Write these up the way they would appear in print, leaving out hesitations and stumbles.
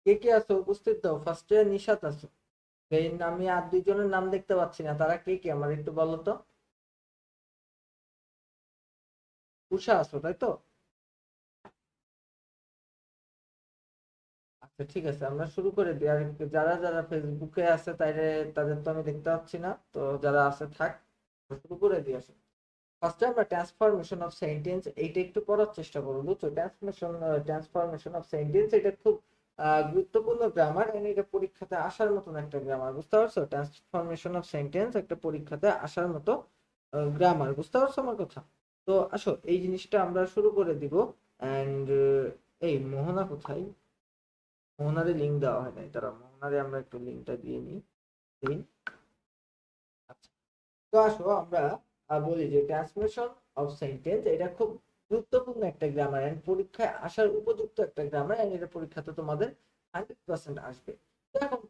কে কে আছো উপস্থিত দাও, ফার্স্টে নিশাত আছো। এই আমি আর দুইজনের নাম দেখতে পাচ্ছি না, তারা কে কে আমার একটু বলো তো। উষা আছো তাই তো? আচ্ছা ঠিক আছে, আমরা শুরু করে দিই। আর যারা যারা ফেসবুকে আছে তাইলে তাদের তো আমি দেখতে পাচ্ছি না, তো যারা আছে থাক, শুরু করে দিই আসো। ফার্স্টে আমরা ট্রান্সফরমেশন অফ সেন্টেন্স এইটা একটু পড়ার চেষ্টা করবো, বুঝছো? ট্রান্সফরমেশন অফ সেন্টেন্স এটা খুব গুরুত্বপূর্ণ গ্রামার, এটা পরীক্ষাতে আসার মতন একটা গ্রামার, বুঝতে পারছো? ট্রান্সফরমেশন অফ সেন্টেন্স একটা পরীক্ষাতে আসার মতো গ্রামার, বুঝতে পারছো আমার কথা? তো আসো এই জিনিসটা আমরা শুরু করে দিব। অ্যান্ড এই মোহনা কোথায়? মোহনারে লিঙ্ক দেওয়া হয় নাই, তারা মোহনারে আমরা একটু লিঙ্কটা দিয়ে নিই। দিন। আচ্ছা, তো আসো আমরা বলি যে ট্রান্সফরমেশন অফ সেন্টেন্স এটা খুব গুরুত্বপূর্ণ একটা গ্রামার এন্ড পরীক্ষায় আসার উপযুক্ত একটা গ্রামার, এন্ড এটা পরীক্ষাতে তোমাদের 100% আসবে। তো এখন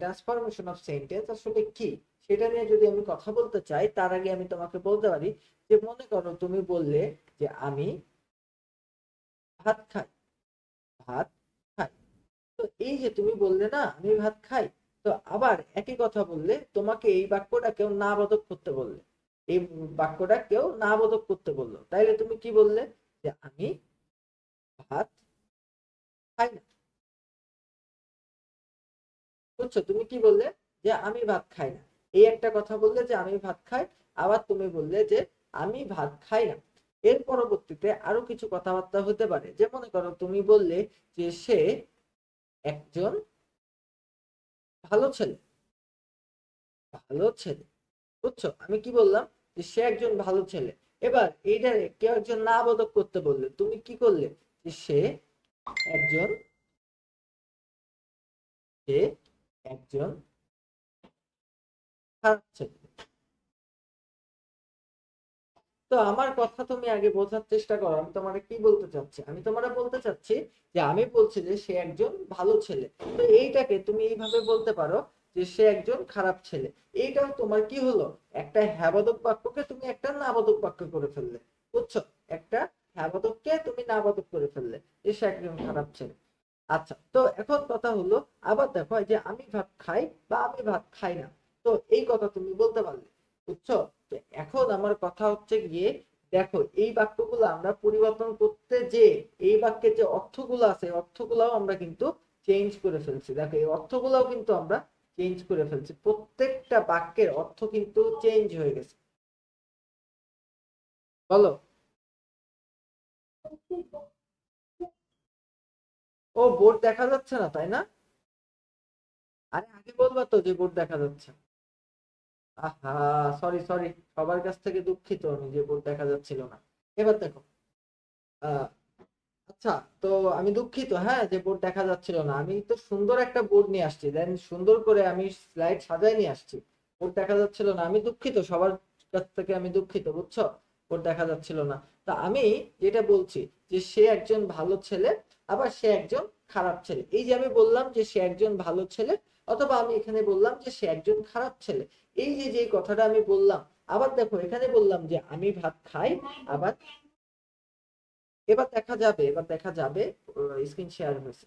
ট্রান্সফরমেশন অফ সেন্টেন্স আসলে কি সেটা নিয়ে যদি আমি কথা বলতে চাই, তার আগে আমি তোমাকে বলতে পারি যে মনে করো তুমি বললে যে আমি ভাত খাই, ভাত খাই। তো এই যে তুমি বললে না আমি ভাত খাই, তো আবার একই কথা বললে, তোমাকে এই বাক্যটা কেউ না বোধক করতে বললে, এই বাক্যটা কেউ না বোধক করতে বললো, তাইলে তুমি কি বললে? যে আমি ভাত খাই না। বুঝছো তুমি কি বললে? যে আমি ভাত খাই না। এই একটা কথা বললে যে আমি ভাত খাই, আবার তুমি বললে যে আমি ভাত খাই না। এর পরবর্তীতে আরো কিছু কথাবার্তা হতে পারে, যে মনে করো তুমি বললে যে সে একজন ভালো ছেলে, ভালো ছেলে। বুঝছো আমি কি বললাম? যে সে একজন ভালো ছেলে। এবার এইটারে কেউ একজন না বোধক করতে বললে, তুমি কি করলে? যে একজন সে একজন খারাপ ছেলে। তো আমার কথা তুমি আগে বোঝার চেষ্টা করো, আমি তোমারে কি বলতে চাচ্ছি। আমি তোমারে বলতে চাচ্ছি যে আমি বলছি যে সে একজন ভালো ছেলে, তো এইটাকে তুমি এইভাবে বলতে পারো যে সে একজন খারাপ ছেলে। এইটাও তোমার কি হলো? একটা হ্যাবোধক বাক্যকে তুমি একটা নাবোধক বাক্য করে ফেললে। বুঝছো? একটা হ্যাবোধককে তুমি নাবোধক করে ফেললে, যে সে একজন খারাপ ছেলে। আচ্ছা, তো এখন কথা হলো, আবার দেখো এই যে আমি ভাত খাই বা আমি ভাত খাই না, তো এই কথা তুমি বলতে পারলে। বুঝছো? তো এখন আমার কথা হচ্ছে গিয়ে, দেখো এই বাক্যগুলো আমরা পরিবর্তন করতে, যে এই বাক্যের যে অর্থগুলো আছে অর্থগুলাও আমরা কিন্তু চেঞ্জ করে ফেলছি। দেখো এই অর্থগুলাও কিন্তু আমরা চেঞ্জ করে ফেলছি, প্রত্যেকটা বাক্যের অর্থ কিন্তু চেঞ্জ হয়ে গেছে। বলো। ও বোর্ড দেখা যাচ্ছে না তাই না? আরে আগে বলবা তো যে বোর্ড দেখা যাচ্ছে। আহা, সরি সরি, সবার কাছ থেকে দুঃখিত আমি যে বোর্ড দেখা যাচ্ছিল না। এবার দেখো, আহ, আচ্ছা, তো আমি দুঃখিত হ্যাঁ যে বোর্ড দেখা যাচ্ছিল না। আমি তো সুন্দর একটা বোর্ড নিয়ে আসছি, দেন সুন্দর করে আমি স্লাইড সাজাই নিয়ে আসছি, বোর্ড দেখা যাচ্ছিল না। আমি দুঃখিত, সবার কাছ থেকে আমি দুঃখিত, বুঝছো? বোর্ড দেখা যাচ্ছিল না। তা আমি যেটা বলছি যে সে একজন ভালো ছেলে, আবার সে একজন খারাপ ছেলে। এই যে আমি বললাম যে সে একজন ভালো ছেলে, অথবা আমি এখানে বললাম যে সে একজন খারাপ ছেলে, এই যে যে কথাটা আমি বললাম। আবার দেখো এখানে বললাম যে আমি ভাত খাই, আবার এবার দেখা যাবে, এবার দেখা যাবে স্ক্রিন শেয়ার হয়েছে।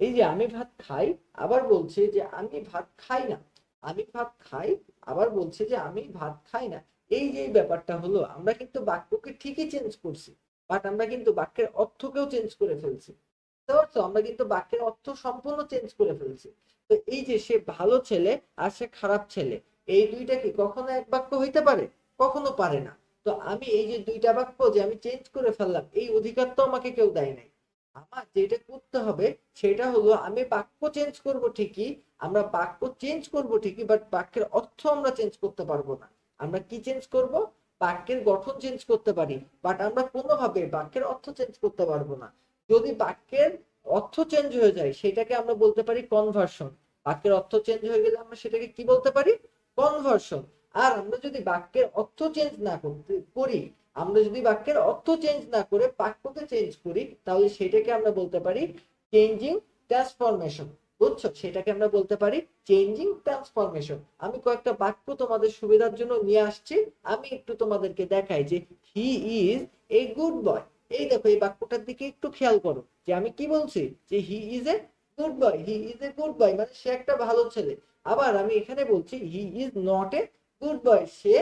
এই যে আমি ভাত খাই, আবার বলছে যে আমি ভাত খাই না। আমি ভাত খাই, আবার বলছে যে আমি ভাত খাই না। এই যে ব্যাপারটা হলো, আমরা কিন্তু বাক্যকে ঠিকই চেঞ্জ করছি, বাট আমরা কিন্তু বাক্যের অর্থকেও চেঞ্জ করে ফেলছি। বুঝতে পারছো? আমরা কিন্তু বাক্যের অর্থ সম্পূর্ণ চেঞ্জ করে ফেলছি। তো এই যে সে ভালো ছেলে আর সে খারাপ ছেলে, এই দুইটা কি কখনো এক বাক্য হইতে পারে? কখনো পারে না। তো আমি এই যে দুইটা বাক্য যে আমি চেঞ্জ করে ফেললাম, এই অধিকার তো আমাকে কেউ দেয় নাই। আমার যেটা করতে হবে সেটা হলো, আমি বাক্য চেঞ্জ করব ঠিকই, আমরা বাক্য চেঞ্জ করব ঠিকই, বাট বাক্যের অর্থ আমরা চেঞ্জ করতে পারবো না। আমরা কি চেঞ্জ করব? বাক্যের গঠন চেঞ্জ করতে পারি, বাট আমরা কোনোভাবে বাক্যের অর্থ চেঞ্জ করতে পারবো না। যদি বাক্যের অর্থ চেঞ্জ হয়ে যায় সেটাকে আমরা বলতে পারি কনভার্সন। বাক্যের অর্থ চেঞ্জ হয়ে গেলে আমরা সেটাকে কি বলতে পারি? কনভার্সন। আর আমরা যদি বাক্যের অর্থ চেঞ্জ না করতে করি, আমরা যদি বাক্যের অর্থ চেঞ্জ না করে বাক্যকে চেঞ্জ করি, তাহলে সেটাকে আমরা বলতে পারি চেঞ্জিং ট্রান্সফরমেশন। বুঝছো? সেটাকে আমরা বলতে পারি চেঞ্জিং ট্রান্সফরমেশন। আমি কয়েকটা বাক্য তোমাদের সুবিধার জন্য নিয়ে আসছি, আমি একটু তোমাদেরকে দেখাই যে হি ইজ এ গুড বয়। এই দেখো এই বাক্যটার দিকে একটু খেয়াল করো, যে আমি কি বলছি? যে he is a good boy, he is a good boy মানে সে একটা ভালো ছেলে। আবার আমি এখানে বলছি he is not a good boy, সে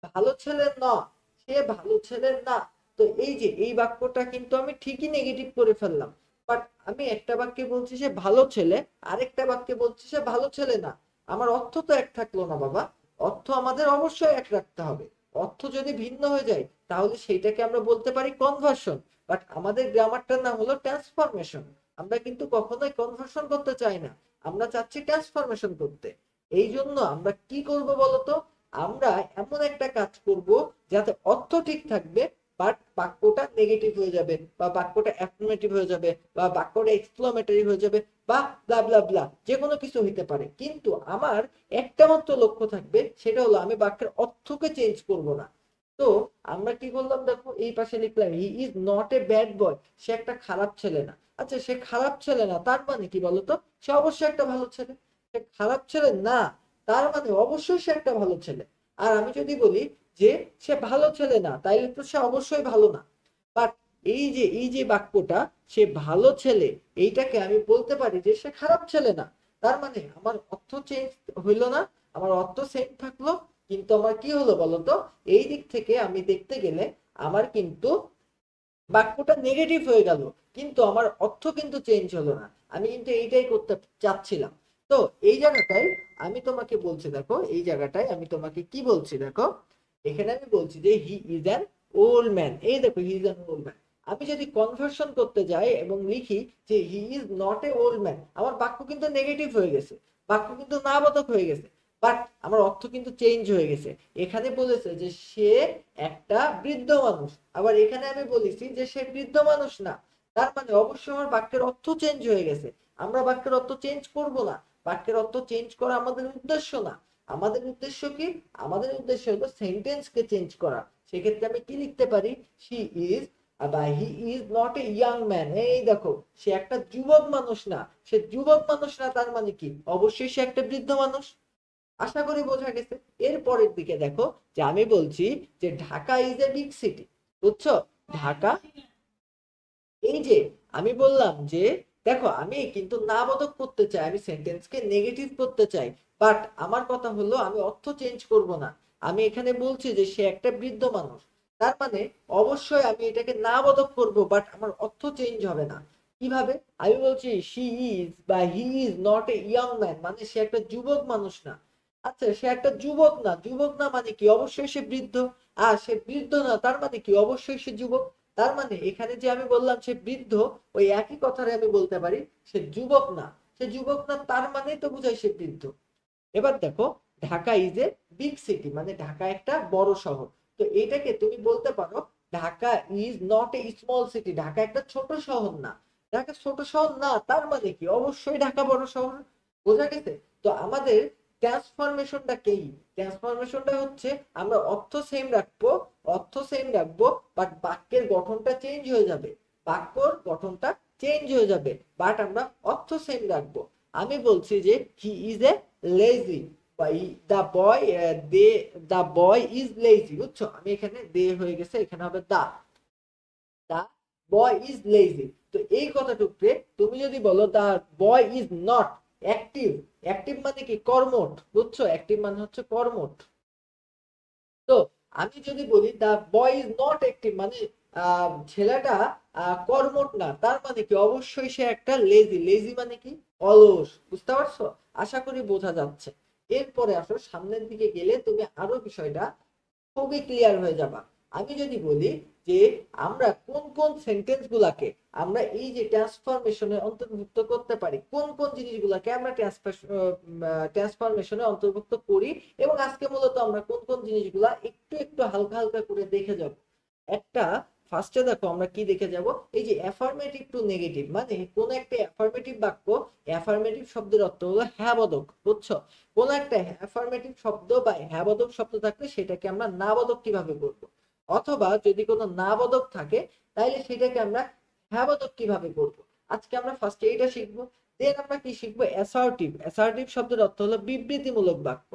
ভালো ছেলে না, সে ভালো ছেলে না। তো এই যে এই বাক্যটা কিন্তু আমি ঠিকই নেগেটিভ করে ফেললাম, বাট আমি একটা বাক্যে বলছি সে ভালো ছেলে, আরেকটা বাক্যে বলছি সে ভালো ছেলে না। আমার অর্থ তো এক থাকলো না বাবা, অর্থ আমাদের অবশ্যই এক রাখতে হবে। অর্থ যদি ভিন্ন হয়ে যায় তাহলে সেইটাকে আমরা বলতে পারি কনভার্সন, বাট আমাদের গ্রামারটার নাম হলো ট্রান্সফরমেশন। আমরা কিন্তু কখনোই কনভার্সন করতে চাই না, আমরা চাচ্ছি ট্রান্সফরমেশন করতে। এই জন্য আমরা কি করব বলতো, আমরা এমন একটা কাজ করব যাতে অর্থ ঠিক থাকবে, বাট বাক্যটা নেগেটিভ হয়ে যাবে, বা বাক্যটা অ্যাফার্মেটিভ হয়ে যাবে, বা বাক্যটা এক্সক্লামেটরি হয়ে যাবে, বা ব্লা ব্লা ব্লা যে কোনো কিছু হইতে পারে। কিন্তু আমার একটা মাত্র লক্ষ্য থাকবে, সেটা হলো আমি বাক্যের অর্থকে চেঞ্জ করব না। তো আমরা কি করলাম দেখো, এই পাশে লিখলাম he is not a bad boy, সে একটা খারাপ ছেলে না। আচ্ছা সে খারাপ ছেলে না তার মানে কি বলতো, সে অবশ্যই একটা ভালো ছেলে। সে খারাপ ছেলে না তার মানে অবশ্যই সে একটা ভালো ছেলে। আর আমি যদি বলি যে সে ভালো ছেলে না, তাইলে তো সে অবশ্যই ভালো না। বাট এই যে বাক্যটা সে ভালো ছেলে, এইটাকে আমি বলতে পারি যে সে খারাপ ছেলে না। তার মানে আমার অর্থ চেঞ্জ হইলো না, আমার অর্থ সেম থাকলো, কিন্তু আমার কি হলো বলতো, এই দিক থেকে আমি দেখতে গেলে আমার কিন্তু বাক্যটা নেগেটিভ হয়ে গেল, কিন্তু আমার অর্থ কিন্তু চেঞ্জ হলো না। আমি কিন্তু এইটাই করতে চাচ্ছিলাম। তো এই জায়গাটাই আমি তোমাকে বলছি দেখো, এই জায়গাটায় আমি তোমাকে কি বলছি দেখো, এখানে আমি বলছি যে he is an old man. এই দেখো he is an old man, আমি যদি কনভার্সন করতে যাই এবং লিখি যে he is not A old man, আমার বাক্য কিন্তু নেগেটিভ হয়ে গেছে, বাক্য কিন্তু নাবোধক হয়ে গেছে, বাট আমার অর্থ কিন্তু চেঞ্জ হয়ে গেছে। এখানে বলেছে যে সে একটা বৃদ্ধ মানুষ, আবার এখানে আমি বলেছি যে সে বৃদ্ধ মানুষ না। তার মানে অবশ্যই আমার বাক্যের অর্থ চেঞ্জ হয়ে গেছে। আমরা বাক্যের অর্থ চেঞ্জ করব না, বাক্যের অর্থ চেঞ্জ করা আমাদের উদ্দেশ্য না। আমাদের উদ্দেশ্য কি, আমাদের উদ্দেশ্য হলো সেন্টেন্সকে চেঞ্জ করা। সেক্ষেত্রে আমি কি লিখতে পারি, শি ইজ বা হি is not a young man. এই দেখো সে একটা যুবক মানুষ না, সে যুবক মানুষ না তার মানে কি, অবশ্যই সে একটা বৃদ্ধ মানুষ। আশা করি বোঝা গেছে। এর পরের দিকে দেখো, যে আমি বলছি যে Dhaka is a big city, বুঝছো? ঢাকা, এই যে আমি বললাম যে দেখো আমি কিন্তু না বোধক করতে চাই, আমি সেন্টেন্সকে নেগেটিভ করতে চাই, বাট আমার কথা হলো আমি অর্থ চেঞ্জ করব না। আমি এখানে বলছি যে সে একটা বৃদ্ধ মানুষ, তার মানে অবশ্যই আমি এটাকে না বোধক করব, বাট আমার অর্থ চেঞ্জ হবে না। কিভাবে, আমি বলছি শি ইজ বা হি is not a young man, মানে সে একটা যুবক মানুষ না। আচ্ছা সে একটা যুবক না, যুবক না মানে কি, অবশ্যই সে বৃদ্ধ। আর সে বৃদ্ধ না তার মানে কি, অবশ্যই সে যুবক। তার মানে এখানে যে আমি বললাম সে বৃদ্ধ, ওই একই কথারে আমি বলতে পারি সে যুবক না। সে যুবক না তার মানেই তো বোঝায় সে বৃদ্ধ। এবার দেখো Dhaka is a big city, মানে ঢাকা একটা বড় শহর। তো এটাকে তুমি বলতে পারো Dhaka is not a small city, Dhaka একটা ছোট শহর না। ঢাকা ছোট শহর না তার মানে কি, অবশ্যই ঢাকা বড় শহর। বোঝা গেছে? তো আমাদের ট্রান্সফরমেশনটা কি, ট্রান্সফরমেশনটা হচ্ছে আমরা অর্থ সেম রাখবো, অর্থ সেম রাখবো, বাট বাক্যের গঠনটা চেঞ্জ হয়ে যাবে, বাক্যর গঠনটা চেঞ্জ হয়ে যাবে, বাট আমরা অর্থ সেম রাখবো। আমি বলছি যে he is a lazy, the boy the, the boy is lazy, বুঝছো? আমি এখানে দে হয়ে গেছে, এখানে হবে দা, দা বয় ইজ লেজি। তো এই কথাটুকুতে তুমি যদি বলো the boy is not active, active মানে কি, কর্মঠ, বুঝছো? অ্যাক্টিভ মানে হচ্ছে কর্মঠ। তো আমি যদি বলি দা বয় ইজ নট অ্যাক্টিভ, মানে ছেলেটা কর্মঠ না, তার মানে কি, অবশ্যই সে একটা লেজি। লেজি মানে কি, অলস। বুঝতে পারছো? আশা করি বোঝা যাচ্ছে। এরপরে আসো সামনের দিকে গেলে তুমি আরো বিষয়টা খুবই ক্লিয়ার হয়ে যাবা। আমি যদি বলি যে আমরা কোন কোন সেন্টেন্স গুলাকে আমরা এই যে ট্রান্সফরমেশনে অন্তর্ভুক্ত করতে পারি, কোন কোন জিনিসগুলাকে আমরা ট্রান্সফরমেশনে অন্তর্ভুক্ত করি, এবং আজকে মূলত আমরা কোন কোন জিনিসগুলা একটু একটু হালকা হালকা করে দেখে যাব। একটা ফার্স্টে দেখো আমরা কি দেখে যাব, এই যে অ্যাফার্মেটিভ টু নেগেটিভ, মানে কোন একটা অ্যাফার্মেটিভ বাক্য, অ্যাফার্মেটিভ শব্দের অর্থ হলো হ্যাঁ বোধক, বুঝছো? কোন একটা অ্যাফার্মেটিভ শব্দ বা হ্যাঁ বোধক শব্দ থাকলে সেটাকে আমরা না বোধক কিভাবে করব, অথবা যদি কোনো না বোধক থাকে তাহলে সেটাকে আমরা হ্যাঁ বোধক কিভাবে করব। আজকে আমরা ফার্স্টে এইটা শিখবো। দেন আমরা কি শিখবো, অ্যাসার্টিভ। অ্যাসার্টিভ শব্দের অর্থ হলো বিবৃতিমূলক বাক্য,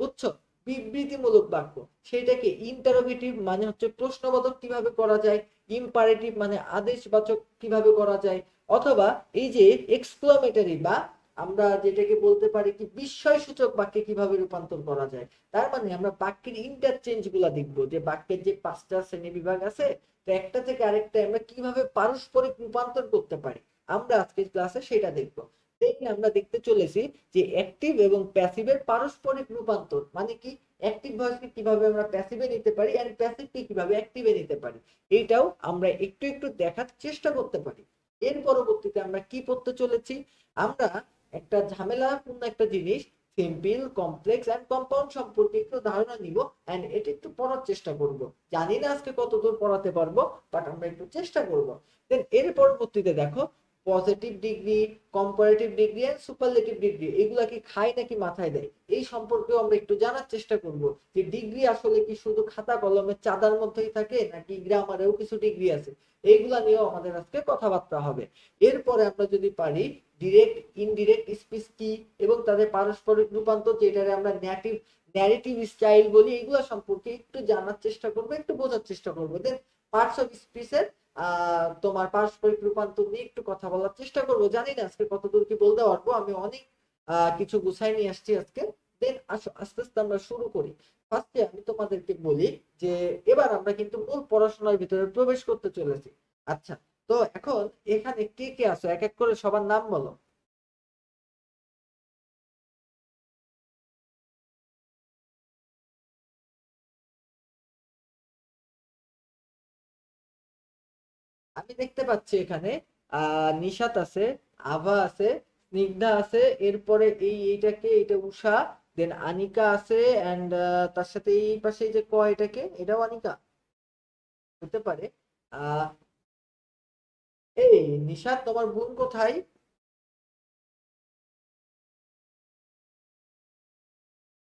বুঝছো? বিবৃতিমূলক বাক্য, সেটাকে ইন্টারোগেটিভ মানে হচ্ছে প্রশ্নবোধক কিভাবে করা যায়, ইম্পারেটিভ মানে আদেশবাচক কিভাবে করা যায়, অথবা এই যে এক্সক্লামেটরি বা আমরা যেটাকে বলতে পারি কি বিস্ময়সূচক বাক্যে কিভাবে রূপান্তর করা যায়। তার মানে আমরা বাক্যের ইন্টারচেঞ্জ গুলা দেখবো, যে বাক্যের যে 5টা শ্রেণী বিভাগ আছে, তো একটা থেকে আরেকটা আমরা কিভাবে পারস্পরিক রূপান্তর করতে পারি, আমরা আজকের ক্লাসে সেটা দেখবো। দেখলে আমরা দেখতে চলেছি যে অ্যাক্টিভ এবং প্যাসিভের পারস্পরিক রূপান্তর মানে কি, অ্যাক্টিভ ভয়েসকে কিভাবে আমরা প্যাসিভে নিতে পারি এন্ড প্যাসিভকে কিভাবে অ্যাক্টিভে নিতে পারি, এইটাও আমরা একটু একটু দেখার চেষ্টা করতে পারি। এর পরবর্তীতে আমরা কি পড়তে চলেছি, আমরা একটা ঝামেলাপূর্ণ একটা জিনিস সিম্পল, কমপ্লেক্স এন্ড কম্পাউন্ড সম্পর্কে একটু ধারণা নিব এন্ড এটা একটু পড়ার চেষ্টা করব। জানি না আজকে কতদূর পড়াতে পারবো, বাট আমরা একটু চেষ্টা করব। দেন এর পরবর্তীতে দেখো positive degree, comparative degree and superlative degree এগুলা কি খায় নাকি মাথায় দেয়, এই সম্পর্কেও আমরা একটু জানার চেষ্টা করব। যে ডিগ্রি আসলে কি শুধু খাতা কলমের চাঁদার মধ্যেই থাকে নাকি গ্রামারেও কিছু ডিগ্রি আছে, এইগুলা নিয়েও আমাদের আজকে কথাবার্তা হবে। এরপরে আমরা যদি পারি ডিরেক্ট, ইনডিরেক্ট স্পিচ কি এবং তাদের পারস্পরিক রূপান্তর, যেটারে আমরা ন্যারেটিভ স্টাইল বলি, এগুলা সম্পর্কে একটু জানার চেষ্টা করবো, একটু বোঝার চেষ্টা করবো। দেন পার্টস অফ স্পিচের তোমার পারস্পরিক রূপান্তর নিয়ে একটু কথা বলার চেষ্টা করব। জানি না আজকে কতদূর কি বলতে পারবো, আমি অনেক কিছু গুছাই নিয়ে আসছি আজকে। দেন আসো আস্তে আস্তে আমরা শুরু করি। ফার্স্টে আমি তোমাদেরকে বলি যে এবার আমরা কিন্তু মূল পড়াশোনার ভিতরে প্রবেশ করতে চলেছি। আচ্ছা, তো এখন এখানে কে কে আছো, এক এক করে সবার নাম বলো। আমি দেখতে পাচ্ছি এখানে নিশাত আছে, আভা আছে, স্নিগ্ধা আছে, এরপরে এইটাকে এটা উষা, দেন আনিকা আছে এন্ড তার সাথে এই পাশে যে এটাকে এটাও আনিকা হতে পারে। আহ এই নিশাত তোমার বোন কোথায়?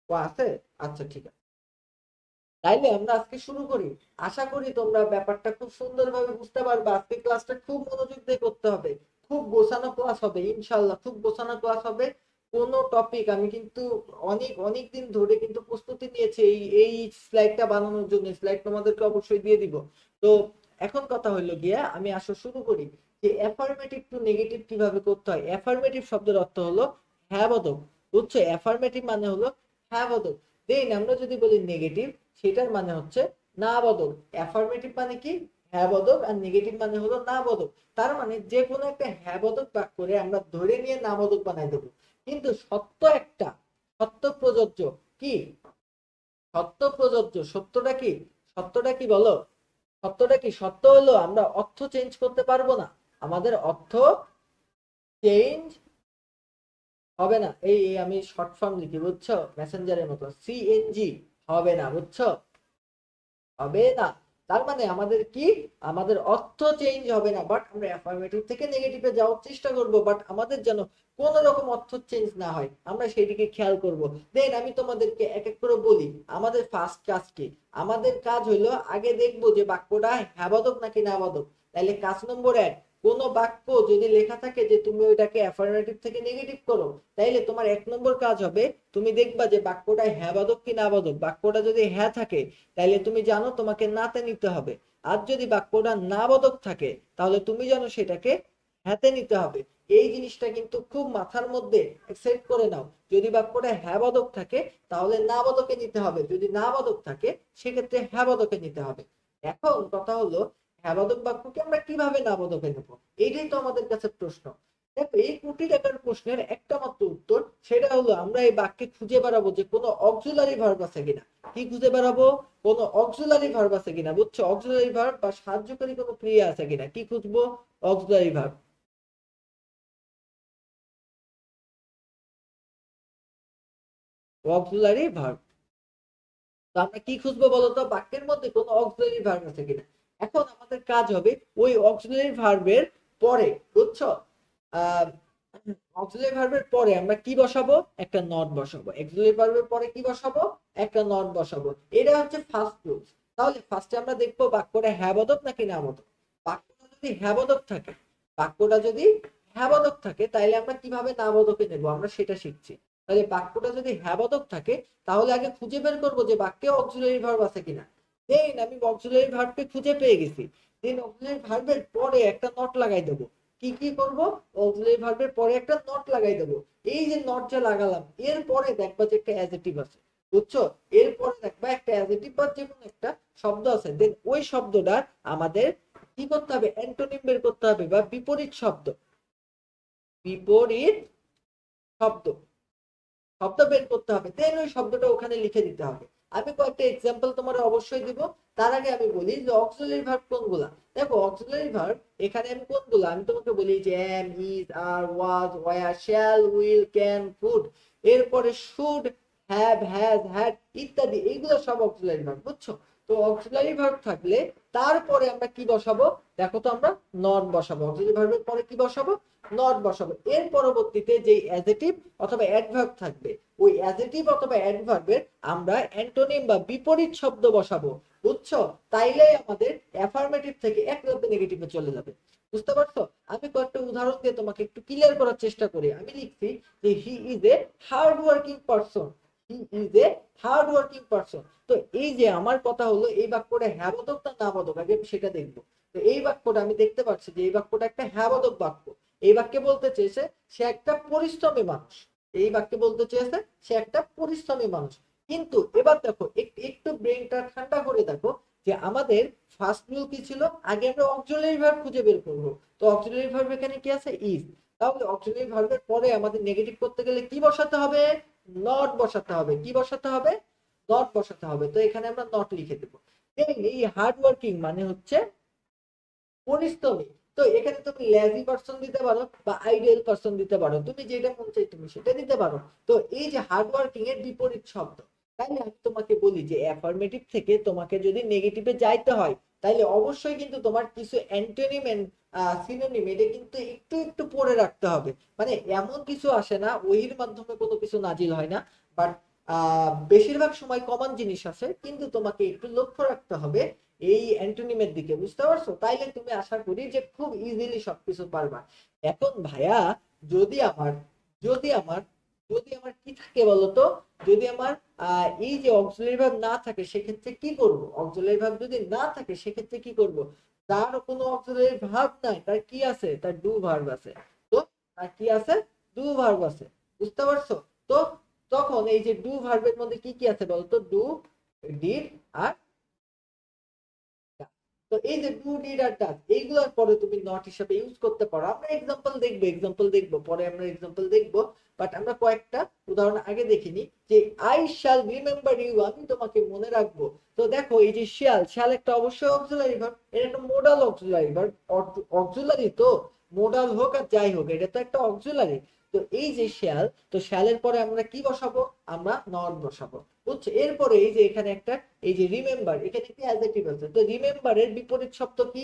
ও আছে, আচ্ছা ঠিক আছে। তাইলে আমরা আজকে শুরু করি। আশা করি তোমরা ব্যাপারটা খুব সুন্দরভাবে বুঝতে পারবে। আজকে ক্লাসটা খুব মনোযোগ দিয়ে করতে হবে, খুব গোছানো ক্লাস হবে ইনশাল্লাহ, খুব গোছানো ক্লাস হবে। কোনো টপিক আমি কিন্তু অনেক অনেক দিন ধরে কিন্তু প্রস্তুতি নিয়েছি এই এই স্লাইডটা বানানোর জন্য, স্লাইড তোমাদেরকে অবশ্যই দিয়ে দিব। তো এখন কথা হইলো গিয়া আমি আসো শুরু করি যে অ্যাফার্মেটিভ টু নেগেটিভ কিভাবে করতে হয়। অ্যাফার্মেটিভ শব্দের অর্থ হলো হ্যাঁ বোধক, বুঝছো? অ্যাফার্মেটিভ মানে হলো হ্যাঁ বোধক। দেন আমরা যদি বলি নেগেটিভ, সেটার মানে হচ্ছে না বদল। অ্যাফার্মেটিভ মানে কি হ্যাঁ বদল, আর নেগেটিভ মানে হলো না বদল। তার মানে যে কোনো একটা হ্যাঁ বদল বাক করে আমরা ধরে নিয়ে না বদল বানাই দেবো। কিন্তু সত্য একটা, সত্য প্রযোজ্য কি, সত্য প্রযোজ্য, সত্যটা কি, সত্যটা কি বলো, সত্যটা কি, সত্য হলো আমরা অর্থ চেঞ্জ করতে পারবো না, আমাদের অর্থ চেঞ্জ হবে না। এই আমি শর্ট ফর্ম লিখি, বুঝছো, মেসেঞ্জারের মতো, সিএনজি হবে না, বুঝছো, হবে না। তার মানে আমাদের কি, আমাদের অর্থ চেঞ্জ হবে না, বাট আমরা অ্যাফার্মেটিভ থেকে নেগেটিভে যাওয়ার চেষ্টা করব, বাট আমাদের যেন কোন রকম অর্থ চেঞ্জ না হয় আমরা সেদিকে খেয়াল করব। দেন আমি তোমাদেরকে এক এক করে বলি আমাদের ফার্স্ট কাজ কি। আমাদের কাজ হলো আগে দেখবো যে বাক্যটা হ্যাঁ বাদক নাকি না বাদক। তাহলে কাজ নম্বর 1, কোন বাক্য যদি লেখা থাকে যে তুমি ওইটাকে অ্যাফার্মেটিভ থেকে নেগেটিভ করো, তাইলে তোমার 1 নম্বর কাজ হবে তুমি দেখবা যে বাক্যটা হ্যাঁ বাদক কি না বাদক। বাক্যটা যদি হ্যাঁ থাকে তাইলে তুমি জানো তোমাকে নাতে নিতে হবে। আর যদি বাক্যটা না বোধক থাকে তাহলে তুমি জানো সেটাকে হ্যাঁতে নিতে হবে। এই জিনিসটা কিন্তু খুব মাথার মধ্যে সেট করে নাও। যদি বাক্যটা হ্যাঁ বোধক থাকে তাহলে না বোধকে নিতে হবে, যদি না বোধক থাকে সেক্ষেত্রে হ্যাঁ বোধকে নিতে হবে। এখন কথা হলো হ্যাঁ বোধক বাক্যকে আমরা কিভাবে না বোধকে নেবো, এইটাই তো আমাদের কাছে প্রশ্ন। দেখো এই কোটি টাকার প্রশ্নের একটা মাত্র উত্তর, সেটা হলো আমরা এই বাক্যে খুঁজে বেড়াবো যে কোনো অক্সিলারি ভার্ব আছে কিনা। কি খুঁজে বেড়াবো, কোনো অক্সিলারি ভার্ব আছে কিনা, বুঝছো, অক্সিলারি ভার্ব বা সাহায্যকারী কোনো ক্রিয়া আছে কিনা, কি খুঁজবো, অক্সিলারি ভার্ব, অক্সিলারি ভার্ব। তো আমরা কি খুঁজবো বলতো, বাক্যের মধ্যে কোনো অক্সিলারি ভার্ব আছে কিনা। এখন আমাদের কাজ হবে ওই অক্সিলারি ভার্বের পরে, বুঝছো, আহ অক্সিলারি ভার্বের পরে আমরা কি বসাবো, একটা নট বসাবো। অক্সিলারি ভার্বের পরে কি বসাবো, একটা নট বসাবো। এটা হচ্ছে ফার্স্ট রুলস। তাহলে ফার্স্টে আমরা দেখবো বাক্যটা হ্যাঁ বোধক নাকি না বোধক। বাক্যটা যদি হ্যাঁ বোধক থাকে, বাক্যটা যদি হ্যাঁ বোধক থাকে তাহলে আমরা কিভাবে না বোধকে নেবো আমরা সেটা শিখছি। তাহলে বাক্যটা যদি হ্যাঁ বোধক থাকে তাহলে আগে খুঁজে বের করবো যে বাক্যে অক্সিলারি ভার্ব আছে কিনা। দেন আমি অক্সিলারি ভার্বকে খুঁজে পেয়ে গেছি, দেন অক্সিলারি ভার্বের পরে একটা নট লাগাই দেবো। কি কি করব? অক্সিলারি ভার্বের পরে একটা নট লাগাই দেবো। এই যে নট যে লাগালাম, এরপরে দেখবা যে একটা অ্যাডজেক্টিভ আছে, বুঝছো? এরপরে দেখবা একটা অ্যাডজেক্টিভ বা যে কোনো একটা শব্দ আছে, দেন ওই শব্দটার আমাদের কি করতে হবে? অ্যান্টোনিম বের করতে হবে বা বিপরীত শব্দ, বিপরীত শব্দ শব্দ বের করতে হবে, দেন ওই শব্দটা ওখানে লিখে দিতে হবে। আমি কয়েকটা এক্সাম্পল তোমার অবশ্যই দিব। তার আগে আমি বলি যে অক্সিলারি ভার্ব কোনগুলা। দেখো অক্সিলারি ভার্ব এখানে আমি কোনগুলা, আমি তোমাকে বলি যে am, is, are, was, were, shall, will, can, could, এরপরে শুড, হ্যাভ, হ্যাজ, হ্যাড ইত্যাদি, এইগুলো সব অক্সিলারি ভার্ব, বুঝছো? তো অক্সিলারি ভার্ব থাকলে তারপরে আমরা কি বসাবো? দেখো তো আমরা নট বসাবো, অক্সিলারি ভার্বের পরে কি বসাবো? নট বসাবো। এর পরবর্তীতে যে অ্যাডজেক্টিভ অথবা অ্যাডভার্ব থাকবে, ওই অ্যাডজেক্টিভ অথবা অ্যাডভার্বের আমরা অ্যান্টোনিম বা বিপরীত শব্দ বসাবো, বুঝছো? তাইলে আমাদের অ্যাফার্মেটিভ থেকে এক ধাপে নেগেটিভে চলে যাবে। বুঝতে পারছো? আমি কয়েকটা উদাহরণ দিয়ে তোমাকে একটু ক্লিয়ার করার চেষ্টা করি। আমি লিখছি যে he is A hard working person, he is A hard working person. তো এই যে আমার কথা হলো, এই বাক্যটা হ্যাঁ বোধক না না বোধক, আগে সেটা দেখবো। তো এই বাক্যটা আমি দেখতে পাচ্ছি যে এই বাক্যটা একটা হ্যাঁ বোধক বাক্য। এই বাক্যে বলতে চেয়েছে সে একটা পরিশ্রমী মানুষ, এই বাক্যে বলতে চেয়েছে সে একটা পরিশ্রমী মানুষ। কিন্তু এবার দেখো একটু ব্রেনটা ঠান্ডা করে দেখো যে আমাদের ফার্স্ট রুল কি ছিল? আগে আমরা অক্সিলারি ভার্ব খুঁজে বের করবো। তো অক্সিলারি ভার্ব এখানে কি আছে? ইজ। তাহলে অক্সিলারি ভার্বের পরে আমাদের নেগেটিভ করতে গেলে কি বসাতে হবে? নট বসাতে হবে। কি বসাতে হবে? নট বসাতে হবে। তো এখানে আমরা নট লিখে দেবো। এই হার্ড ওয়ার্কিং মানে হচ্ছে পরিশ্রমী। তো এখানে তুমি ল্যাজি পারসন দিতে পারো বা আইডিয়াল পারসন দিতে পারো, তুমি যেটা মন চাই তুমি সেটা দিতে পারো। তো এই যে হার্ড ওয়ার্কিং এর বিপরীত শব্দ, তাইলে আমি তোমাকে বলি যে অ্যাফার্মেটিভ থেকে তোমাকে যদি নেগেটিভে যাইতে হয়, তাইলে অবশ্যই কিন্তু তোমার কিছু অ্যান্টোনিম এন্ড সিনোনিম এটা কিন্তু একটু একটু পড়ে রাখতে হবে। মানে এমন কিছু আসে না, ওহির মাধ্যমে কোনো কিছু নাজিল হয় না, বাট বেশিরভাগ সময় কমন জিনিস আছে, কিন্তু তোমাকে একটু লক্ষ্য রাখতে হবে এই অ্যান্টোনিমের দিকে। বুঝতে পারছো? তাইলে তুমি আশা করি যে খুব ইজিলি সবকিছু পারবা। এখন ভাইয়া, যদি আমার যদি আমার যদি আমার কি থাকে বলতো, যদি আমার এই যে অক্সিলারি ভার্ব না থাকে সেক্ষেত্রে কি করব? অক্সিলারি ভার্ব যদি না থাকে সেক্ষেত্রে কি করব? তার কোনো অক্সিলারি ভার্ব নাই, তার কি আছে? তার ডু ভার্ব আছে। তো তার কি আছে? ডু ভার্ব আছে। বুঝতে পারছো? তো তখন এই যে ডু ভার্বের মধ্যে কি কি আছে বলতো? ডু, ডিড, আর তো এই যে ডু ডিড আর ডাজ, এইগুলোর পরে তুমি নট হিসাবে ইউজ করতে পারো। আমরা এক্সাম্পল দেখবো পরে, আমরা এক্সাম্পল দেখবো। বাট আমরা কয়েকটা উদাহরণ আগে দেখিনি যে আই শ্যাল রিমেম্বার ইউ, আমি তোমাকে মনে রাখবো। তো দেখো এই যে শ্যাল, শ্যাল একটা অবশ্যই অক্সিলারি ভার্ব, এটা একটা মোডাল অক্সিলারি ভার্ব। অক্সিলারি তো মোডাল হোক আর যাই হোক, এটা তো একটা অক্সিলারি। তো এই যে শ্যাল, তো শ্যালের পরে আমরা কি বসাবো? আমরা নট বসাবো, বুঝছো? এরপরে এই যে এখানে একটা, এই যে রিমেম্বার, এখানে কি অ্যাডজেক্টিভ আছে। তো রিমেম্বারের বিপরীত শব্দ কি?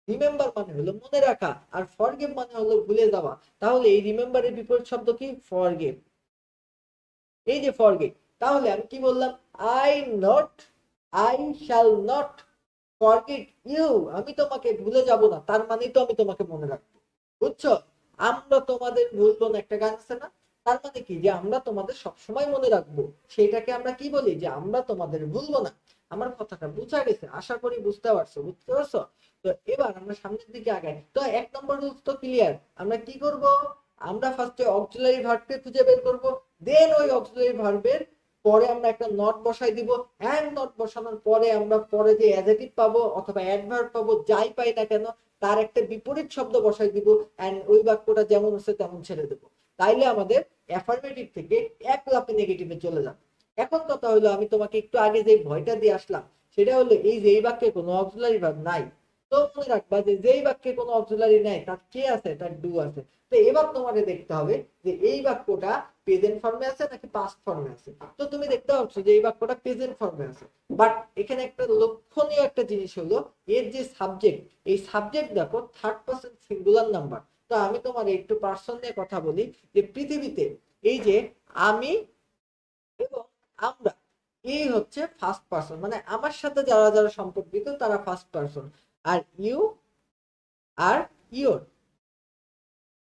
রিমেম্বার মানে হলো মনে রাখা, আর ফরগেভ মানে হলো ভুলে যাওয়া। তাহলে এই রিমেম্বারের বিপরীত শব্দ কি? ফরগেভ। এই যে ফরগেভ, তাহলে আমি কি বললাম? I not I shall not forget you, আমি তোমাকে ভুলে যাব না, তার মানেই তো আমি তোমাকে মনে রাখবো। বুঝছো? আমরা তোমাদের ভুলবো না, একটা গান আছে না? তার মানে কি? যে আমরা তোমাদের সবসময় মনে রাখবো। সেটাকে আমরা কি বলি? যে আমরা তোমাদের ভুলবো না। আমার কথাটা বুঝা গেছে? আশা করি বুঝতে পারছো। বুঝতে পারছো? তো এবার আমরা সামনের দিকে আগাই। তো 1 নম্বর রুলস তো ক্লিয়ার। আমরা কি করব? আমরা ফার্স্টে অক্সিলারি ভার্বকে খুঁজে বের করব, দেন ওই অক্সিলারি ভার্বের পরে আমরা একটা নট বসাই দিব। অ্যান্ড নট বসানোর পরে আমরা পরে যে অ্যাডজেক্টিভ পাবো অথবা অ্যাডভার্ব পাবো, যাই পাই না কেন, তার একটা বিপরীত শব্দ বসাই দিব, এন্ড ওই বাক্যটা যেমন আছে তেমন ছেড়ে দেবো। তাইলে আমাদের অ্যাফার্মেটিভ থেকে এক লাফে নেগেটিভে চলে যাবে। এখন কথা হলো, আমি তোমাকে একটু আগে যে ভয়টা দিয়ে আসলাম, সেটা হলো এই যে এই বাক্যে কোনো অক্সিলারি ভার্ব নাই। তো মনে রাখবা যে যেই বাক্যে কোনো অক্সিলারি নাই, তার কে আছে? তার ডু আছে। তো এবার তোমাকে দেখতে হবে যে এই বাক্যটা প্রেজেন্ট ফর্মে আছে নাকি পাস্ট ফর্মে আছে। তো তুমি দেখতে পাচ্ছ যে এই বাক্যটা প্রেজেন্ট ফর্মে আছে। বাট এখানে একটা লক্ষণীয় একটা জিনিস হলো, এর যে সাবজেক্ট, এই সাবজেক্ট দেখো থার্ড পারসন সিঙ্গুলার নাম্বার। তো আমি তোমার একটু পার্সন নিয়ে কথা বলি যে পৃথিবীতে এই যে আমি এবং আমরা, এই হচ্ছে ফার্স্ট পারসন, মানে আমার সাথে যারা যারা সম্পর্কিত তারা ফার্স্ট পারসন। আর ইউ আর ইওর,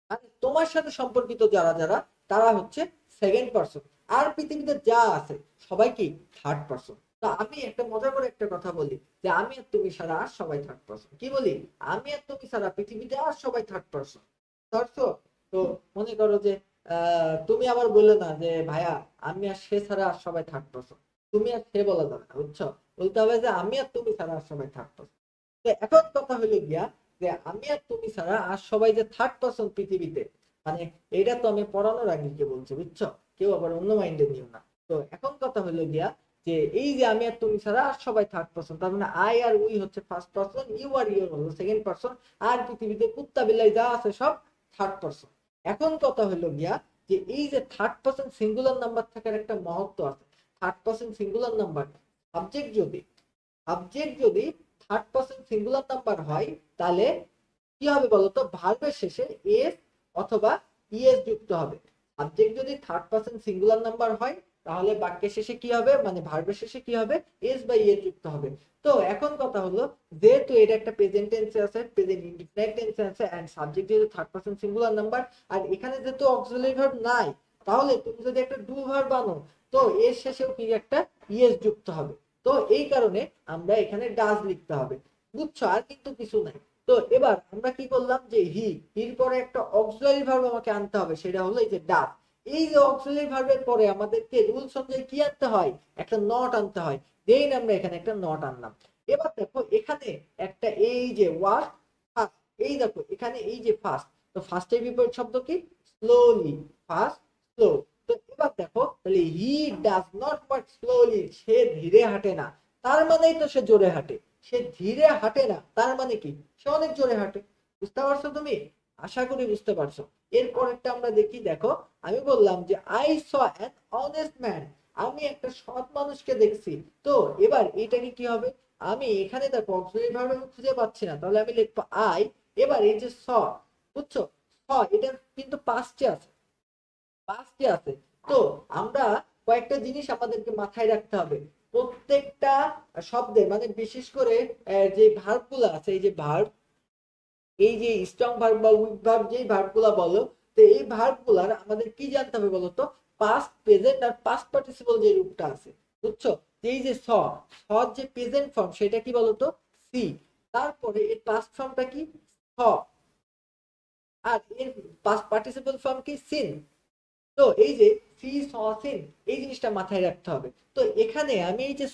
মানে তোমার সাথে সম্পর্কিত যারা যারা তারা হচ্ছে সেকেন্ড পারসন। আর পৃথিবীতে যা আছে সবাই কি? Third person. তো আমি একটা মজা করে একটা কথা বলি যে আমি আর তুমি ছাড়া আর সবাই থার্ড পারসন। কি বলি? আমি আর তুমি ছাড়া পৃথিবীতে আর সবাই থার্ড পারসন। ধরছো? তো মনে করো যে তুমি আবার বললে না যে ভাইয়া আমি আর সে ছাড়া আর সবাই থার্ড পারসন। তুমি আর সে বলা যাবে না, বুঝছো? বলতে হবে যে আমি আর তুমি ছাড়া আর সবাই থার্ড পারসন। তো এখন কথা হলো গিয়া যে আমি আর তুমি ছাড়া আর সবাই যে থার্ড পারসন পৃথিবীতে, মানে এটা তো আমি পড়ানোর আগে কে বলছি, বুঝছো? কেউ আবার অন্য মাইন্ডে নিও না। তো এখন কথা হলো গিয়া যে এই যে আমি আর তুমি ছাড়া আর সবাই থার্ড পারসন, তার মানে আই আর উই হচ্ছে ফার্স্ট পারসন, ইউ আর ইউর হলো সেকেন্ড পারসন, আর পৃথিবীতে কুত্তা বিলাই যা আছে সব থার্ড পারসন। এখন কথা হলো গিয়া যে এই যে থার্ড পারসন সিঙ্গুলার নাম্বার থাকার একটা মহত্ব আছে। Third person singular number subject যদি থার্ড পারসন সিঙ্গুলার নাম্বার হয়, তাহলে কি হবে বলতো? ভার্বের শেষে এস অথবা ইএস যুক্ত হবে। সাবজেক্ট যদি থার্ড পারসন সিঙ্গুলার নাম্বার হয়, তাহলে বাক্যের শেষে কি হবে, মানে ভার্বের শেষে কি হবে? এস বা ইএস যুক্ত হবে। তো এখন কথা হলো, যেহেতু এটা একটা প্রেজেন্ট টেন্সে আছে, প্রেজেন্ট ইনডিফিনাইট টেন্সে আছে, এন্ড সাবজেক্ট যেহেতু থার্ড পারসন সিঙ্গুলার নাম্বার, আর এখানে যেহেতু অক্সিলারি ভার্ব নাই, তাহলে তুমি যদি একটা ডু ভার্ব বানো, তো এর শেষেও কি একটা ইএস যুক্ত হবে। তো এই কারণে আমরা এখানে ডাজ লিখতে হবে, বুঝছো? আর কিন্তু কিছু নাই। তো এবার আমরা কি করলাম যে হির পরে একটা অক্সিলারি ভার্ব আমাকে আনতে হবে, সেটা হলো এই যে ডাজ। এই যে অক্সিলারি ভার্বের পরে আমাদেরকে রুলস অনুযায়ী কি আনতে হয়? একটা নট আনতে হয়। দেন আমরা এখানে একটা নট আনলাম। এবার দেখো এখানে একটা এই যে ওয়ার্ড ফার্স্ট, এই দেখো এখানে এই যে ফার্স্ট, তো ফার্স্টের বিপরীত শব্দ কি? স্লোলি। Fast, slow. তো এবার দেখো তাহলে he does not walk slowly, সে ধীরে হাঁটে না, তার মানেই তো সে জোরে হাঁটে। সে ধীরে হাঁটে না তার মানে কি? সে অনেক জোরে হাঁটে। বুঝতে পারছো তুমি? আশা করি বুঝতে পারছো। এরপরেরটা আমরা দেখি, দেখো আমি বললাম যে I saw an honest man, আমি একটা সৎ মানুষকে দেখছি। তো এবার এটাকে কি হবে? আমি এখানে দেখো অক্সিলারি ভার্ব আমি খুঁজে পাচ্ছি না, তাহলে আমি লিখবো আই। এবার এই যে স, বুঝছো? স এটা কিন্তু পাস্টে আছে, পাঁচটি আছে। তো আমরা কয়েকটা জিনিস আমাদেরকে মাথায় রাখতে হবে প্রত্যেকটা শব্দে, মানে বিশেষ করে যে ভার্ব গুলো আছে, এই যে ভার্ব, এই যে স্ট্রং ভার্ব বা উইক ভার্ব, যেই ভার্ব গুলা বলো, তো এই ভার্ব গুলার আমাদের কি জানতে হবে বলতো? পাস্ট, প্রেজেন্ট আর পাস্ট পার্টিসিপল যে রূপটা আছে, বুঝছো? এই যে স, যে প্রেজেন্ট ফর্ম সেটা কি বলতো? সি। তারপরে এর পাস্ট ফর্মটা কি? স। আর এর পাস্ট পার্টিসিপল ফর্ম কি? সিন। তো এই যে সি স সিন, এই জিনিসটা মাথায় রাখতে হবে। তো এখানে আমি এই যে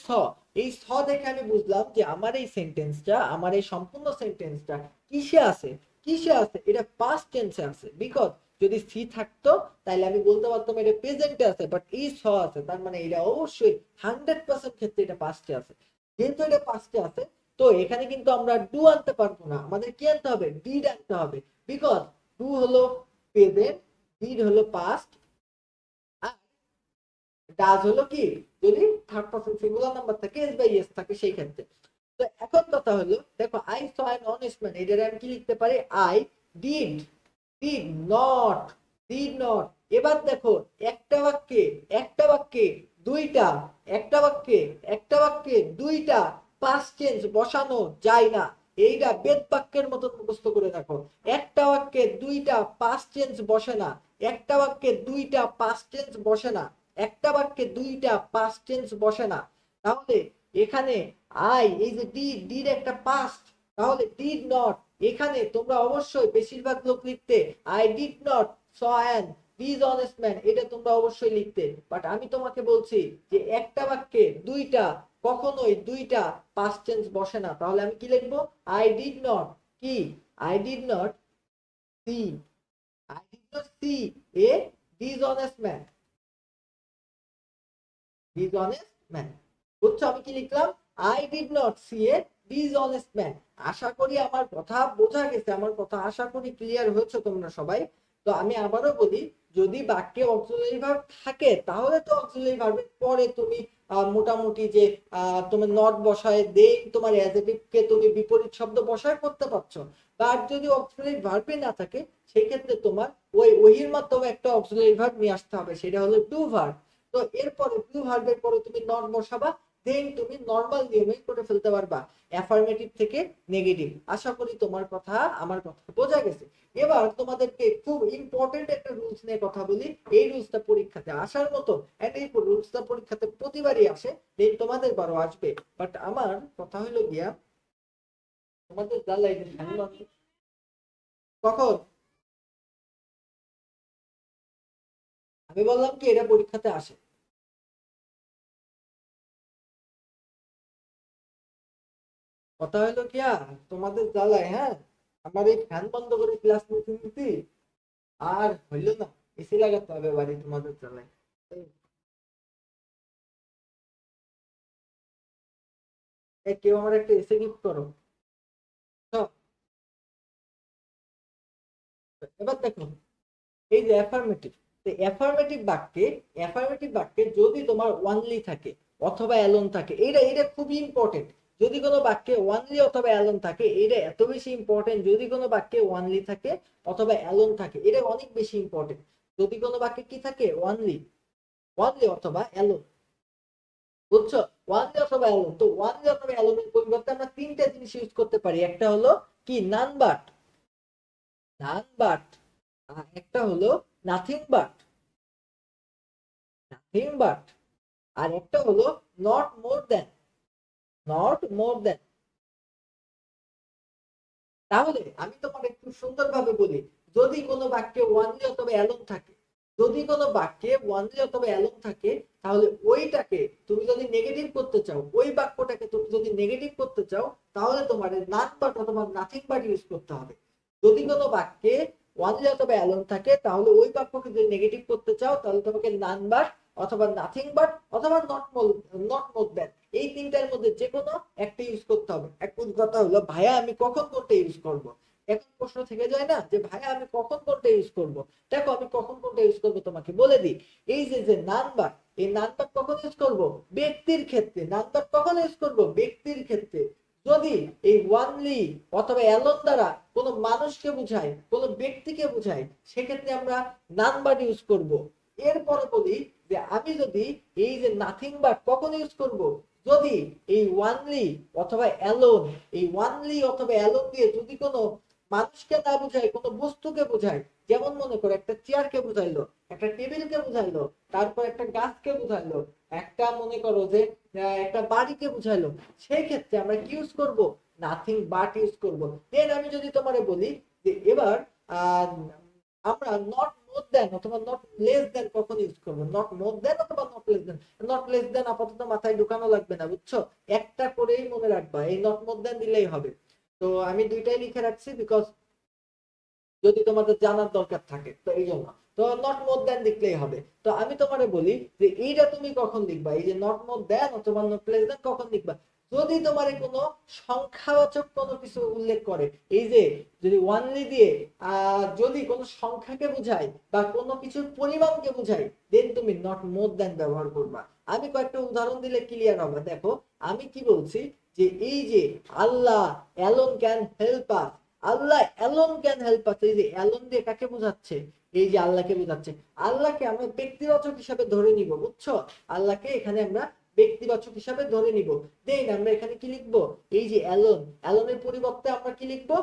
এই দেখে আমি বুঝলাম যে আমার এই সেন্টেন্সটা, আমার এই সম্পূর্ণ সেন্টেন্সটা কিসে আছে? কিসে আছে? এটা পাস্ট টেন্সে আছে। বিকজ যদি সি থাকতো তাহলে আমি বলতে পারতাম এটা প্রেজেন্টে আছে, বাট এই আছে, তার মানে এটা অবশ্যই 100% ক্ষেত্রে এটা পাস্টে আছে। যেহেতু এটা পাস্টে আছে, তো এখানে কিন্তু আমরা ডু আনতে পারবো না, আমাদের কি আনতে হবে? ডিড আনতে হবে। বিকজ ডু হলো প্রেজেন্ট, ডিড হলো পাস্ট, ডাজ হলো কি? যদি থার্ড পারসন সিঙ্গুলার নাম্বার থাকে, এস বাই এস থাকে সেই ক্ষেত্রে। তো এখন কথা হলো, দেখো I saw an honest man, এটারে আমি কি লিখতে পারি? I did, did not, did not. এবার দেখো একটা বাক্যে দুইটা, একটা বাক্যে দুইটা পাস্ট টেন্স বসানো যায় না। এইটা বেদ বাক্যের মতো মুখস্থ করে রাখো। একটা বাক্যে দুইটা পাস্ট টেন্স বসে না, একটা বাক্যে দুইটা পাস্ট টেন্স বসে না, একটা বাক্যে দুইটা পাস্ট টেন্স বসে না। তাহলে এখানে আই, এই যে ডিড একটা পাস্ট, তাহলে ডিড নট, এখানে তোমরা অবশ্যই বেশিরভাগ লোক লিখতে I did not saw an dishonest man, এটা তোমরা অবশ্যই লিখতে। বাট আমি তোমাকে বলছি যে একটা বাক্যে দুইটা, কখনোই দুইটা পাস্ট টেন্স বসে না। তাহলে আমি কি লিখবো? আই ডিড নট কি? I did not see, I did not see a dishonest man, dishonest man. বুঝছো আমি কি লিখলাম? I did not see a dishonest man. আশা করি আমার কথা বোঝা গেছে, আমার কথা আশা করি ক্লিয়ার হয়েছে তোমরা সবাই। তো আমি আবারও বলি, যদি বাক্যে অক্সিলারি ভার্ব থাকে, তাহলে তো অক্সিলারি ভার্বের পরে তুমি মোটামুটি যে তোমার নট বসায় দেন তোমার অ্যাডজেক্টিভ কে তুমি বিপরীত শব্দ বসায় করতে পারছো। আর যদি অক্সিলারি ভার্বই না থাকে, সেই ক্ষেত্রে তোমার ওহির মাধ্যমে একটা অক্সিলারি ভার্ব নিয়ে আসতে হবে, সেটা হলো টু ভার্ব। তো এরপরে টু ভার্বের পরে তুমি নট বসাবা, দেন তুমি নর্মাল নিয়মে করে ফেলতে পারবা অ্যাফার্মেটিভ থেকে নেগেটিভ। আশা করি তোমার কথা আমার কথা বোঝা গেছে। এবার তোমাদেরকে খুব ইম্পর্টেন্ট একটা রুলস নিয়ে কথা বলি। এই রুলসটা পরীক্ষাতে আসার মতো, এন্ড এই রুলসটা পরীক্ষাতে প্রতিবারই আসে, দেন তোমাদের বারো আসবে। বাট আমার কথা হলো গিয়া তোমাদের জ্বালাই কখন আমি বললাম কি এটা পরীক্ষাতে আসে। কথা হলো কি তোমাদের জ্বালায়, হ্যাঁ, আমার এই ফ্যান বন্ধ করে ক্লাস নিতে নিতে আর হইলো না, এসি লাগাতে হবে বাড়ি তোমাদের জ্বালায়। কেউ আমার একটা এসি গিফট করো। তো এবার দেখো, এই যে অ্যাফার্মেটিভ, অ্যাফার্মেটিভ বাক্যে যদি তোমার ওয়ানলি থাকে অথবা অ্যালোন থাকে, এটা এটা খুবই ইম্পর্টেন্ট। যদি কোনো বাক্যে ওয়ানলি অথবা অ্যালোন থাকে, এটা এত বেশি ইম্পর্টেন্ট। যদি কোনো বাক্যে ওয়ানলি থাকে অথবা অ্যালোন থাকে, এটা অনেক বেশি ইম্পর্টেন্ট। যদি কোনো বাক্যে কি থাকে, ওয়ানলি, ওয়ানলি অথবা অ্যালোন, বুঝছো? ওয়ানলি অথবা অ্যালোন, তো ওয়ানলি অথবা অ্যালোনের পরিবর্তে আমরা তিনটা জিনিস ইউজ করতে পারি। একটা হলো কি, নান বাট, নান বাট। একটা হলো নাথিং বাট, নাথিং বাট। আর একটা হলো not more then, not more দেন। তাহলে আমি তোমার একটু সুন্দরভাবে বলি, যদি কোনো বাক্যে ওয়ানলি অথবা অ্যালোন থাকে, যদি কোনো বাক্যে ওয়ানলি অথবা অ্যালোন থাকে, তাহলে ওইটাকে তুমি যদি নেগেটিভ করতে চাও, ওই বাক্যটাকে তুমি যদি নেগেটিভ করতে চাও, তাহলে তোমার নান বাট অথবা নাথিং বাট ইউজ করতে হবে। যদি কোনো বাক্যে ওয়ানলি অথবা অ্যালোন থাকে, তাহলে ওই বাক্যকে যদি নেগেটিভ করতে চাও, তাহলে তোমাকে নান বাট অথবা নাথিং বাট অথবা নট মোর দ্যান, এই তিনটার মধ্যে যে কোনো একটা ইউজ করতে হবে। এখন কথা হলো ভাইয়া আমি কখন কোনটা ইউজ করব। এখন প্রশ্ন থেকে যায় না যে ভাইয়া আমি কখন কোনটা ইউজ করব। দেখো আমি কখন কোনটা ইউজ করব তোমাকে বলে দিই। এই যে যে নাম্বার, এই নাম্বার কখন ইউজ করব, ব্যক্তির ক্ষেত্রে। নাম্বার কখন ইউজ করব, ব্যক্তির ক্ষেত্রে। যদি এই ওয়ানলি অথবা অ্যালোন দ্বারা কোনো মানুষকে বোঝায়, কোনো ব্যক্তিকে বোঝায়, সেক্ষেত্রে আমরা নাম্বার ইউজ করব। এরপরে বলি যে আমি যদি এই যে নাথিং বাট কখন ইউজ করব, যদি এই ওয়ানলি অথবা অ্যালোন, এই ওয়ানলি অথবা অ্যালোন দিয়ে যদি কোনো মানুষকে না বোঝায়, কোনো বস্তুকে বোঝায়, যেমন মনে করো একটা চেয়ারকে বুঝাইলো, একটা টেবিলকে বুঝাইলো, তারপর একটা গাছকে বুঝাইলো, একটা মনে করো যে একটা বাড়িকে বুঝাইলো, সেই ক্ষেত্রে আমরা কি ইউজ করব, নাথিং বাট ইউজ করব। দেন আমি যদি তোমারে বলি যে এবার আহ আমরা নট মোর দেন অথবা নট লেস দেন কখন ইউজ করবো, নট মোর দেন অথবা not less than. Not less than আপাতত মাথায় ঢুকানো লাগবে না, বুঝছো? একটা করেই মনে রাখবা, এই নট মোর দেন দিলেই হবে। তো আমি দুইটাই লিখে রাখছি, বিকজ যদি তোমাদের জানার দরকার থাকে, তো এই জন্য তো নট মোর দেন লিখলেই হবে। তো আমি তোমারে বলি যে এইটা তুমি কখন লিখবা, এই যে নট মোর দেন অথবা নট লেস দেন কখন লিখবা, যদি তোমার কোনো সংখ্যাবাচক কোনো কিছু উল্লেখ করে। এই যে যদি ওয়ানলি দিয়ে যদি কোনো সংখ্যাকে বোঝায় বা কোনো কিছুর পরিমাণকে বোঝায়, দেন তুমি নট মোর দেন ব্যবহার করবা। আমি কয়েকটা উদাহরণ দিলে ক্লিয়ার হবে। দেখো আমি কি বলছি, যে এই যে Allah alone can help us, Allah alone can help us, এই যে অ্যালোন দিয়ে কাকে বোঝাচ্ছে, এই যে আল্লাহকে বোঝাচ্ছে। আল্লাহকে আমরা ব্যক্তিবাচক হিসাবে ধরে নিব, বুঝছো? আল্লাহকে এখানে আমরা ব্যক্তিবাচক হিসাবে ধরে নিব। দেন আমরা এখানে কি লিখবো, এই যে অ্যালোন, অ্যালোনের পরিবর্তে আমরা কি লিখবো,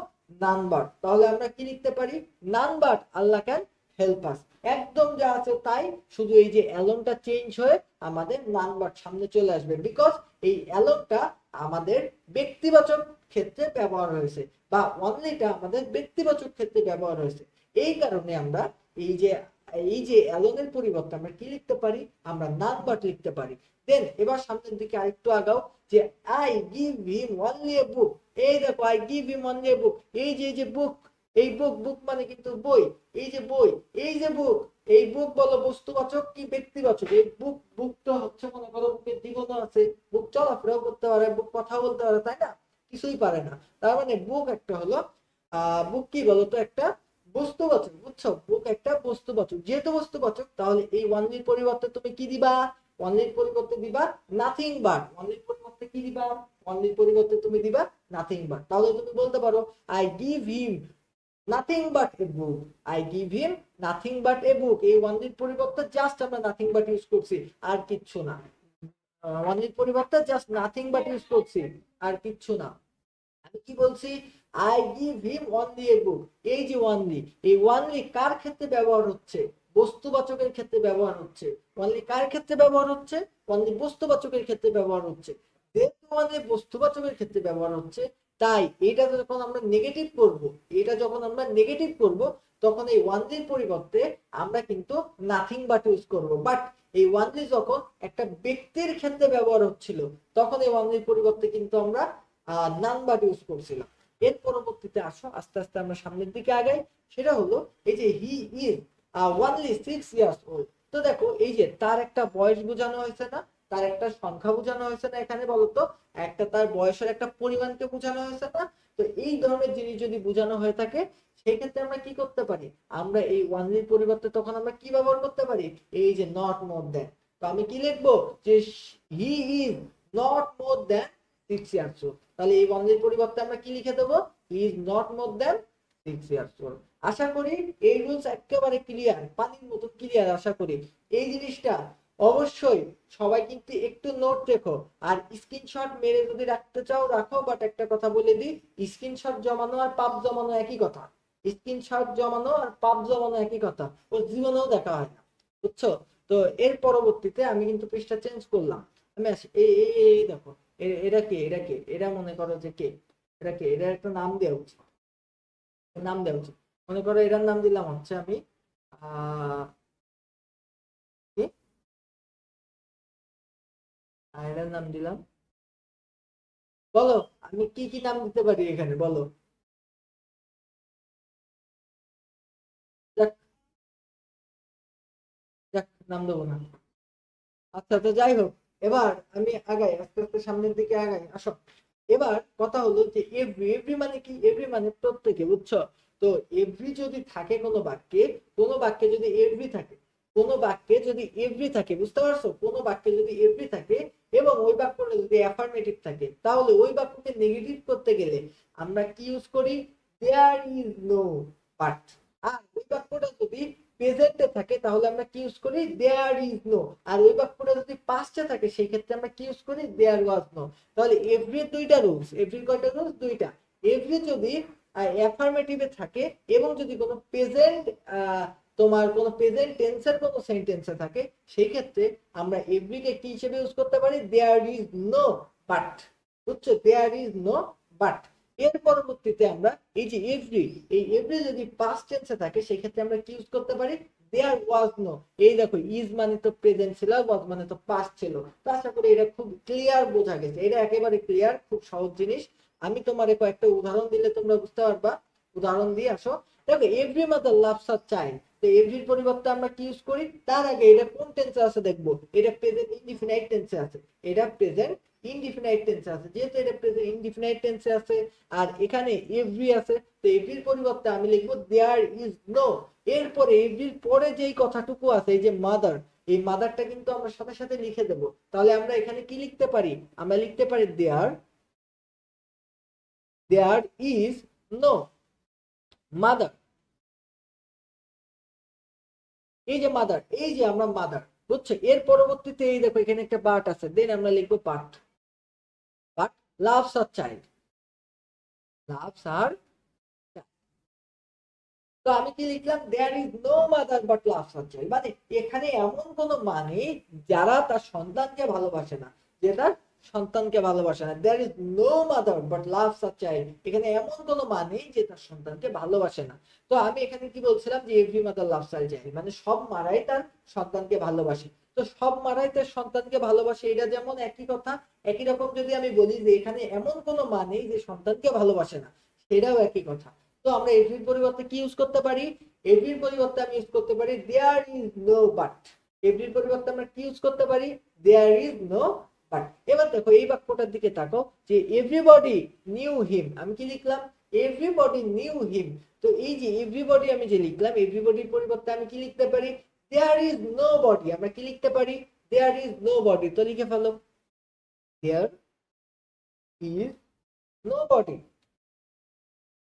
নাম্বার। তাহলে আমরা কি লিখতে পারি, নাম্বার আল্লাহ ক্যান হেল্প আস। একদম যা আছে তাই, শুধু এই যে অ্যালোনটা চেঞ্জ হয়ে আমাদের নাম্বার সামনে চলে আসবে, বিকজ এই অ্যালোনটা আমাদের ব্যক্তিবাচক ক্ষেত্রে ব্যবহার হয়েছে, বা অনলিটা আমাদের ব্যক্তিবাচক ক্ষেত্রে ব্যবহার হয়েছে। এই কারণে আমরা এই যে অ্যালোনের পরিবর্তে আমরা কি লিখতে পারি, আমরা নাম্বার লিখতে পারি। দেন এবার সামনের দিকে আরেকটু আগাও, যে I give him only a book. এই দেখো I give him only a book, এই যে বুক, এই বুক, বুক মানে কিন্তু বই, এই যে বই, এই যে বুক, এই বুক বলো বস্তুবাচক কি ব্যক্তিবাচক? এই বুক, বুক তো হচ্ছে মনে করো বুকের জীবনও আছে, বুক চলাফেরাও করতে পারে, বুক কথা বলতে পারে, তাই না? কিছুই পারে না। তার মানে বুক একটা হলো বুক কি বলতো, একটা বস্তুবাচক, বুঝছো? বুক একটা বস্তুবাচক, যেহেতু বস্তুবাচক, তাহলে এই ওয়ানলির পরিবর্তে তুমি কি দিবা, ওয়ানলির পরিবর্তে দিবা নাথিং বাট। ওয়ানলির পরিবর্তে কি দিবা, ওয়ানলির পরিবর্তে তুমি দিবা নাথিং বাট। তাহলে তুমি বলতে পারো I give him nothing but a book, I give him nothing but a book. এই ওয়ানলির পরিবর্তে জাস্ট আমরা নাথিং বাট ইউজ করছি, আর কিচ্ছু না। ওয়ানলির পরিবর্তে জাস্ট নাথিং বাট ইউজ করছি, আর কিচ্ছু না। আমি কি বলছি, I give him only A book. এই যে ওয়ানলি, এই ওয়ানলি কার ক্ষেত্রে ব্যবহার হচ্ছে? বস্তুবাচকের ক্ষেত্রে ব্যবহার হচ্ছে। ওয়ানলি কার ক্ষেত্রে ব্যবহার হচ্ছে? ওয়ানলি বস্তুবাচকের ক্ষেত্রে ব্যবহার হচ্ছে। যেহেতু ওয়ানলি বস্তুবাচকের ক্ষেত্রে ব্যবহার হচ্ছে, তাই এটা যখন আমরা নেগেটিভ করব, এটা যখন আমরা নেগেটিভ করব, তখন এই ওয়ানলির পরিবর্তে আমরা কিন্তু নাথিং বাট ইউজ করব। বাট এই ওয়ানলি যখন একটা ব্যক্তির ক্ষেত্রে ব্যবহার হচ্ছিল, তখন এই ওয়ানলির পরিবর্তে কিন্তু আমরা নান বাট ইউজ করছিলাম। এর পরবর্তীতে আসো, আস্তে আস্তে আমরা সামনের দিকে আগাই। সেটা হলো এই যে he is only 6 years old। তো দেখো এই যে তার একটা বয়স বোঝানো হয়েছে না, তার একটা সংখ্যা বোঝানো হয়েছে না, এখানে বলতো একটা তার বয়সের একটা পরিমাণকে বোঝানো হয়েছে না। তো এই ধরনের জিনিস যদি বোঝানো হয়ে থাকে, সেই ক্ষেত্রে আমরা কি করতে পারি, আমরা এই ওয়ানলির পরিবর্তে তখন আমরা কি ব্যবহার করতে পারি, এই যে নট মোর দেন। তো আমি কি লিখবো, যে he is not more than 6 years old। তাহলে এই ওয়ানলির পরিবর্তে আমরা কি লিখে দেবো, he is not more than 6 years old। আশা করি এই রুলস একেবারে ক্লিয়ার, পানির মতো ক্লিয়ার। আশা করি এই জিনিসটা অবশ্যই সবাই কিন্তু একটু নোট রেখো, আর স্ক্রিনশট মেরে যদি রাখতে চাও রাখো। বাট একটা কথা বলে দিই, স্ক্রিনশট জমানো আর পাপ জমানো একই কথা। স্ক্রিনশট জমানো আর পাপ জমানো একই কথা, ওর জীবনেও দেখা হয় না, বুঝছো? তো এর পরবর্তীতে আমি কিন্তু পৃষ্ঠা চেঞ্জ করলাম। আমি আসি, এই দেখো, এরা কে, এরা কে, এরা মনে করো যে কে, এরা কে, এরা একটা নাম দেওয়া উচিত, নাম দেওয়া উচিত। মনে করো এটার নাম দিলাম হচ্ছে আমি কি, এটার নাম দিলাম, বলো আমি কি কি নাম দিতে পারি এখানে, বলো। যাক, যাক, নাম দেবো না। আচ্ছা, তো যাই হোক, এবার আমি আগাই, আস্তে আস্তে সামনের দিকে আগাই, আসো। এবার কথা হলো যে এভরি, এভরি মানে কি, এভরি মানে প্রত্যেকে, বুঝছো? তো এভরি যদি থাকে কোনো বাক্যে, কোনো বাক্যে যদি এভরি থাকে, কোনো বাক্যে যদি এভরি থাকে, বুঝতে পারছো? কোনো বাক্যে যদি এভরি থাকে এবং ওই বাক্যটা যদি অ্যাফার্মেটিভ থাকে, তাহলে ওই বাক্যকে নেগেটিভ করতে গেলে আমরা কি ইউজ করি, দেয়ার ইজ নো বাট। আর ওই বাক্যটা যদি প্রেজেন্টে থাকে, তাহলে আমরা কি ইউজ করি, দেয়ার ইজ নো। আর ওই বাক্যটা যদি পাস্টে থাকে, সেই ক্ষেত্রে আমরা কি ইউজ করি, দেয়ার ওয়াজ নো। তাহলে এভরি দুইটা রুলস, এভরি কয়টা রুলস, দুইটা। এভরি যদি অ্যাফার্মেটিভে থাকে এবং যদি কোনো প্রেজেন্ট তোমার কোনো প্রেজেন্ট টেন্সের কোনো সেন্টেন্সে থাকে, সেই ক্ষেত্রে আমরা এভরিকে কি হিসেবে ইউজ করতে পারি, দেয়ার ইজ নো বাট। বুঝছো, দেয়ার ইজ নো বাট। এর পরবর্তীতে আমরা এই যে এভরি, এই এভরি যদি পাস্ট টেন্সে থাকে, সেই ক্ষেত্রে আমরা কি ইউজ করতে পারি, দেয়ার ওয়াজ নো। এই দেখো, ইজ মানে তো প্রেজেন্ট ছিল, ওয়াজ মানে তো পাস্ট ছিল। তো আশা করি এটা খুব ক্লিয়ার বোঝা গেছে, এটা একেবারে ক্লিয়ার, খুব সহজ জিনিস। আমি তোমার কয়েকটা উদাহরণ দিলে তোমরা বুঝতে পারবা। উদাহরণ দিয়ে আসো। দেখো, every mother loves a child. তো এভরির পরিবর্তে আমরা কি ইউজ করি, তার আগে এটা কোন টেন্সে আছে দেখবো, এটা প্রেজেন্ট ইনডিফিনাইট টেন্সে আছে, এটা প্রেজেন্ট ইনডিফিনাইট টেন্সে আছে। যেহেতু এটা প্রেজেন্ট ইনডিফিনাইট টেন্সে আছে আর এখানে এভরি আছে, তো এভরির পরিবর্তে আমি লিখবো দেয়ার ইজ নো। এরপরে এভরির পরে যেই কথাটুকু আছে, এই যে মাদার, এই মাদারটা কিন্তু আমরা সাথে সাথে লিখে দেব। তাহলে আমরা এখানে কি লিখতে পারি, আমরা লিখতে পারি দেয়ার, দেয়ার ইজ নো মাদার। এই যে মাদার, এই যে আমরা মাদার, বুঝছো? এর পরবর্তীতে এই দেখো এখানে একটা বাট আছে, দেন আমরা লিখবো but, but loves her child, loves her. তো আমি কি লিখলাম, there is no mother but loves her child. মানে এখানে এমন কোন মানে যারা তার সন্তানকে ভালোবাসে না, যে তার সন্তানকে ভালোবাসে না। There is no mother but loves her child, এখানে এমন কোন মানে যে তার সন্তানকে ভালোবাসে না। তো আমি এখানে কি বলছিলাম, যে every mother loves her child, মানে সব মারাই তার সন্তানকে ভালোবাসে। তো সব মারাই তার সন্তানকে ভালোবাসে, এটা যেমন একই কথা। একই রকম যদি আমি বলি যে এখানে এমন কোন মানে যে সন্তানকে ভালোবাসে না, সেটাও একই কথা। তো আমরা এভির পরিবর্তে কি ইউজ করতে পারি, এভির পরিবর্তে আমি ইউজ করতে পারি দেয়ার ইজ নো বাট। এভির পরিবর্তে আমরা কি ইউজ করতে পারি, দেয়ার ইজ নো বাট। এবার দেখো এই বাক্যটার দিকে তাকাও, যে এভরিবডি নিউ হিম। আমি কি লিখলাম, এভরিবডি নিউ হিম। তো এই যে এভরিবডি আমি যে লিখলাম, এভরিবডির পরিবর্তে আমি কি লিখতে পারি, দেয়ার ইজ নো বডি। আমরা কি লিখতে পারি, দেয়ার ইজ নো বডি। তো লিখে ফেলো, there is nobody,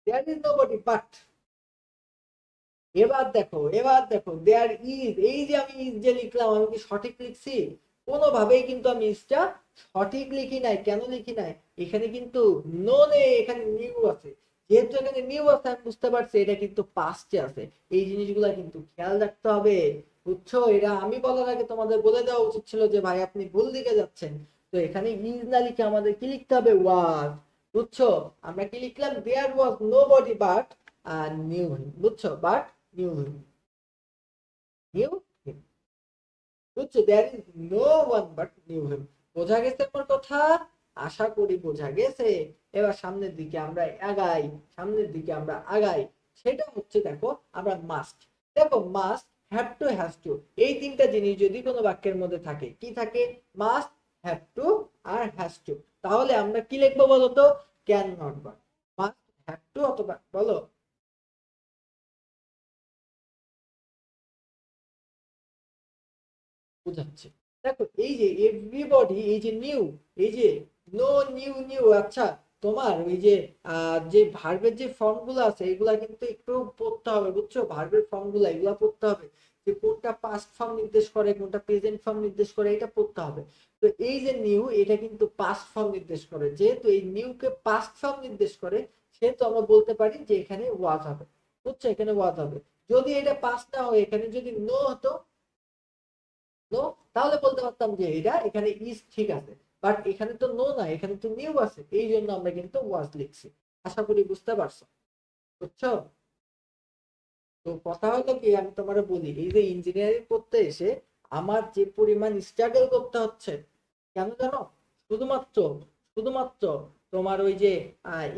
there is nobody but. এবার দেখো, এবার দেখো, দেয়ার ইজ, এই যে আমি ইজ যে লিখলাম, আমি কি সঠিক লিখছি? কোনোভাবেই কিন্তু আমি ইসটা সঠিক লিখি নাই। কেন লিখি নাই? এখানে কিন্তু নো নেই, এখানে নিউ আছে। যেহেতু এখানে নিউ আছে আমি বুঝতে পারছি এটা কিন্তু পাস্টে আছে। এই জিনিসগুলা কিন্তু খেয়াল রাখতে হবে, বুঝছো? এটা আমি বলার আগে তোমাদের বলে দেওয়া উচিত ছিল যে ভাই আপনি ভুল দিকে যাচ্ছেন। তো এখানে ইজ না লিখে আমাদের কি লিখতে হবে? ওয়াজ। বুঝছো? আমরা কি লিখলাম? There was nobody but knew him. বুঝছো? But knew him, knew him. বুঝছো? There is no one but knew him. বোঝা গেছে আমার কথা? আশা করি বোঝা গেছে। এবার সামনের দিকে আমরা আগাই, সামনের দিকে আমরা আগাই। সেটা হচ্ছে দেখো আমরা মাস্ট। দেখো must, have to, has to, এই তিনটা জিনিস যদি কোনো বাক্যের মধ্যে থাকে, কি থাকে? মাস্ট, হ্যাভ টু আর হ্যাজ টু। তাহলে আমরা কি লিখবো বলো তো? ক্যান নট বা। মাস্ট, হ্যাভ টু অথবা বলো। বুঝাচ্ছে। দেখো এই যে এভরিবডি, এই যে নিউ, এই যে নো, নিউ নিউ, আচ্ছা তোমার ওই যে যে ভার্বের যে ফর্ম গুলো আছে এগুলা কিন্তু একটু পড়তে হবে, বুঝছো? ভার্বের ফর্ম গুলা এগুলা পড়তে হবে, যে কোনটা পাস্ট ফর্ম নির্দেশ করে, কোনটা প্রেজেন্ট ফর্ম নির্দেশ করে, এটা পড়তে হবে। তো এই যে নিউ, এটা কিন্তু পাস্ট ফর্ম নির্দেশ করে। যেহেতু এই নিউ কে পাস্ট ফর্ম নির্দেশ করে, সেহেতু আমরা বলতে পারি যে এখানে ওয়াজ হবে। বুঝছো? এখানে ওয়াজ হবে। যদি এটা পাস্ট না হয়, এখানে যদি নো হতো, নো, তাহলে বলতে পারতাম যে এটা এখানে ইজ ঠিক আছে। বাট এখানে তো নো না, এখানে তো নিউ আছে, এই জন্য আমরা কিন্তু ওয়াজ লিখছি। আশা করি বুঝতে পারছো, বুঝছো? তো কথা হলো কি, আমি তোমার বলি, এই যে ইঞ্জিনিয়ারিং করতে এসে আমার যে পরিমাণ স্ট্রাগল করতে হচ্ছে, কেন জানো? শুধুমাত্র, শুধুমাত্র তোমার ওই যে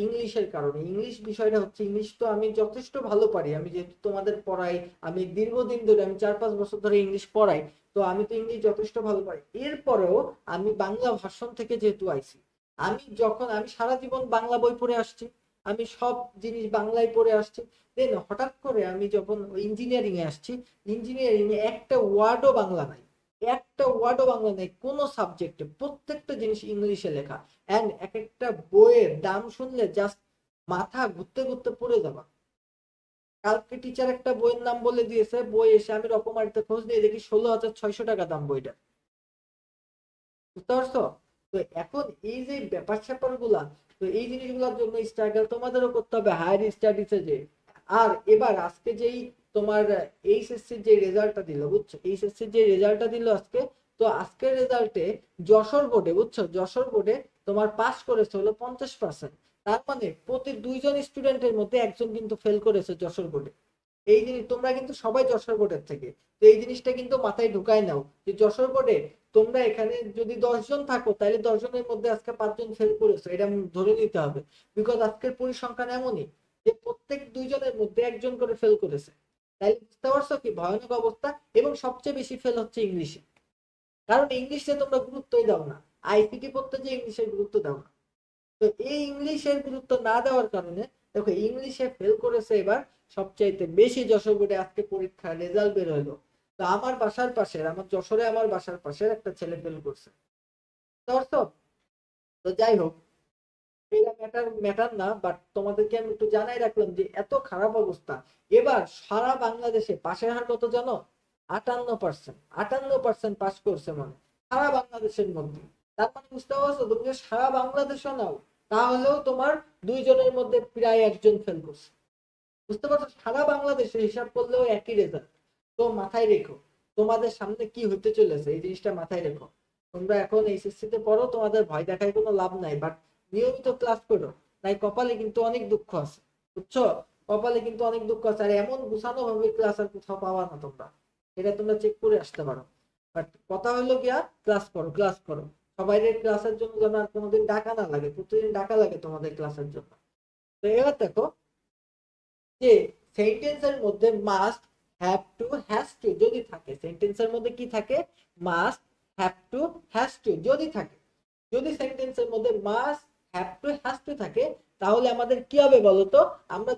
ইংলিশের কারণে। ইংলিশ বিষয়টা হচ্ছে, ইংলিশ তো আমি যথেষ্ট ভালো পারি, আমি যেহেতু তোমাদের পড়াই, আমি দীর্ঘদিন ধরে, আমি 4-5 বছর ধরে ইংলিশ পড়াই। তো আমি তো ইংলিশ যথেষ্ট ভালো পারি। এরপরেও আমি বাংলা ভার্সন থেকে যেহেতু আইছি, আমি সারা জীবন বাংলা বই পড়ে আসছি, আমি সব জিনিস বাংলায় পড়ে আসছি। দেন হঠাৎ করে আমি যখন ইঞ্জিনিয়ারিং এ আসছি, ইঞ্জিনিয়ারিং এ একটা ওয়ার্ডও বাংলা নাই, একটা ওয়ার্ডও বাংলা নেই কোনো সাবজেক্টে, প্রত্যেকটা জিনিস ইংলিশে লেখা। এন্ড এক একটা বইয়ের দাম শুনলে জাস্ট মাথা ঘুরতে ঘুরতে পড়ে যাবা। কালকে টিচার একটা বইয়ের নাম বলে দিয়েছে, বই এসে আমি রকমারিতে খোঁজ নিয়ে দেখি 16,600 টাকা দাম বইটা। বুঝতে পারছো? তো এখন এই যে ব্যাপার স্যাপার গুলা, তো এই জিনিসগুলোর জন্য স্ট্রাগল তোমাদেরও করতে হবে হায়ার স্টাডিজে যে। আর এবার আজকে যেই তোমার এইচএসসি যে রেজাল্টটা দিল, বুঝছো? এইচএসসি যে রেজাল্টটা দিল আজকে, তো আজকের রেজাল্টে যশোর বোর্ডে, বুঝছো, যশোর বোর্ডে তোমার পাস করেছে হলো 50%। তার মানে প্রতি 2জন স্টুডেন্টের মধ্যে একজন কিন্তু ফেল করেছে যশোর বোর্ডে। এই জিনিস তোমরা কিন্তু সবাই যশোর বোর্ডের থেকে, তো এই জিনিসটা কিন্তু মাথায় ঢুকাই নাও যে যশোর বোর্ডে তোমরা এখানে যদি 10জন থাকো, তাহলে 10জনের মধ্যে আজকে 5জন ফেল করেছো, এটা ধরে নিতে হবে। বিকজ আজকের পরিসংখ্যান এমনই যে প্রত্যেক 2জনের মধ্যে একজন করে ফেল করেছে। তাই বুঝতে পারছো কি ভয়ানক অবস্থা? এবং সবচেয়ে বেশি ফেল হচ্ছে ইংলিশে। কারণ ইংলিশে তোমরা গুরুত্বই দাও না, আইসিটি পড়তে যে ইংলিশের গুরুত্ব দাও না। তো এই ইংলিশের গুরুত্ব না দেওয়ার কারণে দেখো ইংলিশে ফেল করেছে এবার সবচাইতে বেশি যশোর বোর্ডে। আজকে পরীক্ষার রেজাল্ট বের হলো, তো আমার বাসার পাশের, আমার যশোরে আমার বাসার পাশের একটা ছেলে ফেল করছে। বুঝতে, তো যাই হোক, এটা ম্যাটার ম্যাটার না, বাট তোমাদেরকে আমি একটু জানাই রাখলাম যে এত খারাপ অবস্থা। এবার সারা বাংলাদেশে পাশের হার কত জানো? 58%। 58% পাস করছে মানে সারা বাংলাদেশের মধ্যে। তার মানে বুঝতে পারছো, তুমি যে সারা বাংলাদেশও নাও, তাহলেও তোমার 2জনের মধ্যে প্রায় একজন ফেল করছে। বুঝতে পারছো? সারা বাংলাদেশে হিসাব করলেও একই রেজাল্ট। তো মাথায় রেখো তোমাদের সামনে কি হতে চলেছে, এই জিনিসটা মাথায় রেখো। তোমরা এখন এইচএসসি তে পড়ো, তোমাদের ভয় দেখায় কোনো লাভ নাই, বাট নিয়মিত ক্লাস করো। তাই কপালে কিন্তু অনেক দুঃখ আছে, বুঝছো? কপালে কিন্তু অনেক দুঃখ আছে, আর এমন গুছানো ভাবে ক্লাস আর কোথাও পাবা না তোমরা। এটা তোমরা চেক করে আসতে পারো। বাট কথা হলো গিয়া, ক্লাস করো, ক্লাস করো। সবাই ক্লাসের জন্য যেন আর কোনোদিন ডাকা না লাগে, প্রতিদিন ডাকা লাগে তোমাদের ক্লাসের জন্য। তো এবার দেখো যে সেন্টেন্সের মধ্যে must, have to, has to যদি থাকে, সেন্টেন্সের মধ্যে কি থাকে? Must, have to, has to যদি থাকে, যদি সেন্টেন্সের মধ্যে must, have to, has two থাকে, তাহলে আমাদের কি হবে বলতো? আমরা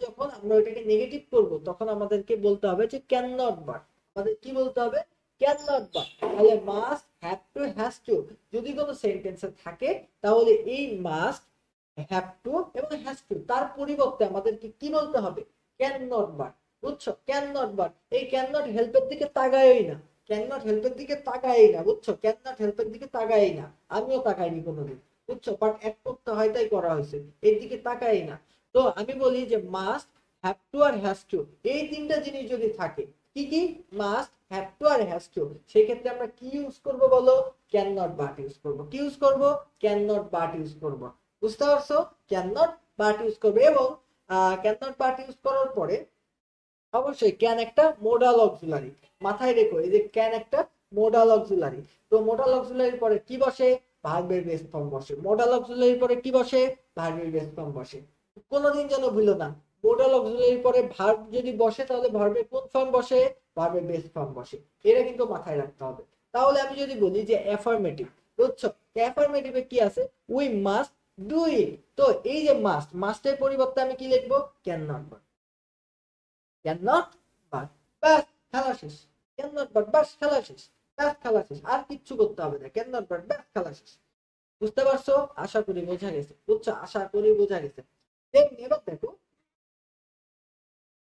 ওইটাকে নেগেটিভ করব, তখন আমাদেরকে বলতে হবে যে ক্যান নট বাট। আমাদের কি বলতে হবে? Can not but. তাহলে must, have to, has to যদি কোনো সেন্টেন্সে থাকে, তাহলে এই মাস্ট, হ্যাভ টু এবং হ্যাজ টু তার পরিবর্তে আমাদেরকে কি বলতে হবে? Can not but. বুঝছো? ক্যান নট বাট, এই ক্যান নট হেল্পের দিকে তাকায়ই না। ক্যান নট হেল্পের দিকে তাকাই না, বুঝছো? ক্যান নট হেল্পের দিকে তাকাই না, আমিও তাকাইনি কোনোদিন, বুঝছো? বাট এক করতে হয় তাই করা হয়েছে, এর দিকে তাকাই না। তো আমি বলি যে মাস্ট, হ্যাভ টু আর হ্যাজ টু, এই তিনটা জিনিস যদি থাকে, কি কি? মাস্ট, হ্যাভ টু আর হ্যাজ টু, সেই ক্ষেত্রে আমরা কি ইউজ করব বলো? ক্যান নট বাট ইউজ করব। কি ইউজ করব? ক্যান নট বাট ইউজ করব। বুঝতে পারছো? ক্যান নট বাট ইউজ করবে। এবং ক্যান নট বাট ইউজ করার পরে অবশ্যই ক্যান একটা মোডাল অক্সিলারি, মাথায় রেখো, এই যে ক্যান একটা মোডাল অক্সিলারি। তো মোডাল অক্সিলারির পরে কি বসে? ভার্বের বেস ফর্ম বসে। মোডাল অক্সিলারির পরে কি বসে? ভার্বের বেস ফর্ম বসে। কোনোদিন যেন ভুলো না, মোডাল অক্সিলারির পরে ভার্ব যদি বসে তাহলে ভার্বের কোন ফর্ম বসে? ভার্বের বেস ফর্ম বসে। এটা কিন্তু মাথায় রাখতে হবে। তাহলে আমি যদি বলি যে অ্যাফার্মেটিভ, বুঝছো? অ্যাফার্মেটিভে কি আছে? We must do it. তো এই যে মাস্ট, মাস্টের পরিবর্তে আমি কি লিখবো? Can not but. Can not but, ব্যাস খেলা শেষ। ক্যান নট বাট, ব্যাস খেলা শেষ। ব্যাস খেলা শেষ, আর কিচ্ছু করতে হবে না। ক্যান নট বাট, ব্যাস খেলা শেষ। বুঝতে পারছো? আশা করি বোঝা গেছে, বুঝছো? আশা করি বোঝা গেছে। এবার দেখো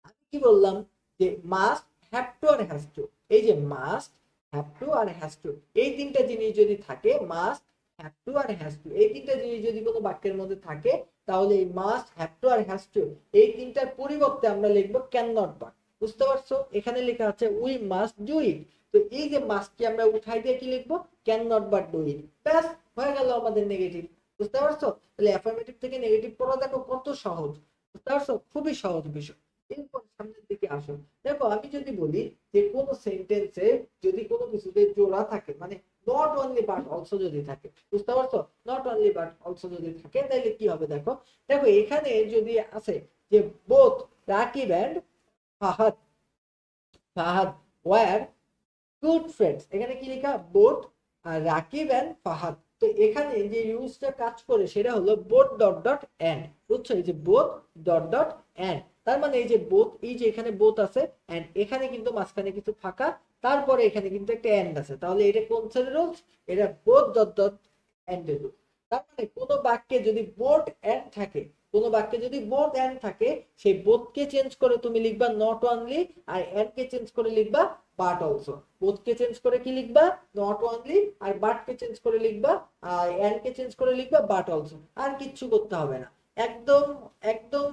আমি কি বললাম, যে মাস্ট, হ্যাভ টু আর হ্যাজ টু। এই যে মাস্ট, হ্যাভ টু আর হ্যাজ টু, এই তিনটা জিনিস যদি থাকে, মাস্ট, হ্যাভ টু আর হ্যাজ টু, এই তিনটা জিনিস যদি কোনো বাক্যের মধ্যে থাকে, তাহলে এই মাস্ট, হ্যাভ টু আর হ্যাজ টু, এই তিনটার পরিবর্তে আমরা লিখবো ক্যান নট বাট। বুঝতে পারছো? এখানে লেখা আছে উই মাস্ট ডু ইট। তো এই যে মাস্টকে আমরা উঠাই দিয়ে কি লিখবো? Can not but do it. ব্যাস হয়ে গেল আমাদের নেগেটিভ। বুঝতে পারছো? তাহলে অ্যাফার্মেটিভ থেকে নেগেটিভ পড়া দেখো কত সহজ। বুঝতে পারছো? খুবই সহজ বিষয়। এরপর সামনের দিকে আসো। দেখো আমি যদি বলি যে কোন সেন্টেন্সে যদি কোনো কিছুতে জোড়া থাকে, মানে নট অনলি বাট অলসো যদি থাকে, বুঝতে পারছো? নট অনলি বাট অলসো যদি থাকে তাহলে কি হবে? দেখো, দেখো এখানে যদি আছে যে both Rakib and Fahad, Fahad were good friends, এখানে কি লেখা? Both Rakib and Fahad. তো এখানে যে ইউজটা কাজ করে সেটা হলো বোথ ডট ডট এন্ড, বুঝছো? এই যে বোথ ডট ডট এন্ড, তার মানে এই যে বোথ, এই যে এখানে বোথ আছে এন্ড এখানে কিন্তু মাঝখানে কিছু ফাঁকা, তারপরে এখানে কিন্তু একটা এন্ড আছে, তাহলে এটা কোন সেটের রুলস? এটা বোথ ডট ডট এন্ড এর রুলস। তার মানে কোনো বাক্যে যদি বোথ এন্ড থাকে, কোনো বাক্যে যদি বোথ এন্ড থাকে, সেই বোথকে চেঞ্জ করে তুমি লিখবা নট অনলি, আর এন্ড কে চেঞ্জ করে লিখবা বাট অলসো। বোথ কে চেঞ্জ করে কি লিখবা? নট অনলি, আর বাট কে চেঞ্জ করে লিখবা, আর এন্ড কে চেঞ্জ করে লিখবা বাট অলসো। আর কিচ্ছু করতে হবে না, একদম একদম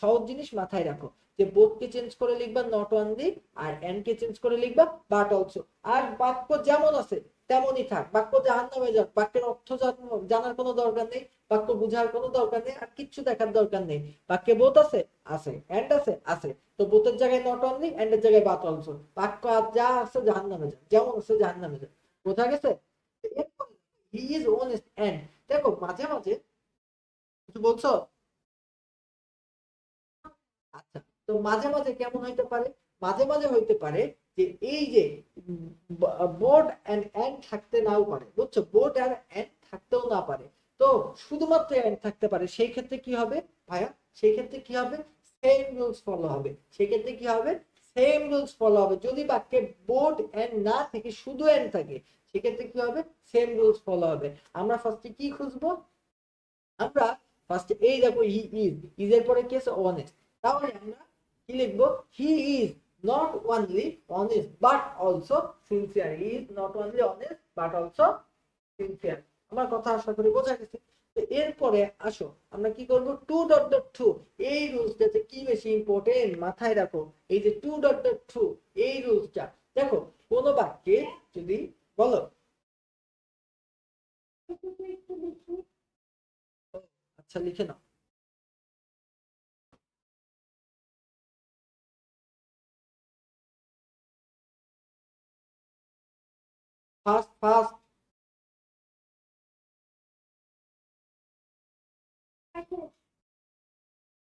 সহজ জিনিস মাথায় রাখো, যে বোথ কে চেঞ্জ করে লিখবা নট অনলি, আর এন্ড কে চেঞ্জ করে লিখবা বাট অলসো। আর বাক্য যেমন আছে তেমনই থাক, বাক্য জাহান্নামে যাক, বাক্যের অর্থ জানার কোনো দরকার নেই, বাক্য বুঝার কোনো দরকার নেই, আর কিচ্ছু দেখার দরকার নেই। বাক্যে বোথ আছে, আছে, এন্ড আছে, আছে, তো বোথের জায়গায় নট অনলি, এন্ড এর জায়গায় বাট অলসো। বাক্য যা আছে জাহান্নামে যাক, যেমন আছে জাহান্নামে যাক। বোঝা গেছে? হি ইজ অনেস্ট এন্ড, দেখো মাঝে মাঝে কিছু বলছো? আচ্ছা, তো মাঝে মাঝে কেমন হইতে পারে? মাঝে মাঝে হইতে পারে যে এই যে বোর্ড এন্ড এন্ড থাকতে নাও পারে, বুঝছো? বোর্ড আর এন্ড থাকতেও না পারে, তো শুধুমাত্র এন্ড থাকতে পারে। সেই ক্ষেত্রে কি হবে ভাইয়া? সেই ক্ষেত্রে কি হবে? সেম রুলস ফলো হবে। সেই ক্ষেত্রে কি হবে? সেম রুলস ফলো হবে। যদি বাক্যে বোর্ড এন্ড না থেকে শুধু এন্ড থাকে, সেক্ষেত্রে কি হবে? সেম রুলস ফলো হবে। আমরা ফার্স্টে কি খুঁজবো? আমরা ফার্স্টে এই দেখো হি ইজ, ইজ এর পরে কি আছে? অনেস্ট। তাহলে আমরা কি লিখবো? He is not only honest but also sincere. He is not only honest but also sincere. আমার কথা আশা করি বোঝা গেছে। তো এরপরে আসো আমরা কি করব? টু ডট ডট টু, এই রুলসটাতে কি বেশি ইম্পর্টেন্ট মাথায় রাখো। এই যে টু ডট ডট টু, এই রুলসটা দেখো কোন বাক্যে যদি বলো, আচ্ছা লিখে নাও। First first.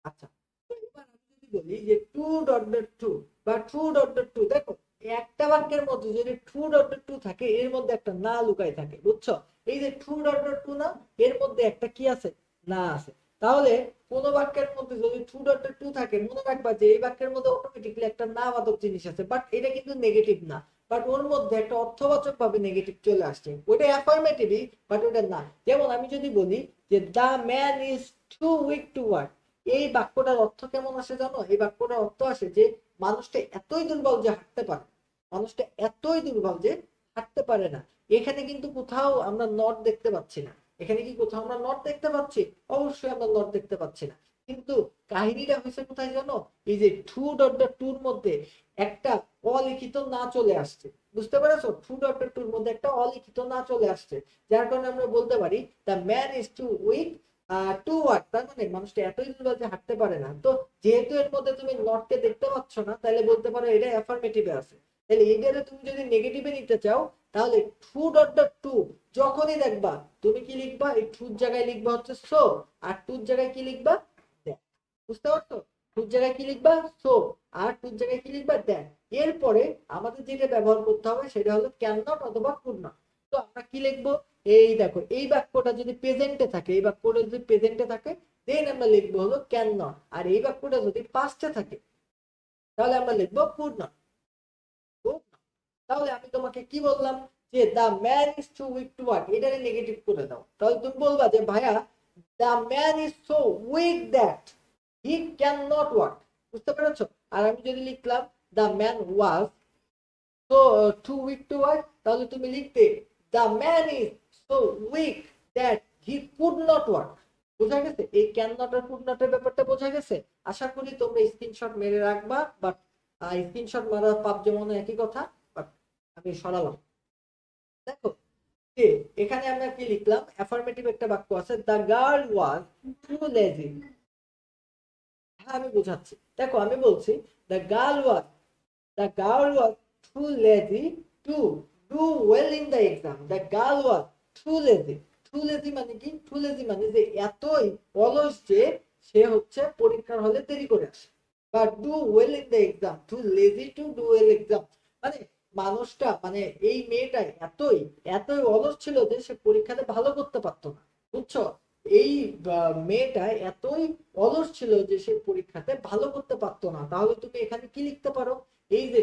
আচ্ছা, তো এবার আমি যদি বলি যে টু ডট ডট টু বা টু ডট ডট টু, দেখো একটা বাক্যের মধ্যে যদি টু ডট ডট টু থাকে, এর মধ্যে একটা না লুকাই থাকে, বুঝছো? এই যে টু ডট ডট টু না, এর মধ্যে একটা কি আছে? না আছে। তাহলে কোন বাক্যের মধ্যে যদি টু ডট ডট টু থাকে, মনে রাখবা যে এই বাক্যের মধ্যে অটোমেটিকলি একটা না বাদক জিনিস আছে, বাট এটা কিন্তু নেগেটিভ না, বাট ওর মধ্যে একটা অর্থবাচক ভাবে নেগেটিভ চলে আসছে, ওইটা অ্যাফার্মেটিভই, বাট ওটা না। যেমন আমি যদি বলি যে the man is too weak to work, এই বাক্যটার অর্থ কেমন আসে জানো? এই বাক্যটার অর্থ আসে যে মানুষটা এতই দুর্বল যে হাঁটতে পারে। মানুষটা এতই দুর্বল যে হাঁটতে পারে না। এখানে কিন্তু কোথাও আমরা নট দেখতে পাচ্ছি না। এখানে কি কোথাও আমরা নট দেখতে পাচ্ছি? অবশ্যই আমরা নট দেখতে পাচ্ছি না। কিন্তু কাহিনীটা হয়েছে কোথায় জানো? এই যে টু ডট ডট টুর মধ্যে একটা অলিখিত না চলে আসছে। বুঝতে পেরেছো? টু ডট ডট টুর মধ্যে একটা অলিখিত না চলে আসছে, যার কারণে আমরা বলতে পারি the man is too weak to walk. তার মানে মানুষটা এতই দুর্বল যে হাঁটতে পারে না। তো যেহেতু এর মধ্যে তুমি নটকে দেখতে পাচ্ছ না, তাহলে বলতে পারো এটা অ্যাফার্মেটিভে আছে। তাহলে এটারে তুমি যদি নেগেটিভে নিতে চাও, তাহলে টু ডট ডট টু যখনই দেখবা, তুমি কি লিখবা? এই টুর জায়গায় লিখবা হচ্ছে সো, আর টুর জায়গায় কি লিখবা? দ্যাট। বুঝতে পারছো? টুর জায়গায় কি লিখবা? সো, আর টুর জায়গায় কি লিখবা? দ্যাট। এরপরে আমাদের যেটা ব্যবহার করতে হবে সেটা হলো ক্যান নট অথবা কুড নট। তো আমরা কি লিখবো? এই দেখো, এই বাক্যটা যদি প্রেজেন্টে থাকে, এই বাক্যটা যদি প্রেজেন্টে থাকে, দেন আমরা লিখবো হলো ক্যান নট। আর এই বাক্যটা যদি পাস্টে থাকে, তাহলে আমরা লিখবো কুড নট। তাহলে আমি তোমাকে কি বললাম? যে the man is too weak to walk, এটারে নেগেটিভ করে দাও। তাহলে তুমি বলবা যে ভাইয়া, the man is so weak that he can not walk. বুঝতে পেরেছো? আর আমি যদি লিখলাম the man was so too weak to walk, তাহলে তুমি লিখতে the man is so weak that he could not walk. বোঝা গেছে? এই ক্যান নট আর কুড নটের ব্যাপারটা বোঝা গেছে? আশা করি তোমরা স্ক্রিনশট মেরে রাখবা, বাট স্ক্রিনশট মারা পাপ যেমন একই কথা, বাট আমি সরালাম। দেখো যে এখানে আমরা কি লিখলাম? অ্যাফার্মেটিভ একটা বাক্য আছে, the girl was too lazy. হ্যাঁ, আমি বুঝাচ্ছি। দেখো আমি বলছি the girl was too lazy to do well in the exam. The girl was too lazy. Too lazy মানে কি? Too lazy মানে যে এতই অলস যে সে হচ্ছে পরীক্ষার হলে দেরি করে আসে। বা do well in the exam, too lazy to do well exam মানে মানুষটা, মানে এই মেয়েটা এতই এতই অলস ছিল যে সে পরীক্ষাতে ভালো করতে পারতো না। বুঝছো? এই মেয়েটা এতই অলস ছিল যে সে পরীক্ষাতে ভালো করতে পারতো না। তাহলে তুমি এখানে কি লিখতে পারো? এই যে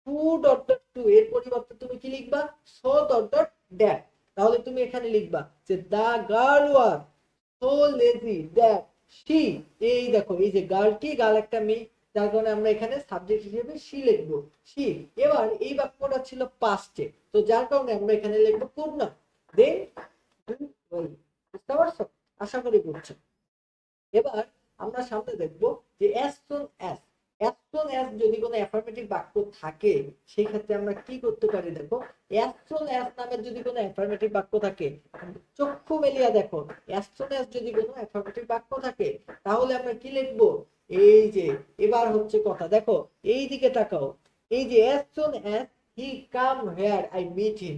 টু ডট ডট টু এর পরিবর্তে তুমি কি লিখবা? So dot dot that. তাহলে তুমি এখানে লিখবা যে the girl was so lazy that she. এই দেখো, এই যে গার্ল কি? গার্ল একটা মেয়ে, যার কারণে আমরা এখানে সাবজেক্ট হিসেবে শি লিখবো, শি। এবার এই বাক্যটা ছিল পাস্টে, তো যার কারণে আমরা এখানে লিখবো কুড নট। দেন বুঝতে পারছো? আশা করি বুঝছো। এবার আমরা সামনে দেখবো যে as soon as, as soon as যদি কোনো অ্যাফার্মেটিভ বাক্য থাকে, সেই ক্ষেত্রে আমরা কি করতে পারি? দেখো, as soon as নামের যদি কোনো অ্যাফার্মেটিভ বাক্য থাকে, চক্ষু মেলিয়া দেখো, as soon as যদি কোনো অ্যাফার্মেটিভ বাক্য থাকে, তাহলে আমরা কি লিখবো? এই যে এবার হচ্ছে কথা, দেখো এই দিকে তাকাও। এই যে as soon as he come here I meet him,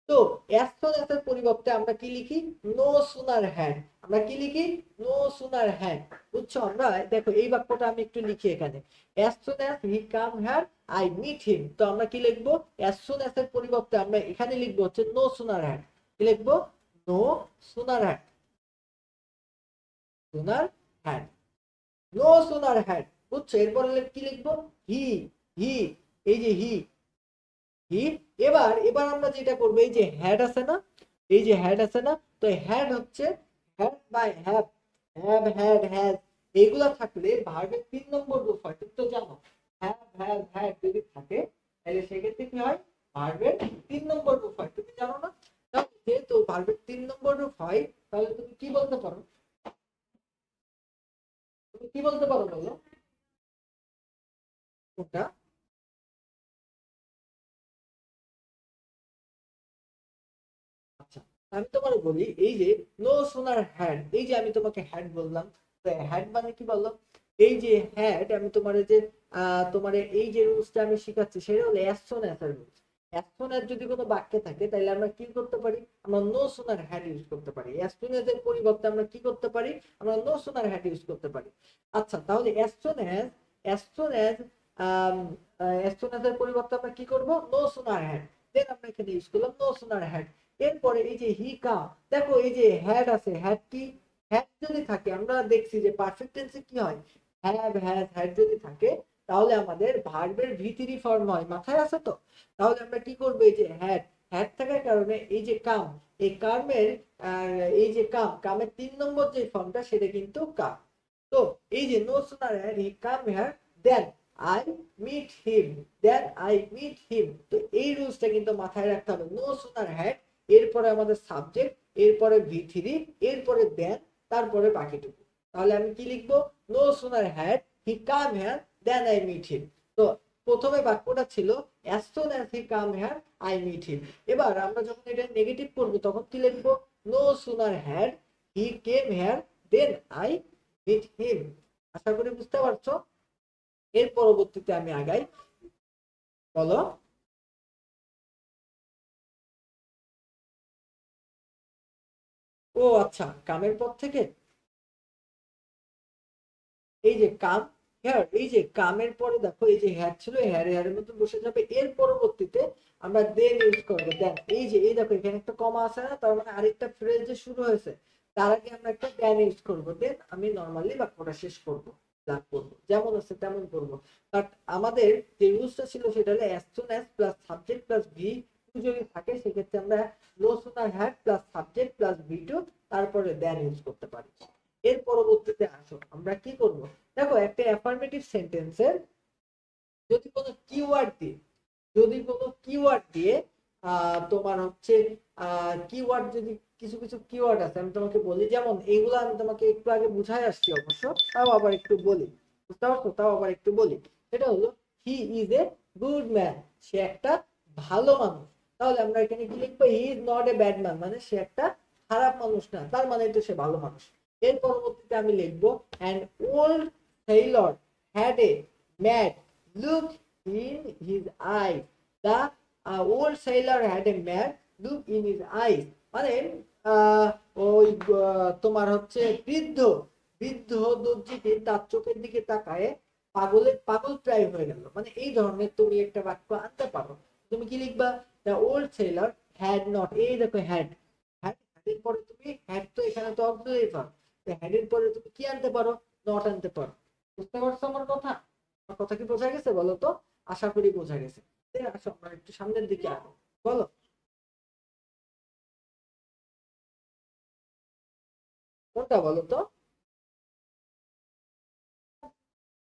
তো as soon as এর পরিবর্তে আমরা কি লিখি? no sooner had। আমরা কি লিখি? No sooner had. বুঝছো? আমরা দেখো এই বাক্যটা আমি একটু লিখি এখানে, as soon as he come here I meet him। তো আমরা কি লিখবো? as soon as এর পরিবর্তে আমরা এখানে লিখবো হচ্ছে নো সুনার হ্যাড। কি লিখবো? No sooner had, sooner had, no sooner had. বুঝছো? এরপরে কি লিখবো? হি, হি, এই যে হি, হি। এবার এবার আমরা যেটা করবো, এই যে হ্যাড আছে না, এই যে হ্যাড আছে না, তো হ্যাড হচ্ছে had by have, have had has, এইগুলা থাকলে ভার্বের 3 নম্বর রূপ হয়। তুমি তো জানো হ্যাভ হ্যাভ হ্যাড যদি থাকে, তাহলে সেক্ষেত্রে কি হয়? ভার্বের 3 নম্বর রূপ হয়। তুমি জানো না? যেহেতু ভার্বের 3 নম্বর রূপ হয়, তাহলে তুমি কি বলতে পারো? তুমি কি বলতে পারো বলো? কোনটা? আচ্ছা, আমি তোমার বলি, এই যে নো সোনার হ্যাড, এই যে আমি তোমাকে হ্যাড বললাম, তো হ্যাড মানে কি বললাম? এই যে হ্যাড, আমি তোমার যে তোমার এই যে রুলসটা আমি শিখাচ্ছি, সেটা হলো অ্যাজ সুন অ্যাজ এর রুলস। অ্যাজ সুন অ্যাজ যদি কোনো বাক্যে থাকে, তাহলে আমরা কি করতে পারি? আমরা নো সোনার হ্যাড ইউজ করতে পারি। অ্যাজ সুন অ্যাজ এর পরিবর্তে আমরা কি করতে পারি? আমরা নো সোনার হ্যাড ইউজ করতে পারি। আচ্ছা, তাহলে as soon as, as soon as as soon as এর পরিবর্তে আমরা কি করব? No sooner had. দেন আমরা এখানে ইউজ করলাম নো সোনার হ্যাড। এরপরে এই যে হি কাম, দেখো এই যে হ্যাড আছে, হ্যাড কি? হ্যাড যদি থাকে, আমরা দেখছি যে পারফেক্ট টেন্সে কি হয়? হ্যাভ হ্যাজ হ্যাড যদি থাকে, তাহলে আমাদের ভার্বের ভি3 ফর্ম হয়। মাথায় আছে তো? তাহলে আমরা কি করব? এই যে হ্যাড, হ্যাড থাকার কারণে এই যে কাম, এই কামের এই যে কামের 3 নম্বর যে ফর্মটা, সেটা কিন্তু কাম। তো এই যে no sooner had he come here then I meet him, then I meet him. তো এই রুলসটা কিন্তু মাথায় রাখতে হবে। নো সুনার হ্যাড, এরপরে আমাদের সাবজেক্ট, এরপরে V3, এরপরে দেন, তারপরে বাকিটুকু। তাহলে আমি কি লিখবো? No sooner had he come here then I meet him. তো প্রথমে বাক্যটা ছিল as soon as he come here I meet him। এবার আমরা যখন এটা নেগেটিভ করব তখন কি লিখবো? No sooner had he came here then I meet him. আশা করি বুঝতে পারছো। এর পরবর্তীতে আমি আগাই, বলো। ও আচ্ছা, কামের পর থেকে এই যে কাম হেয়ার, এই যে কামের পরে দেখো এই যে হেয়ার ছিল, হেয়ার হেয়ারের মধ্যে বসে যাবে। এর পরবর্তীতে আমরা দেন ইউজ করবো। দেন এই যে এই দেখো এখানে একটা কমা আছে না, তার মানে আরেকটা ফ্রেজ যে শুরু হয়েছে, তার আগে আমরা একটা দেন ইউজ করবো। দেন আমি নর্মালি বাক্যটা শেষ করবো, লাভ করবো, যেমন আছে তেমন করবো। বাট আমাদের যে রুলসটা ছিল সেটা হলো as soon as plus subject plus V two যদি থাকে, সেক্ষেত্রে আমরা no sooner had plus subject plus V two তারপরে দেন ইউজ করতে পারি। এর পরবর্তীতে আসো আমরা কি করব। দেখো একটা অ্যাফার্মেটিভ সেন্টেন্সের যদি কোনো কিওয়ার্ড দিয়ে, যদি কোনো কিওয়ার্ড দিয়ে তোমার হচ্ছে কিওয়ার্ড, যদি কিছু কিছু কিওয়ার্ড আছে আমি তোমাকে বলি, যেমন এইগুলো আমি তোমাকে একটু আগে বুঝাই আসছি অবশ্য, তাও আবার একটু বলি, বুঝতে পারছো, তাও আবার একটু বলি। সেটা হলো he is a good man, সে একটা ভালো মানুষ। তাহলে আমরা এখানে কি লিখবো? He is not a bad man, মানে সে একটা খারাপ মানুষ না, তার মানে তো সে ভালো মানুষ। এর পরবর্তীতে আমি লিখবো and old sailor had a mad look in his eyes. The old sailor had a mad look in his eyes. মানে ওই তোমার হচ্ছে বৃদ্ধ বৃদ্ধ দর্জিটি তার চোখের দিকে তাকায় পাগল প্রায় হয়ে গেল। মানে এই ধরনের তুমি একটা বাক্য আনতে পারো। তুমি কি লিখবা? The old seller had not, এই দেখো হ্যাড, হ্যাডের পরে তুমি হ্যাড, তো এখানে তো অক্সিলারি ভার্ব, হ্যাডের পরে তুমি কি আনতে পারো? নট আনতে পারো। বুঝতে পারছো আমার কথা? আমার কথা কি বোঝা গেছে বলো তো? আশা করি বোঝা গেছে। আসো আমরা একটু সামনের দিকে আনো, বলো। কোনটা বলো তো?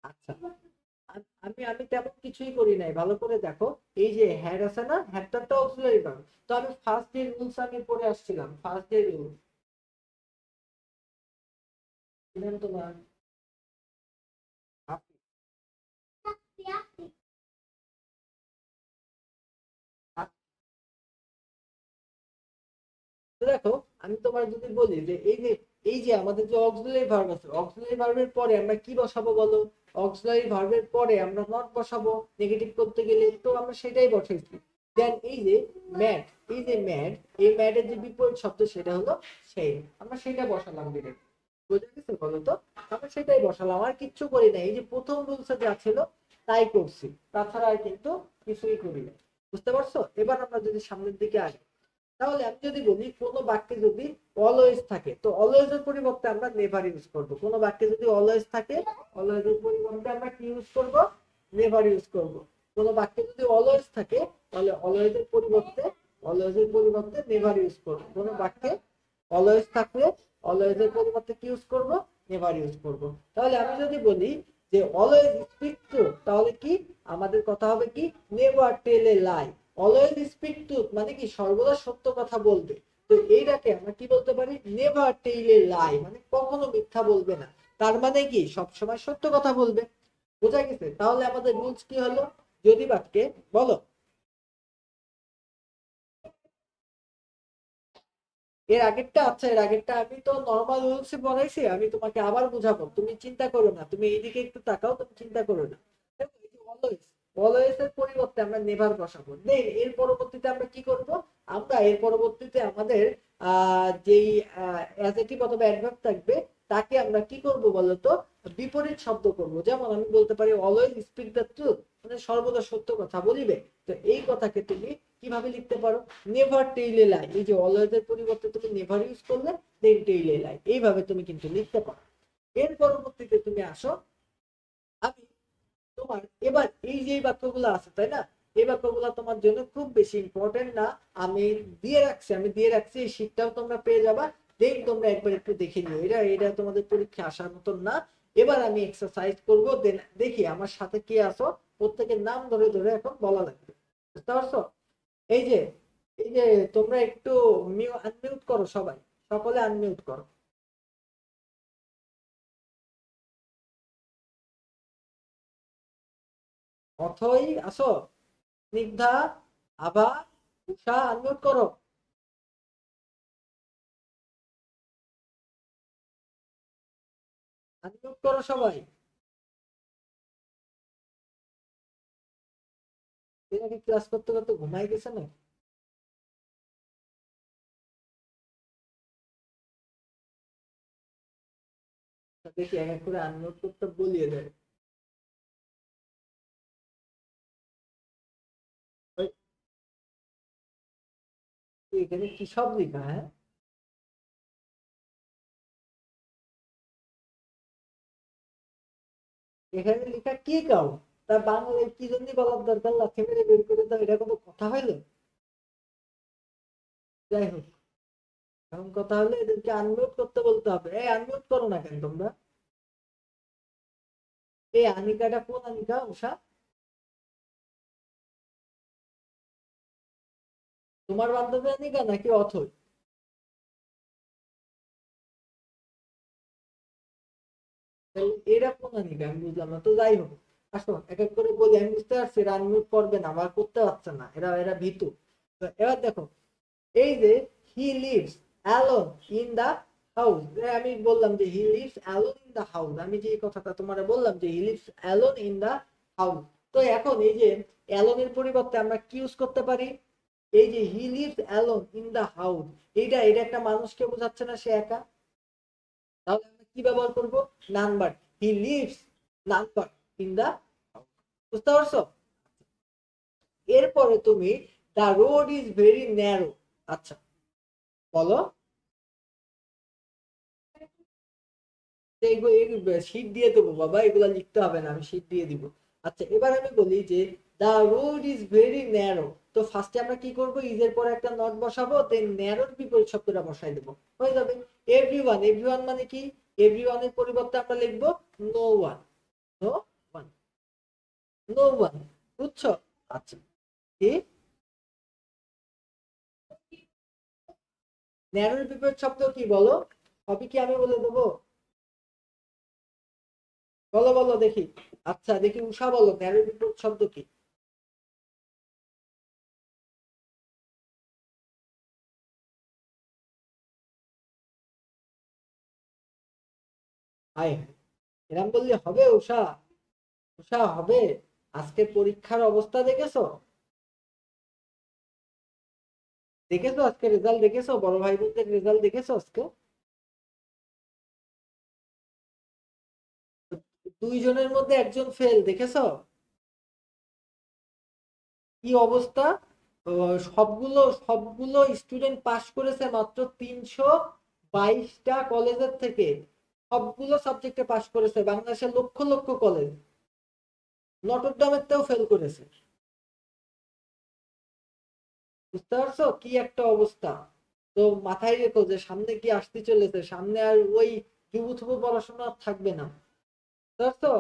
আচ্ছা, আমি আমি তেমন কিছুই করি নাই, ভালো করে দেখো। এই যে হ্যাড আছে না, হ্যাডটা তো অক্সিলারি ভার্ব। তো আমি ফার্স্ট যে রুলস আমি পড়ে আসছিলাম, ফার্স্ট যে রুলস তোমার দেখো আমি তোমার যদি বলি যে এই যে আমাদের যে অক্সিলারি ভার্ব আছে, অক্সিলারি ভার্বের পরে আমরা কি বসাবো বলো? অক্সিলারি ভার্বের পরে আমরা নট বসাবো নেগেটিভ করতে গেলে, তো আমরা সেটাই বসাইছি। দেন এই যে ম্যাড, এই যে ম্যাড, এই ম্যাডের যে বিপরীত শব্দ সেটা হলো সেই, আমরা সেটা বসালাম ডিরেক্ট। বুঝা গেছে বলো তো? আমরা সেটাই বসালাম, আর কিচ্ছু করি না। এই যে প্রথম রুলসে যা ছিল তাই করছি, তাছাড়া আর কিন্তু কিছুই করি না। বুঝতে পারছো? এবার আমরা যদি সামনের দিকে আসি, তাহলে আমি যদি বলি কোন বাক্যে যদি অলওয়েজ থাকে, তো অলওয়েজ এর পরিবর্তে আমরা নেভার ইউজ করব। কোন বাক্যে যদি অলওয়েজ থাকে, অলওয়েজ এর পরিবর্তে আমরা কি ইউজ করব? নেভার ইউজ করব। কোন বাক্যে যদি অলওয়েজ থাকে, তাহলে অলওয়েজ এর পরিবর্তে নেভার ইউজ করব। কোন বাক্যে অলওয়েজ থাকলে অলওয়েজ এর পরিবর্তে কি ইউজ করব? নেভার ইউজ করব। তাহলে আমি যদি বলি যে অলওয়েজ স্পিক ট্রু, তাহলে কি আমাদের কথা হবে কি? নেভার টেল এ লাই। অলওয়েজ স্পিক ট্রুথ মানে কি? সর্বদা সত্য কথা বলবে। তো এইটাকে আমরা কি বলতে পারি? নেভার টেল এ লাই, মানে কখনো মিথ্যা বলবে না। তার মানে কি? সবসময় সত্য কথা বলবে। বোঝা গেছে? তাহলে আমাদের রুলস কি হলো? যদি বাক্যে, বলো। এর আগেরটা, আচ্ছা এর আগেরটা আমি তো নর্মাল রুলসে পড়াইছি, আমি তোমাকে আবার বুঝাবো, তুমি চিন্তা করো না, তুমি এইদিকে একটু তাকাও, তুমি চিন্তা করো না। দেখো, এই যে অলওয়েজ, অলওয়েজ এর পরিবর্তে আমরা নেভার বসাবো। দেন এর পরবর্তীতে আমরা কি করব? আমরা এর পরবর্তীতে আমাদের যেই অ্যাডজেক্টিভ অথবা অ্যাডভার্ব থাকবে, তাকে আমরা কি করব বলতো? বিপরীত শব্দ করব। যেমন আমি বলতে পারি অলওয়েজ স্পিক দ্য ট্রুথ, মানে সর্বদা সত্য কথা বলিবে। তো এই কথাকে তুমি কিভাবে লিখতে পারো? নেভার টেইল এ লাই। এই যে অলওয়েজ এর পরিবর্তে তুমি নেভার ইউজ করলে, দেন টেইল এ লাই, এইভাবে তুমি কিন্তু লিখতে পারো। এর পরবর্তীতে তুমি আসো, আমি তোমার এবার এই যে বাক্যগুলো আছে তাই না, এই বাক্যগুলো তোমার জন্য খুব বেশি ইম্পর্টেন্ট না। আমি দিয়ে রাখছি এই শীটটাও তোমরা পেয়ে যাবা। দেন তোমরা একবার একটু দেখে নিও, এটা এটা তোমাদের পরীক্ষা আসার মতন না। এবার আমি এক্সারসাইজ করব, দেন দেখি আমার সাথে কে আসো, প্রত্যেকের নাম ধরে ধরে এখন বলা লাগবে, বুঝতে পারছো? এই যে এই যে তোমরা একটু আনমিউট করো, সবাই সকলে আনমিউট করো। অথই আসো, স্নিগ্ধা, আভা, উষা, আনমিউট করো। আনমিউট করো সবাই। এরা কি ক্লাস করতে করতে ঘুমাই গেছে না? দেখি এক এক করে আনমিউট করতে বলিয়ে দেয়। ওই, এখানে কি সব লেখা? হ্যাঁ, এখানে লেখা কি কাউ? তা বাংলায় কি জন্য বলার দরকার, লাথি মেরে বের করে দাও, এটা কোনো কথা হইলো? যাই হোক, এখন কথা হলো এদেরকে আনমিউট করতে বলতে হবে। এই আনমিউট করো না কেন তোমরা? এই আনিকাটা কোন আনিকা, উষা? তোমার বান্ধবী আনিকা নাকি অথই? তাহলে এরা কোন আনিকা আমি বুঝলাম না, তো যাই হোক। আসো এক এক করে বলি, আমি বুঝতে পারছি এরা আনমিউট করবে না, আবার করতে পারছে না, এরা এরা ভীতু। তো এবার দেখো, এই যে he lives alone in the house, আমি বললাম যে he lives alone in the house, আমি যে এই কথাটা তোমার বললাম যে he lives alone in the house. তো এখন এই যে অ্যালোনের পরিবর্তে আমরা কি ইউজ করতে পারি? এই যে he lives alone in the house, এইটা এটা একটা মানুষকে বোঝাচ্ছে না, সে একা। তাহলে আমরা কি ব্যবহার করব? Number. He lives number in the house, বুঝতে পারছো? এরপরে তুমি the road is very narrow, আচ্ছা বলো। শীট দিয়ে দেবো বাবা, এগুলা লিখতে হবে না, আমি শীট দিয়ে দিব। আচ্ছা এবার আমি বলি যে the road is very narrow, তো ফার্স্টে আমরা কি করব, ইজের পরে একটা নট বসাবো, দেন ন্যারোর বিপরীত শব্দটা বসাই দেবো, হয়ে যাবে। এভরিওয়ান, এভরিওয়ান মানে কি? এভরিওয়ানের পরিবর্তে আমরা লিখবো no one, no one, no one, বুঝছো? আচ্ছা, কি ন্যারোর বিপরীত শব্দ কি বলো? সবই কি আমি বলে দেবো? বলো বলো দেখি। আচ্ছা দেখি উষা বলো, ন্যারোর বিপরীত শব্দ কি? হাই, এরম বললে হবে উষা? উষা হবে? আজকে পরীক্ষার অবস্থা দেখেছো? দেখেছো আজকে রেজাল্ট দেখেছো? বড় ভাই বোনদের রেজাল্ট দেখেছো আজকে? দুইজনের মধ্যে একজন ফেল, দেখেছো? কি অবস্থা! সবগুলো সবগুলো স্টুডেন্ট পাস করেছে মাত্র 322টা কলেজের থেকে, সবগুলো সাবজেক্টে পাস করেছে, বাংলাদেশের লক্ষ লক্ষ কলেজ, নটরডামের তেও ফেল করেছে, বুঝতে পারছো কি একটা অবস্থা? তো মাথায় রেখো যে সামনে কি আসতে চলেছে, সামনে আর ওই জুবুথুবু পড়াশোনা আর থাকবে না, বুঝতে পারছো?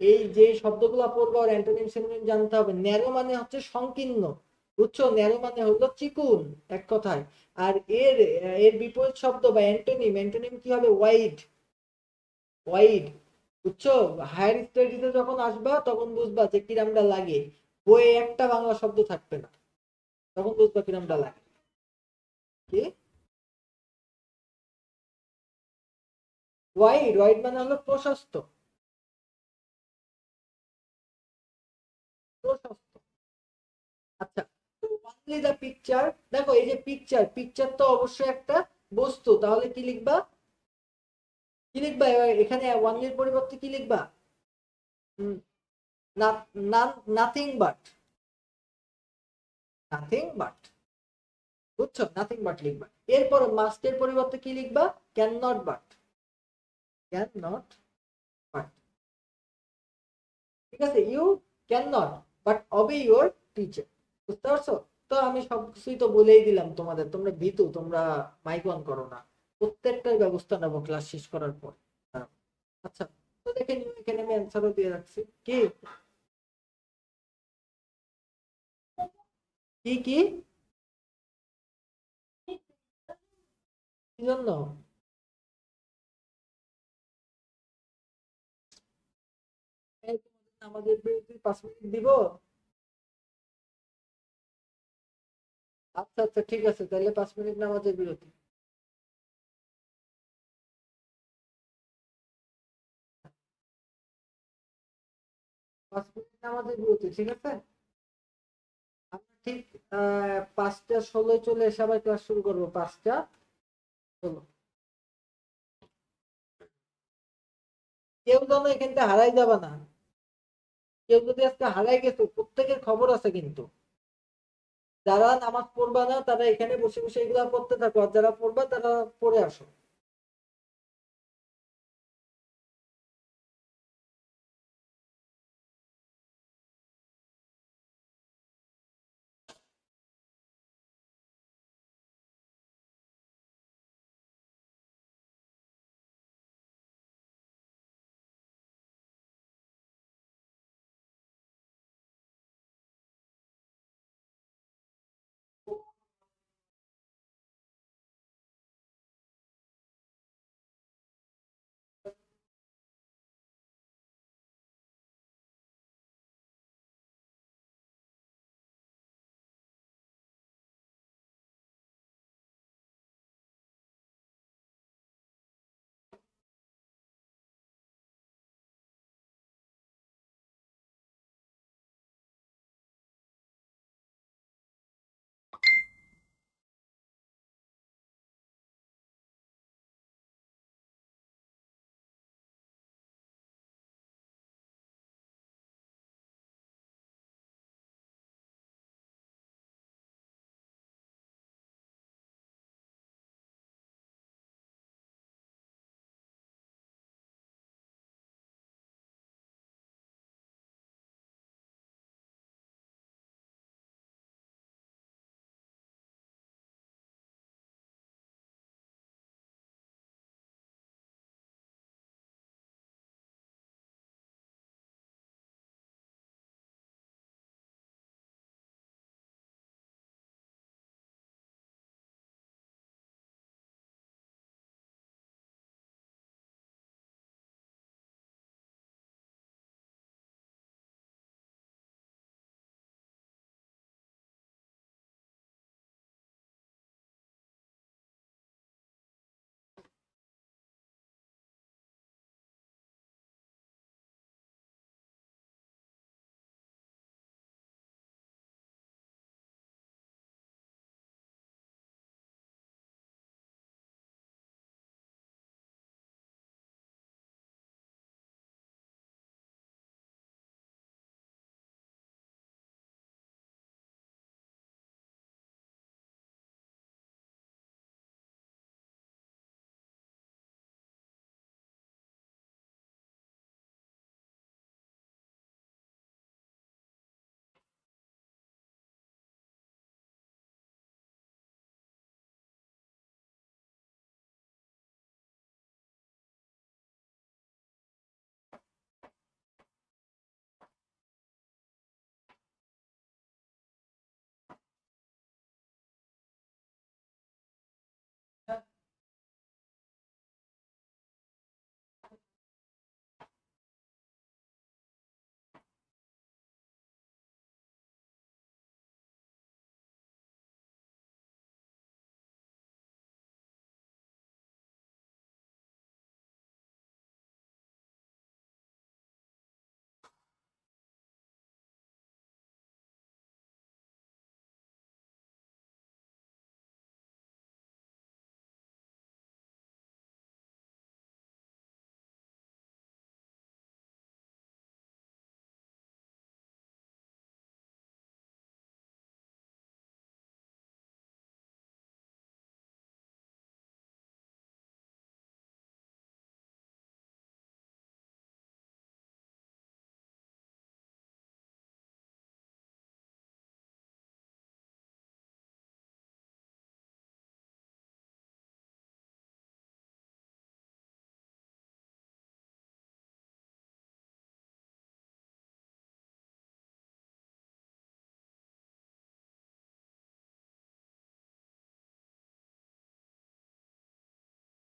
এই যে শব্দগুলো পড়বো আর অ্যান্টোনিম সিনোনিম জানতে হবে। ন্যারো মানে হচ্ছে সংকীর্ণ, বুঝছো? ন্যারো মানে হলো চিকুন, এক কথায়। আর এর এর বিপরীত শব্দ বা অ্যান্টোনিম, অ্যান্টোনিম কি হবে? ওয়াইড, ওয়াইড, বুঝছো? হায়ার স্টাডিজে যখন আসবা তখন বুঝবা যে কিরামটা লাগে, বইয়ে একটা বাংলা শব্দ থাকবে না, তখন বুঝবা কিরামটা লাগে। কি ওয়াইড? ওয়াইড মানে হলো প্রশস্ত, প্রশস্ত। আচ্ছা, অনলি দা পিকচার, দেখো এই যে পিকচার, পিকচার তো অবশ্যই একটা বস্তু, তাহলে কি লিখবা? কি লিখবা এখানে ওয়ানলির পরিবর্তে কি লিখবা? নাথিং বাট, নাথিং বাট, বুঝছো? নাথিং বাট লিখবা। এরপর মাস্টের পরিবর্তে কি লিখবা? Can not but, can not but, ঠিক আছে? You can not but obey your teacher, বুঝতে পারছো? তো আমি সবকিছুই তো বলেই দিলাম তোমাদের, তোমরা ভীতু, তোমরা মাইক অন করো না, প্রত্যেকটার ব্যবস্থা নেবো ক্লাস শেষ করার পর। আচ্ছা, তো দেখে নিও, এখানে আমি অ্যান্সারও দিয়ে রাখছি। কি কি কি কি জন্য? এই তোমাদের নামাজের বিরতি 5 মিনিট দিব? আচ্ছা আচ্ছা, ঠিক আছে, তাহলে 5 মিনিট নামাজের বিরতি। 5 মিনিট নামাজের বিরতি, ঠিক আছে। আমরা ঠিক 5টা 16 চলে এসে আবার ক্লাস শুরু করবো, 5টা 16। কেউ যেন এখান থেকে হারাই যাবে না। কেউ যদি আজকে হারাই গেছে, প্রত্যেকের খবর আছে কিন্তু। যারা নামাজ পড়বা না তারা এখানে বসে বসে এগুলা করতে থাকো, আর যারা পড়বা তারা পড়ে আসো।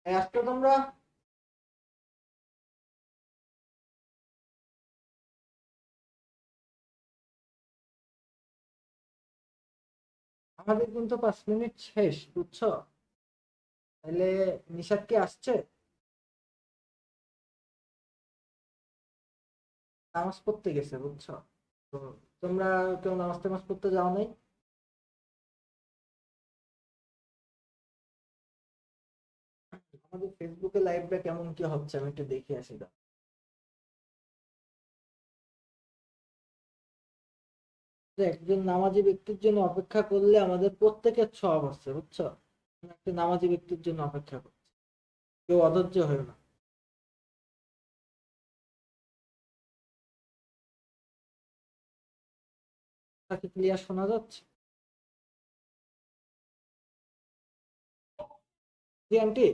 আসতো তোমরা? আমাদের কিন্তু 5 মিনিট শেষ, বুঝছো? তাহলে নিশাদ কি আসছে? নামাজ পড়তে গেছে, বুঝছো? তো তোমরা কেউ নামাজ টামাজ পড়তে যাও নাই? আমাদের ফেসবুকে লাইভটা কেমন কি হচ্ছে আমি একটু দেখে আসি দাও। যে একজন নামাজি ব্যক্তির জন্য অপেক্ষা করলে আমাদের প্রত্যেকের সওয়াব আছে, বুঝছো? আমি একটা নামাজি ব্যক্তির জন্য অপেক্ষা করছি, কেউ অধৈর্য হয়ে না। তাকে ক্লিয়ার শোনা যাচ্ছে? জি আন্টি।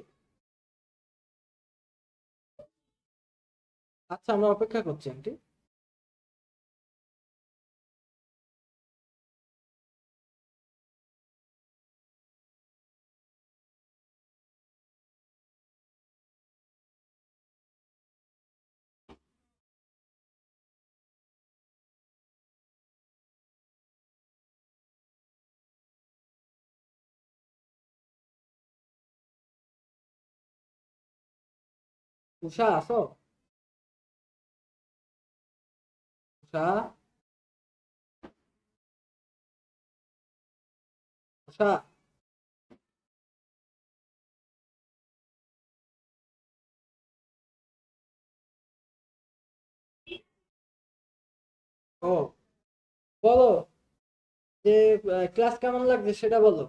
আচ্ছা, আমরা অপেক্ষা করছি আন্টি। উষা আসো? উষা? উষা? ও, বলো যে ক্লাস কেমন লাগছে সেটা বলো।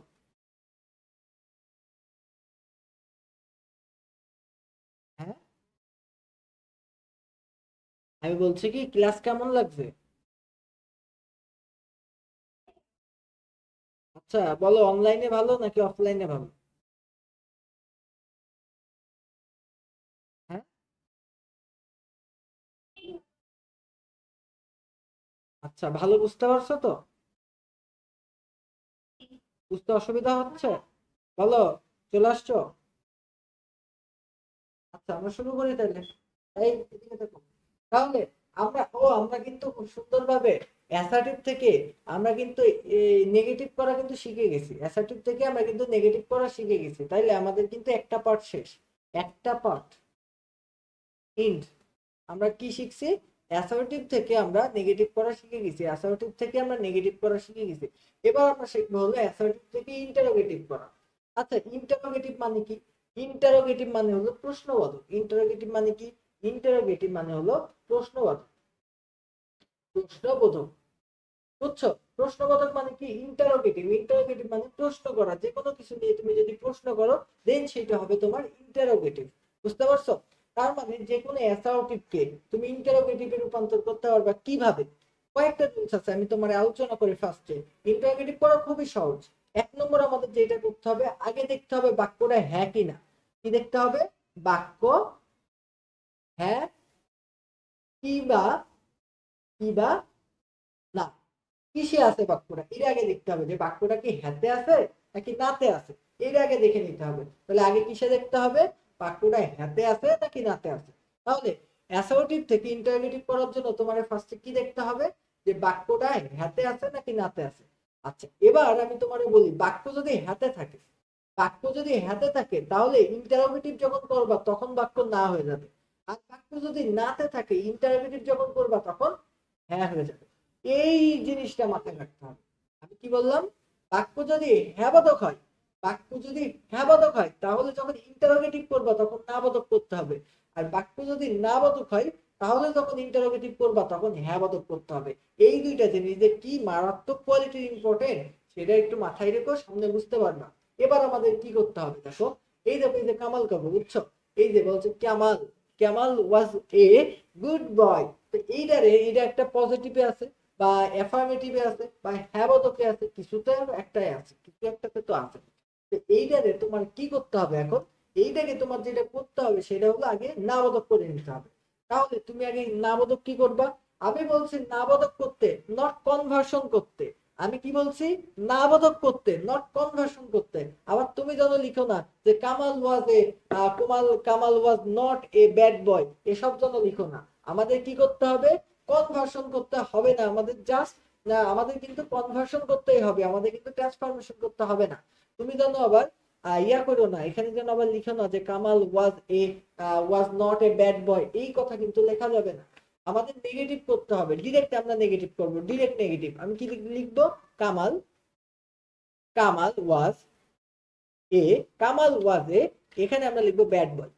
হ্যাঁ, আমি বলছি কি ক্লাস কেমন লাগছে? আচ্ছা বলো, অনলাইনে ভালো নাকি অফলাইনে ভালো? হ্যাঁ। আচ্ছা, ভালো বুঝতে পারছো তো? বুঝতে অসুবিধা হচ্ছে? বলো, চলে আসছো? আচ্ছা, আমরা শুরু করি তাহলে। এই এদিকে দেখো। তাহলে আমরা কিন্তু খুব সুন্দরভাবে অ্যাসার্টিভ থেকে আমরা কিন্তু নেগেটিভ করা কিন্তু শিখে গেছি। অ্যাসার্টিভ থেকে আমরা কিন্তু নেগেটিভ করা শিখে গেছি, তাইলে আমাদের কিন্তু একটা পার্ট শেষ। একটা পার্ট ইন্ড। আমরা কি শিখছি? অ্যাসার্টিভ থেকে আমরা নেগেটিভ করা শিখে গেছি, অ্যাসার্টিভ থেকে আমরা নেগেটিভ করা শিখে গেছি। এবার আমরা শিখবো হলো অ্যাসার্টিভ থেকে ইন্টারোগেটিভ করা। আচ্ছা, ইন্টারোগেটিভ মানে কি? ইন্টারোগেটিভ মানে হলো প্রশ্নবোধক। ইন্টারোগেটিভ মানে কি? ইন্টারোগেটিভ মানে হলো প্রশ্নবোধক। প্রশ্নবোধক, বুঝছো? প্রশ্নবোধক মানে কি? ইন্টারোগেটিভ। ইন্টারোগেটিভ মানে প্রশ্ন করা, যে কোনো কিছু নিয়ে তুমি যদি প্রশ্ন করো দেন সেটা হবে তোমার ইন্টারোগেটিভ। বুঝতে পারছো? তার মানে যে কোনো অ্যাসার্টিভ কে তুমি ইন্টারোগেটিভে রূপান্তর করতে পারবা কিভাবে? কয়েকটা জিনিস আছে, আমি তোমার আলোচনা করি। ফার্স্টে ইন্টারোগেটিভ করা খুবই সহজ। 1 নম্বর আমাদের যেটা করতে হবে, আগে দেখতে হবে বাক্যটা হ্যাঁ কি না। কি দেখতে হবে? বাক্য হ্যাঁ কি বা, কি বা না, কিসে আছে বাক্যটা, এর আগে দেখতে হবে যে বাক্যটা কি হ্যাতে আছে নাকি নাতে আছে। এর আগে দেখে নিতে হবে। তাহলে আগে কিসে দেখতে হবে? বাক্যটা হ্যাতে আছে নাকি নাতে আছে। তাহলে অ্যাসার্টিভ থেকে ইন্টারোগেটিভ করার জন্য তোমার ফার্স্টে কি দেখতে হবে? যে বাক্যটা হ্যাতে আছে নাকি নাতে আছে। আচ্ছা, এবার আমি তোমারে বলি, বাক্য যদি হ্যাতে থাকে, বাক্য যদি হ্যাতে থাকে তাহলে ইন্টারোগেটিভ যখন করবা তখন বাক্য না হয়ে যাবে। আর বাক্য যদি নাতে থাকে ইন্টারোগেটিভ যখন করবা তখন হ্যাঁ হয়ে যাবে। এই জিনিসটা মাথায় রাখতে হবে। আমি কি বললাম? বাক্য যদি হ্যাঁবোধক হয়, বাক্য যদি হ্যাঁবোধক হয় তাহলে যখন ইন্টারোগেটিভ করবা তখন না বোধক করতে হবে। আর বাক্য যদি না বোধক হয় তাহলে যখন ইন্টারোগেটিভ করবা তখন হ্যাঁবোধক করতে হবে। এই দুইটা জিনিস যে কি মারাত্মক কোয়ালিটির ইম্পর্টেন্ট সেটা একটু মাথায় রেখো, সামনে বুঝতে পারবা। এবার আমাদের কি করতে হবে দেখো। এই দেখো, এই যে কামাল কাবু, বুঝছো? এই যে বলছে Kamal, Kamal was A good বয়। তো এইটারে, এটা একটা পজিটিভে আছে বা অ্যাফার্মেটিভে আছে বা হ্যাবোধকে আছে, কিছুতে একটাই আছে, কিছু একটাতে তো আছে। তো এইটারে তোমার কি করতে হবে এখন? এইটাকে তোমার যেটা করতে হবে সেটা হলো আগে নাবোধক করে নিতে হবে। তাহলে তুমি আগে নাবোধক কি করবা? আমি বলছি নাবোধক করতে, নট কনভার্সন করতে। আমি কি বলছি, নাবোধক করতে, নট কনভার্সন করতে। আবার তুমি যেন লিখো না যে Kamal was a Kamal was not a bad boy, এসব যেন লিখো না। আমাদের কি করতে হবে, কনভার্সন করতে হবে না, আমাদের জাস্ট না, আমাদের কিন্তু কনভার্সন করতেই হবে, আমাদের কিন্তু ট্রান্সফরমেশন করতে হবে না। তুমি যেন আবার ইয়া করো না, এখানে যেন আবার লিখো না যে Kamal was not a bad বয়, এই কথা কিন্তু লেখা যাবে না। আমাদের নেগেটিভ করতে হবে, ডিরেক্ট আমরা নেগেটিভ করব, ডিরেক্ট নেগেটিভ। আমি কি লিখবো, কামাল কামাল ওয়াজ কামাল ওয়াজ এখানে আমরা লিখবো ব্যাড বয়,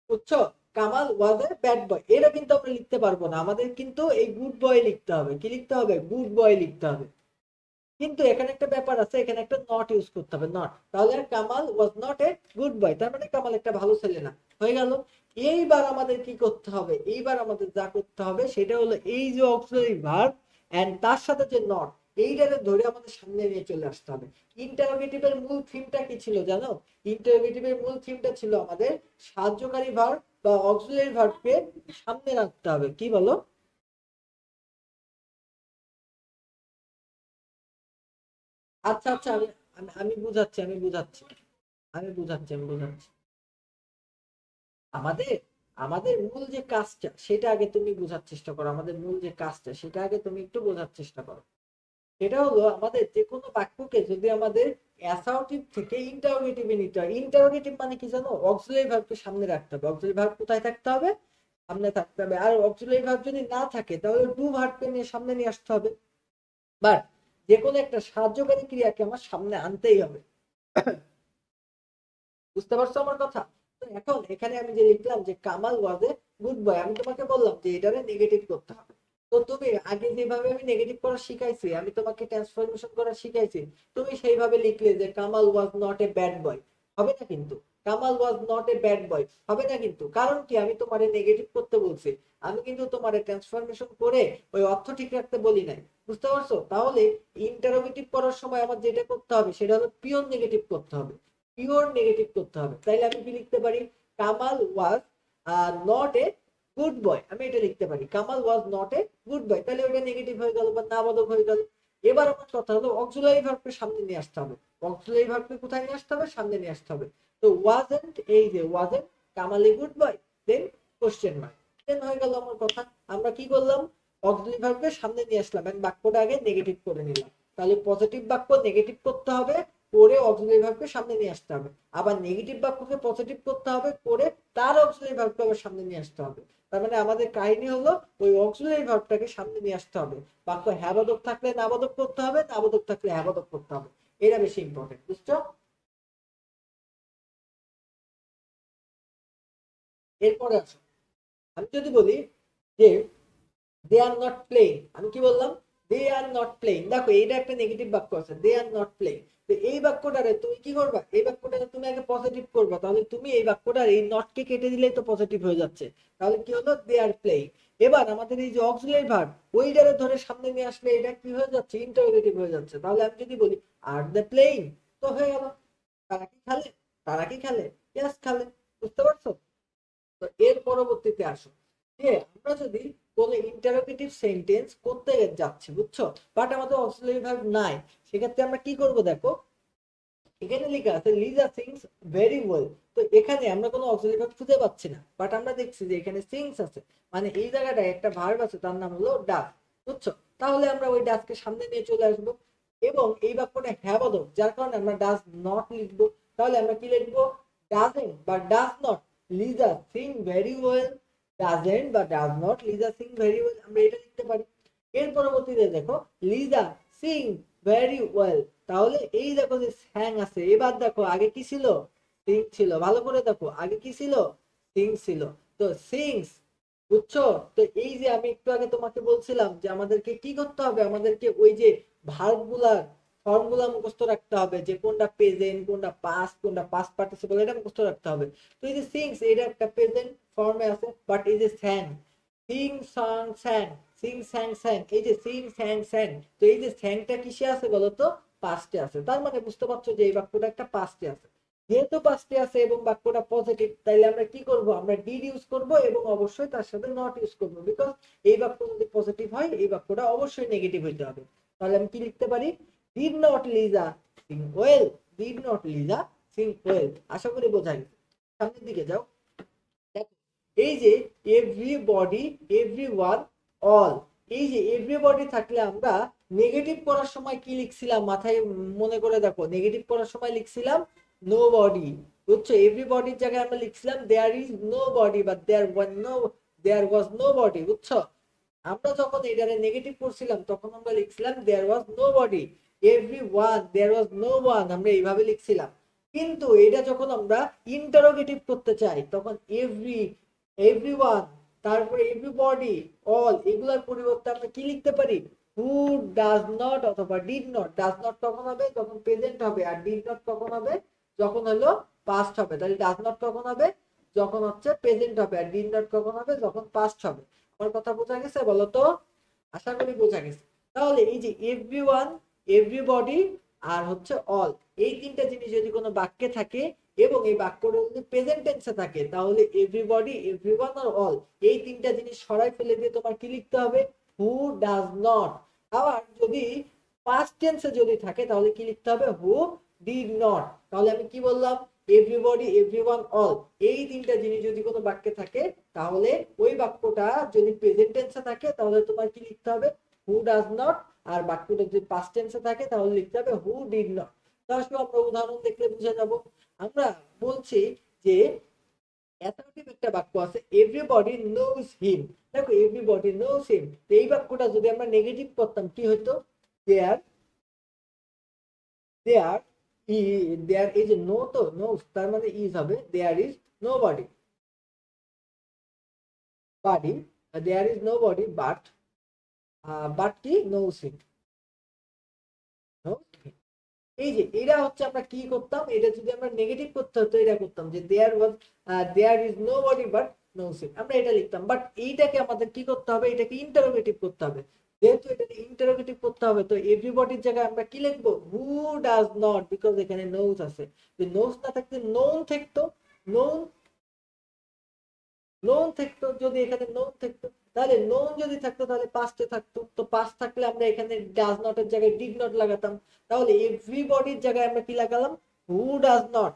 বুঝছো? কামাল ওয়াজ এ ব্যাড বয়, এটা কিন্তু আমরা লিখতে পারবো না, আমাদের কিন্তু এই গুড বয় লিখতে হবে। কি লিখতে হবে, গুড বয় লিখতে হবে। কিন্তু এখানে একটা ব্যাপার আছে, এখানে একটা নট ইউজ করতে হবে, নট। তাহলে Kamal was not a good বয়, তার মানে কামাল একটা ভালো ছেলে না, হয়ে গেল। এইবার আমাদের কি করতে হবে, এইবার আমাদের যা করতে হবে সেটা হলো এই যে অক্সিলারি ভার্ব এন্ড তার সাথে যে নট, এইটারে ধরে আমাদের সামনে নিয়ে চলে আসতে হবে। ইন্টারোগেটিভের মূল থিমটা কি ছিল জানো? ইন্টারোগেটিভের মূল থিমটা ছিল আমাদের সাহায্যকারী ভার্ব বা অক্সিলারি ভার্বকে সামনে রাখতে হবে। কি বলো? আচ্ছা আচ্ছা, আমি আমি আমি বুঝাচ্ছি আমি বুঝাচ্ছি আমি বুঝাচ্ছি আমি বুঝাচ্ছি আমাদের আমাদের মূল যে কাজটা সেটা আগে তুমি বোঝার চেষ্টা করো, আমাদের মূল যে কাজটা সেটা আগে তুমি একটু বোঝার চেষ্টা করো। সেটা হলো আমাদের যে কোনো বাক্যকে যদি আমাদের অ্যাসার্টিভ থেকে ইন্টারোগেটিভে নিতে হয়, ইন্টারোগেটিভ মানে কি জানো, অক্সিলারি ভার্বকে সামনে রাখতে হবে। অক্সিলারি ভার্ব কোথায় থাকতে হবে, সামনে থাকতে হবে। আর অক্সিলারি ভার্ব যদি না থাকে তাহলে ডু ভার্বকে নিয়ে সামনে নিয়ে আসতে হবে। বাট যে কোনো একটা সাহায্যকারী ক্রিয়াকে আমার সামনে আনতেই হবে। বুঝতে পারছো আমার কথা? তো এখন এখানে আমি যে লিখলাম যে কামাল ওয়াজ এ গুড বয়, আমি তোমাকে বললাম যে এটারে নেগেটিভ করতে হবে। তো তুমি আগে যেভাবে আমি নেগেটিভ করা শিখাইছি, আমি তোমাকে ট্রান্সফরমেশন করা শিখাইছি, তুমি সেইভাবে লিখলে যে Kamal was not a bad বয়, হবে না কিন্তু। Kamal was not a bad বয় হবে না কিন্তু, কারণ কি, আমি তোমারে নেগেটিভ করতে বলছি, আমি কিন্তু তোমারে ট্রান্সফরমেশন করে ওই অর্থ ঠিক রাখতে বলি নাই। বুঝতে পারছো? তাহলে ইন্টারোগেটিভ করার সময় আমার যেটা করতে হবে সেটা হলো পিওর নেগেটিভ করতে হবে, পিওর নেগেটিভ করতে হবে। তাইলে আমি কি লিখতে পারি, Kamal was not a good বয়, আমি এটা লিখতে পারি Kamal was not a good বয়, তাহলে ওটা নেগেটিভ হয়ে গেল বা নাবাদক হয়ে গেল। এবার আমার কথা হলো অক্সিলারি ভার্বকে সামনে নিয়ে আসতে হবে। অক্সিলারি ভার্বকে কোথায় নিয়ে আসতে হবে, সামনে নিয়ে আসতে হবে। তো ওয়াজেন্ট, এই যে wasn't Kamal a good boy, then question mark, then হয়ে গেল আমার কথা। আমরা কি করলাম, অক্সিলারি ভার্বকে সামনে নিয়ে আসলাম এন্ড বাক্যটা আগে নেগেটিভ করে নিলাম। তাহলে পজিটিভ বাক্য নেগেটিভ করতে হবে, করে অক্সিলারি ভার্বকে সামনে নিয়ে আসতে হবে। আবার নেগেটিভ বাক্যকে পজিটিভ করতে হবে, করে তার অক্সিলারি ভার্বকে আবার সামনে নিয়ে আসতে হবে। তার মানে আমাদের কাহিনী হলো ওই অক্সিলারি ভার্বটাকে সামনে নিয়ে আসতে হবে। বাক্য হ্যাবাদক থাকলে নাবাদক করতে হবে, নাবাদক থাকলে হ্যাবাদক করতে হবে। এটা বেশি ইম্পর্টেন্ট, বুঝছো? এরপরে আসো, আমি যদি বলি যে দে আর নট প্লেইং, আমি কি বললাম, দে আর নট প্লেইং। দেখো এইটা একটা নেগেটিভ বাক্য আছে, দে আর নট প্লেইং। তো এই বাক্যটারে তুমি কি করবা, এই বাক্যটারে তুমি আগে পজিটিভ করবা, তাহলে তুমি এই বাক্যটার এই নটকে কেটে দিলেই তো পজিটিভ হয়ে যাচ্ছে। তাহলে কি হলো, দে আর প্লেইং। এবার আমাদের এই যে অক্সিলারি ভার্ব, ওইটারে ধরে সামনে নিয়ে আসলে এটা কি হয়ে যাচ্ছে, ইন্টারোগেটিভ হয়ে যাচ্ছে। তাহলে আমি যদি বলি আর দে প্লেইং, তো হয়ে গেল তারা কি খেলে, তারা কি খেলে, ইয়েস খেলে। বুঝতে পারছো? তো এর পরবর্তীতে আসো যে আমরা যদি কোনো ইন্টারোগেটিভ সেন্টেন্স করতে যাচ্ছি, বুঝছো, বাট আমাদের অক্সিলারি ভার্ব নাই, সেক্ষেত্রে আমরা কি করব, দেখো এখানে লেখা আছে লিজা সিংস ভেরি ওয়েল। তো এখানে আমরা কোনো অক্সিলারি ভার্ব খুঁজে পাচ্ছি না, বাট আমরা দেখছি যে এখানে সিংস আছে, মানে এই জায়গাটায় একটা ভার্ব আছে, তার নাম হলো ডাস। বুঝছো? তাহলে আমরা ওই ডাসকে সামনে নিয়ে চলে আসবো, এবং এই বাক্যটা হ্যাবাদক, যার কারণে আমরা ডাস নট লিখবো। তাহলে আমরা কি লিখবো, ডাজেন্ট বা does not Liza sing very well, doesn't বা does not Liza sing very well, আমরা এটা লিখতে পারি। এর পরবর্তীতে দেখো লিজা সিং ভেরি ওয়েল, তাহলে এই দেখো যে স্যাং আছে, এবার দেখো আগে কি ছিল, সিং ছিল, ভালো করে দেখো আগে কি ছিল, সিং ছিল। তো সিংস, বুঝছো? তো এই যে আমি একটু আগে তোমাকে বলছিলাম যে আমাদেরকে কি করতে হবে, আমাদেরকে ওই যে ভার্ব গুলার ফর্ম গুলা মুখস্থ রাখতে হবে, যে কোনটা প্রেজেন্ট, কোনটা পাস্ট, কোনটা পাস্ট পার্টিসিপল, এটা মুখস্থ রাখতে হবে। তো এই যে সিংস, এটা একটা প্রেজেন্ট ফর্মে আছে, বাট এই যে স্যাং, সিং সং স্যাং, সিং স্যাং স্যাং, এই যে সিং স্যাং স্যাং, তো এই যে স্যাংটা কিসে আছে বলতো, পাস্টে আছে। তার মানে বুঝতে পারছো যে এই বাক্যটা একটা পাস্টে আছে। যেহেতু পাঁচটি আছে এবং বাক্যটা পজিটিভ, তাইলে আমরা কি করব, আমরা ডিড ইউজ করব এবং অবশ্যই তার সাথে নট ইউজ করব, বিকজ এই বাক্য যদি পজিটিভ হয় এই বাক্যটা অবশ্যই নেগেটিভ হইতে হবে। তাহলে আমি কি লিখতে পারি, did not Liza sing well, did not Liza sing well. আশা করি বোঝা গেছে। সামনের দিকে যাও, দেখো এই যে এভরিবডি, এভরিওয়ান, অল, এই যে এভরিবডি থাকলে আমরা নেগেটিভ করার সময় কি লিখছিলাম মাথায় মনে করে দেখো, নেগেটিভ করার সময় লিখছিলাম নো বডি, বুঝছো? এভরিবডির জায়গায় আমরা লিখছিলাম দেয়ার ইজ নো বডি বা দেয়ার ওয়াজ নো বডি, বুঝছো? আমরা যখন এটারে নেগেটিভ করছিলাম তখন আমরা লিখছিলাম there was nobody, everyone, there was no one, আমরা এইভাবে লিখছিলাম। কিন্তু এটা যখন আমরা ইন্টারোগেটিভ করতে চাই তখন এভরিওয়ান, তারপরে এভরিবডি, অল, এগুলোর পরিবর্তে আমরা কি লিখতে পারি, হু ডাজ নট অথবা ডিড নট। ডাজ নট কখন হবে, যখন প্রেজেন্ট হবে, আর ডিড নট কখন হবে, যখন হলো পাস্ট হবে। তাহলে ডাজ নট কখন হবে, যখন হচ্ছে প্রেজেন্ট হবে, আর ডিড নট কখন হবে, যখন পাস্ট হবে। আমার কথা বোঝা গেছে বলো তো? আশা করি বোঝা গেছে। তাহলে এই যে এভরিওয়ান, এভরিবডি আর হচ্ছে অল, এই তিনটা জিনিস যদি কোনো বাক্যে থাকে এবং এই বাক্যটা যদি প্রেজেন্ট টেন্সে থাকে তাহলে এভরিবডি, এভরিওয়ান আর অল, এই তিনটা জিনিস সরাই ফেলে দিয়ে তোমার কি লিখতে হবে, হু ডাজ নট। আবার যদি পাস্ট টেন্সে যদি থাকে তাহলে কি লিখতে হবে, হু ডিড নট। তাহলে আমি কি বললাম, এভরিবডি, এভরিওয়ান, অল, এই তিনটা জিনিস যদি কোনো বাক্যে থাকে তাহলে ওই বাক্যটা যদি প্রেজেন্ট টেন্সে থাকে তাহলে তোমার কি লিখতে হবে, হু ডাজ নট। আর বাক্যটা যদি পাস্ট টেন্সে থাকে তাহলে লিখতে হবে হু ডিড নট। তাহলে আমরা উদাহরণ দেখলে বুঝে যাব। আমরা বলছি যে অ্যাসার্টিভ একটা বাক্য আছে, এভরিবডি নোজ হিম। দেখো এভরিবডি নোজ হিম, এই বাক্যটা যদি আমরা নেগেটিভ করতাম কি হতো, দেয়ার, দেয়ার দেয়ার এই যে নো, তো নো তার মানে ইজ হবে, there is nobody, body, there is nobody but কি নোজ হিম, এই যে এটা হচ্ছে আমরা কি করতাম, এটা যদি আমরা নেগেটিভ করতে হতো এটা করতাম যে there is nobody but knows it, আমরা এটা লিখতাম। বাট এইটাকে আমাদের কি করতে হবে, এটাকে ইন্টারোগেটিভ করতে হবে। যেহেতু এটাকে ইন্টারোগেটিভ করতে হবে তো এভরিবডির জায়গায় আমরা কি লিখবো, হু ডাজ নট, বিকজ এখানে নোস আছে। যদি নোস না থাকতে নোন থাকতো, নোন, নোন থাকতো, যদি এখানে নোন থাকতো তাহলে নোন যদি থাকতো তাহলে পাস্টে থাকতো, তো পাস্ট থাকলে আমরা এখানে ডাজ নটের জায়গায় ডিড নট লাগাতাম। তাহলে এভরিবডির জায়গায় আমরা কি লাগালাম, who does not,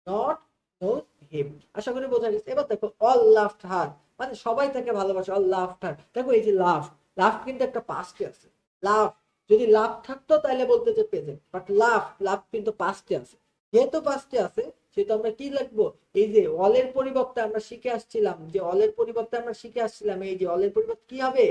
not knows him. আশা করি বোঝা গেছে। এবার দেখো অল লাফড হার, মানে সবাই তাকে ভালোবাসে, অল লাফড হার। দেখো এই যে লাফ, লাফ কিন্তু একটা পাস্টে আছে। লাফ, যদি লাফ থাকতো তাহলে বলতে যে প্রেজেন্ট, বাট লাফ, লাফ কিন্তু পাস্টে আছে। যেহেতু পাস্টে আছে সেহেতু আমরা কি লিখবো, এই যে অলের পরিবর্তে আমরা শিখে আসছিলাম, যে অলের পরিবর্তে আমরা শিখে আসছিলাম এই যে অলের পরিবর্তে কি হবে,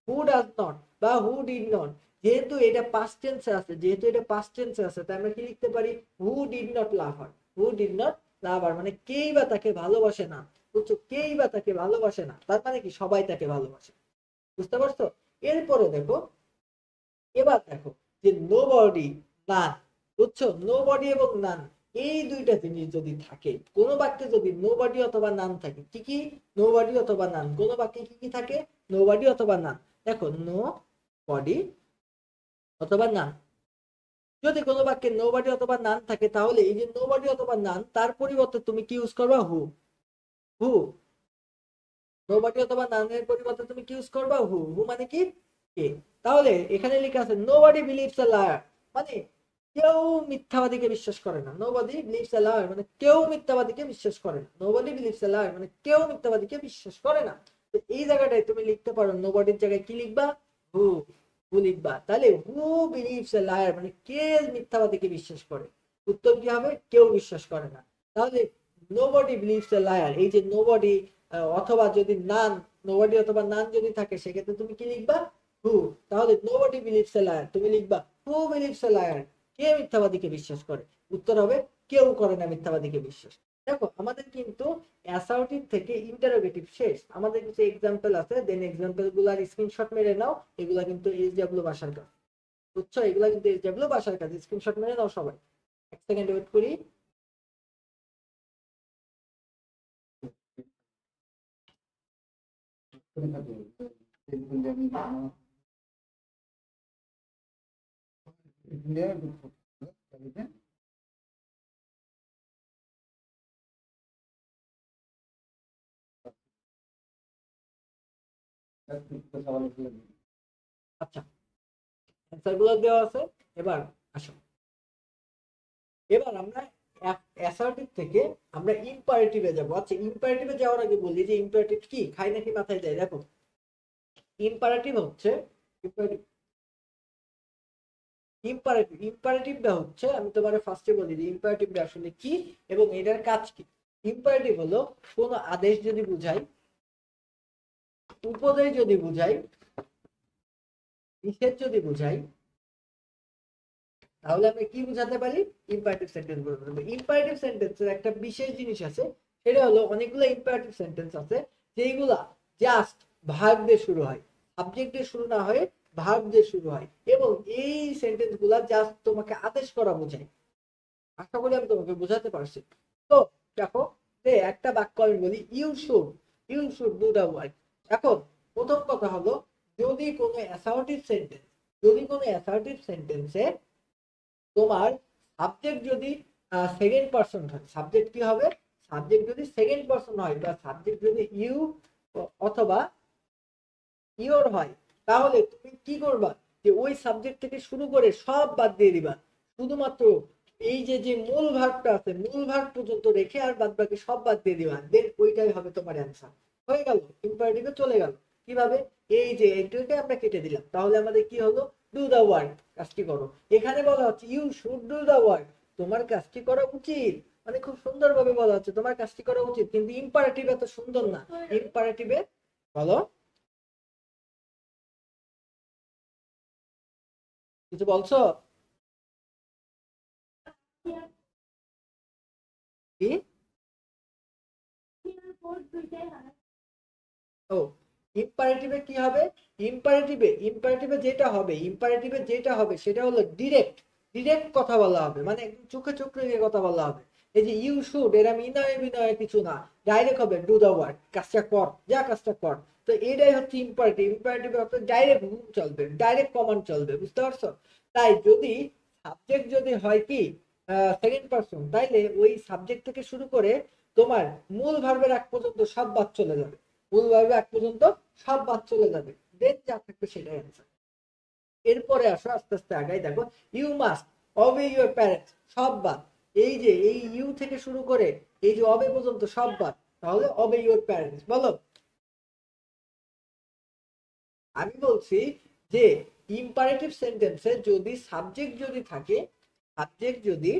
হু ডাজ নট বা হু ডিড নট। যেহেতু এটা পাস্ট টেন্সে আছে, যেহেতু এটা পাস্ট টেন্সে আছে তাই আমরা কি লিখতে পারি, who did not love her, who did not love her, মানে কেই বা তাকে ভালোবাসে না, বুঝছো? কেই বা তাকে ভালোবাসে না, তার মানে কি সবাই তাকে ভালোবাসে। বুঝতে পারছো? এরপরে দেখো, এবার দেখো যে নো বডি, নান, বুঝছো? নো বডি এবং নান, এই দুইটা জিনিস যদি থাকে কোন বাক্যে, যদি নো বডি অথবা নান থাকে, কি কি, নো বডি অথবা নান, কোন বাক্যে কি কি থাকে, নো বডি অথবা নান। দেখো নো বডি অথবা নান, যদি কোনো বাক্যে নো বডি অথবা নান থাকে তাহলে এই যে নো বডি অথবা নান তার পরিবর্তে তুমি কি ইউজ করবা, হু। হু, নো বডি অথবা নানের পরিবর্তে তুমি কি ইউজ করবা, হু। হু মানে কি, কে। তাহলে এখানে লেখা আছে nobody believes a liar, মানে কেউ মিথ্যাবাদীকে বিশ্বাস করে না। Nobody believes a liar মানে কেউ মিথ্যাবাদীকে বিশ্বাস করে না। Nobody believes a liar মানে কেউ মিথ্যাবাদীকে বিশ্বাস করে না। তো এই জায়গাটায় তুমি লিখতে পারো নো বডির জায়গায় কি লিখবা, হু, হু লিখবা। তাহলে হু বিলিভস আ লায়ার মানে কে মিথ্যাবাদীকে বিশ্বাস করে, উত্তর কি হবে, কেউ বিশ্বাস করে না। তাহলে নোবডি বিলিভস আ লায়ার, এই যে নোবডি অথবা যদি নান, নোবডি অথবা নান যদি থাকে সেক্ষেত্রে তুমি কি লিখবা, হু। তাহলে নোবডি বিলিভস আ লায়ার তুমি লিখবা হু বিলিভস আ লায়ার, কে মিথ্যাবাদীকে বিশ্বাস করে, উত্তর হবে কেউ করে না মিথ্যাবাদীকে বিশ্বাস। দেখো আমাদের কিন্তু অ্যাসার্টিভ থেকে ইন্টারোগেটিভ শেষ, আমাদের কিছু এক্সাম্পল আছে, দেন এক্সাম্পল গুলার স্ক্রিনশট মেরে নাও, এগুলা কিন্তু এইচডব্লিউ ভাষার কাজ, বুঝছো? এগুলা কিন্তু এইচডব্লিউ ভাষার কাজ, স্ক্রিনশট মেরে নাও সবাই। এক সেকেন্ড ওয়েট করি। আচ্ছা, অ্যান্সার গুলো দেওয়া আছে। এবার আসো, এবার আমরা অ্যাসার্টিভ থেকে আমরা ইম্পারেটিভে যাব। আচ্ছা, ইম্পারেটিভে যাওয়ার আগে বলি যে ইম্পারেটিভ কি, খাই নাকি মাথায় যায়। দেখো, ইম্পারেটিভ হচ্ছে, ইম্পারেটিভটা হচ্ছে, আমি তোমার ফার্স্টে বলি যে ইম্পারেটিভটা আসলে কি এবং এটার কাজ কি। ইম্পারেটিভ হলো কোন আদেশ যদি বুঝাই, উপদেশ যদি বুঝাই, নিষেধ যদি বুঝাই, তাহলে আমরা কি বুঝাতে পারি, ইম্পারেটিভ সেন্টেন্স বলতে পারি। ইম্পারেটিভ সেন্টেন্সের একটা বিশেষ জিনিস আছে, সেটা হলো অনেকগুলো ইম্পারেটিভ সেন্টেন্স আছে যেগুলা জাস্ট ভার্ব দিয়ে শুরু হয়, সাবজেক্ট দিয়ে শুরু না হয়ে ভার্ব দিয়ে শুরু হয়, এবং এই সেন্টেন্স গুলা জাস্ট তোমাকে আদেশ করা বোঝায়। আশা করি আমি তোমাকে বোঝাতে পারছি। তো দেখো, যে একটা বাক্য আমি বলি, you should do the work. এখন প্রথম কথা হলো, যদি কোনো অ্যাসার্টিভ সেন্টেন্স, যদি কোনো অ্যাসার্টিভ সেন্টেন্সে তোমার সাবজেক্ট যদি সেকেন্ড পারসন হয়, সাবজেক্ট কি হবে, সাবজেক্ট যদি সেকেন্ড পারসন হয় বা সাবজেক্ট যদি ইউ অথবা ইওর হয়, তাহলে তুমি কি করবা, যে ওই সাবজেক্ট থেকে শুরু করে সব বাদ দিয়ে দিবা, শুধুমাত্র এই যে যে মূল ভার্বটা আছে, মূল ভার্ব পর্যন্ত রেখে আর বাদ বাকি সব বাদ দিয়ে দিবা, দেন ওইটাই হবে তোমার অ্যান্সার। হয়ে গেল, ইম্পারেটিভে চলে গেল। কিভাবে, এই যে এইটাকে আমরা কেটে দিলাম, তাহলে আমাদের কি হলো, ডু দা ওয়ার্ক, কাজটি করো। এখানে বলা হচ্ছে you should do the work, তোমার কাজটি করা উচিত, মানে খুব সুন্দর ভাবে বলা হচ্ছে তোমার কাজটি করা উচিত, কিন্তু ইম্পারেটিভ এত সুন্দর না। ইম্পারেটিভে বলো, কিছু বলছো কি? ও, ইম্পারেটিভে কি হবে, ইম্পারেটিভে যেটা হবে, ইম্পারেটিভে যেটা হবে সেটা হলো ডিরেক্ট, ডিরেক্ট কথা বলা হবে, মানে একদম চোখে চোখ রেখে কথা বলা হবে। এই যে ইউ শুড, এরা বিনয় বিনয় কিছু না, ডাইরেক্ট হবে ডু দা ওয়ার্ক, কাজটা কর, যা কাজটা কর। তো এটাই হচ্ছে ইম্পারেটিভ। ইম্পারেটিভে অর্থাৎ ডাইরেক্ট চলবে, ডাইরেক্ট কমান্ড চলবে, বুঝতে পারছো? তাই যদি সাবজেক্ট যদি হয় কি সেকেন্ড পারসন, তাইলে ওই সাবজেক্ট থেকে শুরু করে তোমার মূল ভার্বের আগ পর্যন্ত সব বাদ চলে যাবে, মূল ভার্বের আগ পর্যন্ত সব বাদ চলে যাবে, দেন যা থাকবে সেটাই অ্যান্সার। এরপরে আসো, আস্তে আস্তে আগাই, দেখো, you must obey your parents, সব বাদ। এই যে এই ইউ থেকে শুরু করে এই যে অবে পর্যন্ত সব বাদ, তাহলে অবে ইউর প্যারেন্টস। বলো, আমি বলছি যে ইম্পারেটিভ সেন্টেন্সে যদি সাবজেক্ট যদি থাকে, সাবজেক্ট যদি,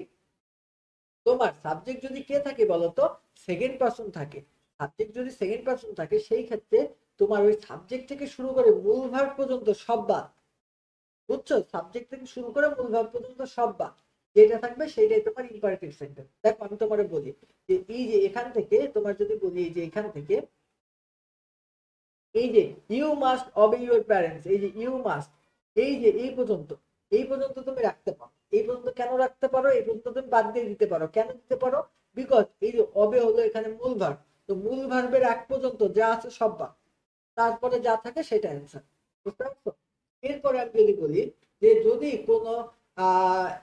তোমার সাবজেক্ট যদি কে থাকে বলতো, সেকেন্ড পারসন থাকে, সাবজেক্ট যদি সেকেন্ড পারসন থাকে, সেই ক্ষেত্রে তোমার ওই সাবজেক্ট থেকে শুরু করে মূল ভার্ব পর্যন্ত সব বাদ, বুঝছো? সাবজেক্ট থেকে শুরু করে মূল ভার্ব পর্যন্ত সব বাদ, যেটা থাকবে সেইটাই তোমার ইম্পারেটিভ সেন্টেন্স। দেখো, আমি তোমার বলি যে এই যে এখান থেকে তোমার যদি বলি, এই যে এখান থেকে এই যে you must obey your parents, এই যে ইউ মাস্ট, এই যে এই পর্যন্ত, এই পর্যন্ত তুমি রাখতে পারো। এই পর্যন্ত কেন রাখতে পারো, এই পর্যন্ত তুমি বাদ দিয়ে দিতে পারো, কেন দিতে পারো, বিকজ এই যে অবে হলো এখানে মূল ভার্ব, তো মূল ভার্বের আগ পর্যন্ত যা আছে সব বাদ, তারপরে যা থাকে সেটা অ্যান্সার, বুঝতে পারছো? এরপরে আমি যদি বলি যে যদি কোনো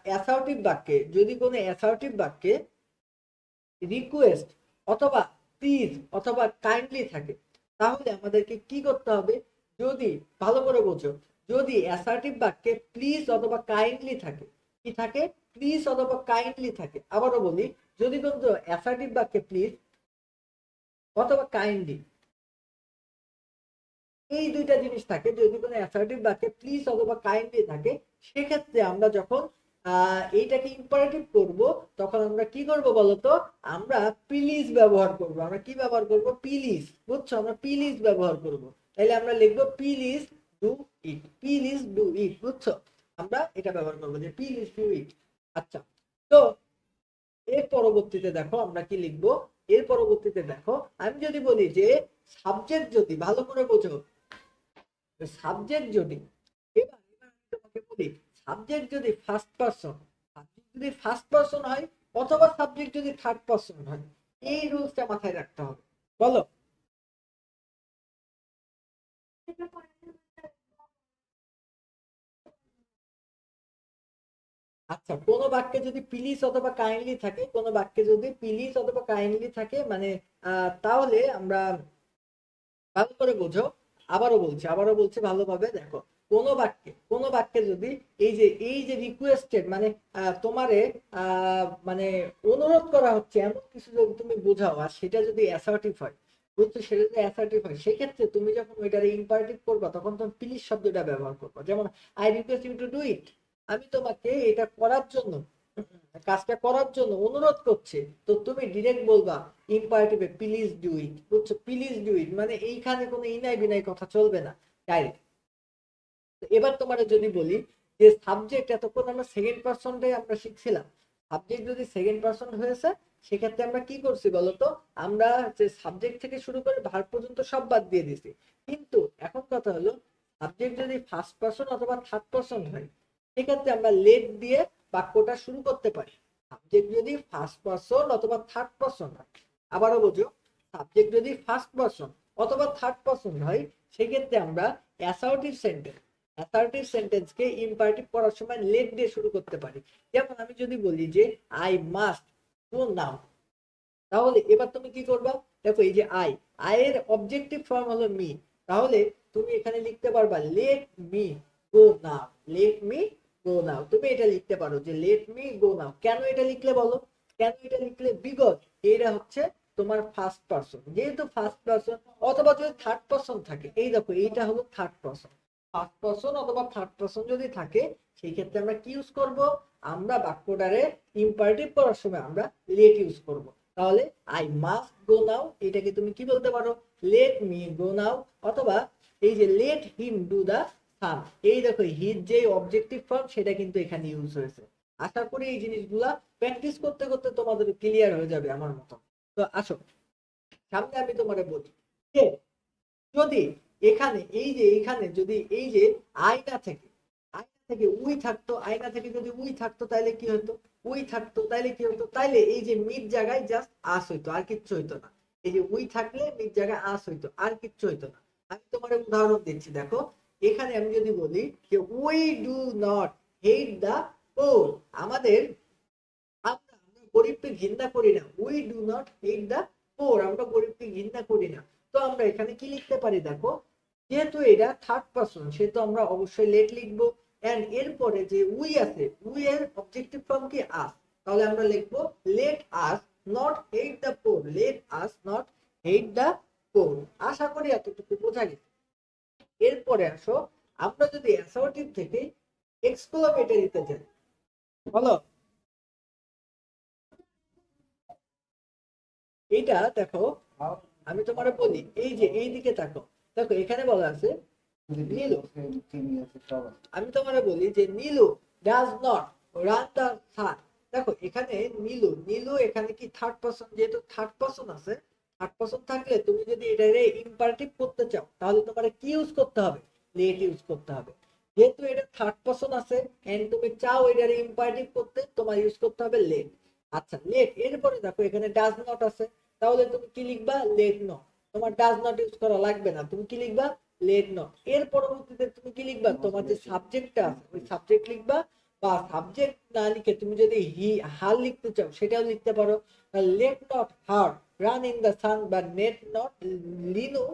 অ্যাসার্টিভ বাক্যে, যদি কোনো অ্যাসার্টিভ বাক্যে রিকোয়েস্ট অথবা প্লিজ অথবা কাইন্ডলি থাকে, তাহলে আমাদেরকে কি করতে হবে, যদি ভালো করে বোঝো, যদি অ্যাসার্টিভ বাক্যে প্লিজ অথবা কাইন্ডলি থাকে, কি থাকে, প্লিজ অথবা কাইন্ডলি থাকে, আবারও বলি, যদি কোনো অ্যাসার্টিভ বাক্যে প্লিজ অথবা কাইন্ডলি, এই দুইটা জিনিস থাকে, যদি কোনো অ্যাসার্টিভ বাক্যে প্লিজ অথবা কাইন্ডলি থাকে, সেক্ষেত্রে আমরা যখন এইটাকে ইম্পারেটিভ করব, তখন আমরা কি করব বলতো, আমরা প্লিজ ব্যবহার করব। আমরা কি ব্যবহার করব, প্লিজ, বুঝছো? আমরা প্লিজ ব্যবহার করব। তাহলে আমরা লিখবো please do it, please do it, বুঝছো? আমরা এটা ব্যবহার করবো যে প্লিজ ডু ইট। আচ্ছা, তো এর পরবর্তীতে দেখো আমরা কি লিখবো, এর পরবর্তীতে দেখো, আমি যদি বলি যে সাবজেক্ট যদি, ভালো করে বোঝো, সাবজেক্ট যদি, এবার এবার আমি তোমাকে বলি, সাবজেক্ট যদি ফার্স্ট পারসন, সাবজেক্ট যদি ফার্স্ট পারসন হয় অথবা সাবজেক্ট যদি থার্ড পারসন হয়, এই রুলসটা মাথায় রাখতে হবে। বলো, আচ্ছা, কোন বাক্যে যদি প্লিজ অথবা কাইন্ডলি থাকে, কোন বাক্যে যদি প্লিজ অথবা কাইন্ডলি থাকে, মানে তাহলে আমরা, ভালো করে বোঝো, আবারও বলছি ভালোভাবে দেখো। কোনো বাক্যে যদি এই যে রিকোয়েস্টেড মানে তোমারে মানে অনুরোধ করা হচ্ছে এমন কিছু যদি তুমি বোঝাও আর সেটা যদি অ্যাসার্টিভ হয়, বুঝছো, সেটা যদি অ্যাসার্টিভ হয় সেক্ষেত্রে তুমি যখন ওইটারে ইম্পারেটিভ করবা তখন তুমি প্লিজ শব্দটা ব্যবহার করবা। যেমন I request you to do it, আমি তোমাকে এটা করার জন্য, কাজটা করার জন্য অনুরোধ করছে, তো তুমি ডিরেক্ট বলবা ইম্পারেটিভে প্লিজ ডু ইট, বুঝছো, প্লিজ ডু ইট মানে এইখানে কোনো ইনাই বিনাই কথা চলবে না, ডাইরেক্ট। এবার তোমার যদি বলি যে সাবজেক্ট, এতক্ষণ আমরা সেকেন্ড পার্সনটাই আমরা শিখছিলাম, সাবজেক্ট যদি সেকেন্ড পার্সন হয়েছে সেক্ষেত্রে আমরা কি করছি বলতো, আমরা যে সাবজেক্ট থেকে শুরু করে ভার্ব পর্যন্ত সব বাদ দিয়ে দিছি। কিন্তু এখন কথা হলো সাবজেক্ট যদি ফার্স্ট পার্সন অথবা থার্ড পার্সন হয় সেক্ষেত্রে আমরা লেট দিয়ে বাক্যটা শুরু করতে পারি। সাবজেক্ট যদি ফার্স্ট পার্সন অথবা থার্ড পার্সন হয়, আবারও বোঝো, সাবজেক্ট যদি ফার্স্ট পার্সন অথবা থার্ড পার্সন হয় সেক্ষেত্রে আমরা অ্যাসার্টিভ সেন্টেন্সকে ইম্পারেটিভ করার সময় লেট দিয়ে শুরু করতে পারি। যেমন আমি যদি বলি যে আই মাস্ট গো নাও, তাহলে এবার তুমি কি করবা, দেখো এই যে আয়ের অবজেক্টিভ ফর্ম হলো মি, তাহলে তুমি এখানে লিখতে পারবা লেট মি গো নাও, লেট মি গো নাও। তুমি এটা লিখতে পারো যে লেট মি গো নাও। কেন এটা লিখলে বলো, কেন এটা লিখলে, বিকজ এটা হচ্ছে তোমার ফার্স্ট পার্সন, যেহেতু ফার্স্ট পার্সন অথবা যদি থার্ড পার্সন থাকে, এই দেখো এইটা হলো থার্ড পার্সন, ফার্স্ট পার্সন অথবা থার্ড পার্সন যদি থাকে সেই ক্ষেত্রে আমরা কি ইউজ করব, আমরা বাক্যটারে ইম্পারেটিভ করার সময় আমরা লেট ইউজ করব। তাহলে আই মাস্ট গো নাও এটাকে তুমি কি বলতে পারো, লেট মি গো নাও, অথবা এই যে লেট হিম ডু দা সাম, এই দেখো হির যে অবজেক্টিভ ফর্ম সেটা কিন্তু এখানে ইউজ হয়েছে। আশা করি এই জিনিসগুলা প্র্যাকটিস করতে করতে তোমাদের ক্লিয়ার হয়ে যাবে আমার মতো। তো আসো সামনে আমি তোমারে বলি যে যদি এখানে যদি এই যে আয়না থেকে উই থাকতো, আয়না থেকে যদি উই থাকতো তাহলে কি হতো, তাইলে এই যে মিড জায়গায় জাস্ট আস হইতো, আর কিচ্ছু হইতো না। এই যে উই থাকলে মিড জায়গায় আস হইতো, আর কিচ্ছু হইতো না। আমি তোমার উদাহরণ দিচ্ছি, দেখো এখানে আমি যদি বলি যে we do not hate the পোর, আমাদের আমরা গরিবকে ঘৃণা করি না, we do not hate the পোর, আমরা গরিবকে ঘৃণা করি না। তো আমরা এখানে কি লিখতে পারি, দেখো যেহেতু এটা থার্ড পার্সন সেহেতু আমরা অবশ্যই লেট লিখবো, এন্ড এরপরে যে উই আছে, উই এর অবজেক্টিভ ফর্ম কি আস, তাহলে আমরা লিখবো let us not hate the poor, let us not hate the poor. আশা করি এতটুকু বোঝা গেছে। এরপরে আসো, আমরা যদি অ্যাসার্টিভ থেকে এক্সক্লামেটরিতে যাই, বলো এইটা দেখো, আমি তোমার বলি এই যে এই দিকে তাকো, দেখো এখানে বলা আছে নীলু, আমি তোমার বলি যে নীলু ডাজ নট রান দা সান, দেখো এখানে নীলু এখানে কি থার্ড পার্সন, যেহেতু থার্ড পার্সন আছে, থার্ড পার্সন থাকলে তুমি যদি এটারে ইম্পারেটিভ করতে চাও তাহলে তোমার কি ইউজ করতে হবে, লেট ইউজ করতে হবে। যেহেতু এটা থার্ড পার্সন আছে এন্ড তুমি চাও এটারে ইম্পারেটিভ করতে, তোমার ইউজ করতে হবে লেট। আচ্ছা লেট, এরপরে দেখো এখানে ডাজ নট আছে, তাহলে তুমি কি লিখবা, লেট নট, তোমার ডাজ নট ইউজ করা লাগবে না, তুমি কি লিখবা, লেট নট। এর পরবর্তীতে তুমি কি লিখবা, তোমার যে সাবজেক্টটা আছে ওই সাবজেক্ট লিখবা, বা সাবজেক্ট না লিখে তুমি যদি হার লিখতে চাও সেটাও লিখতে পারো, let not her run in the sun, বা নেট নট লিনু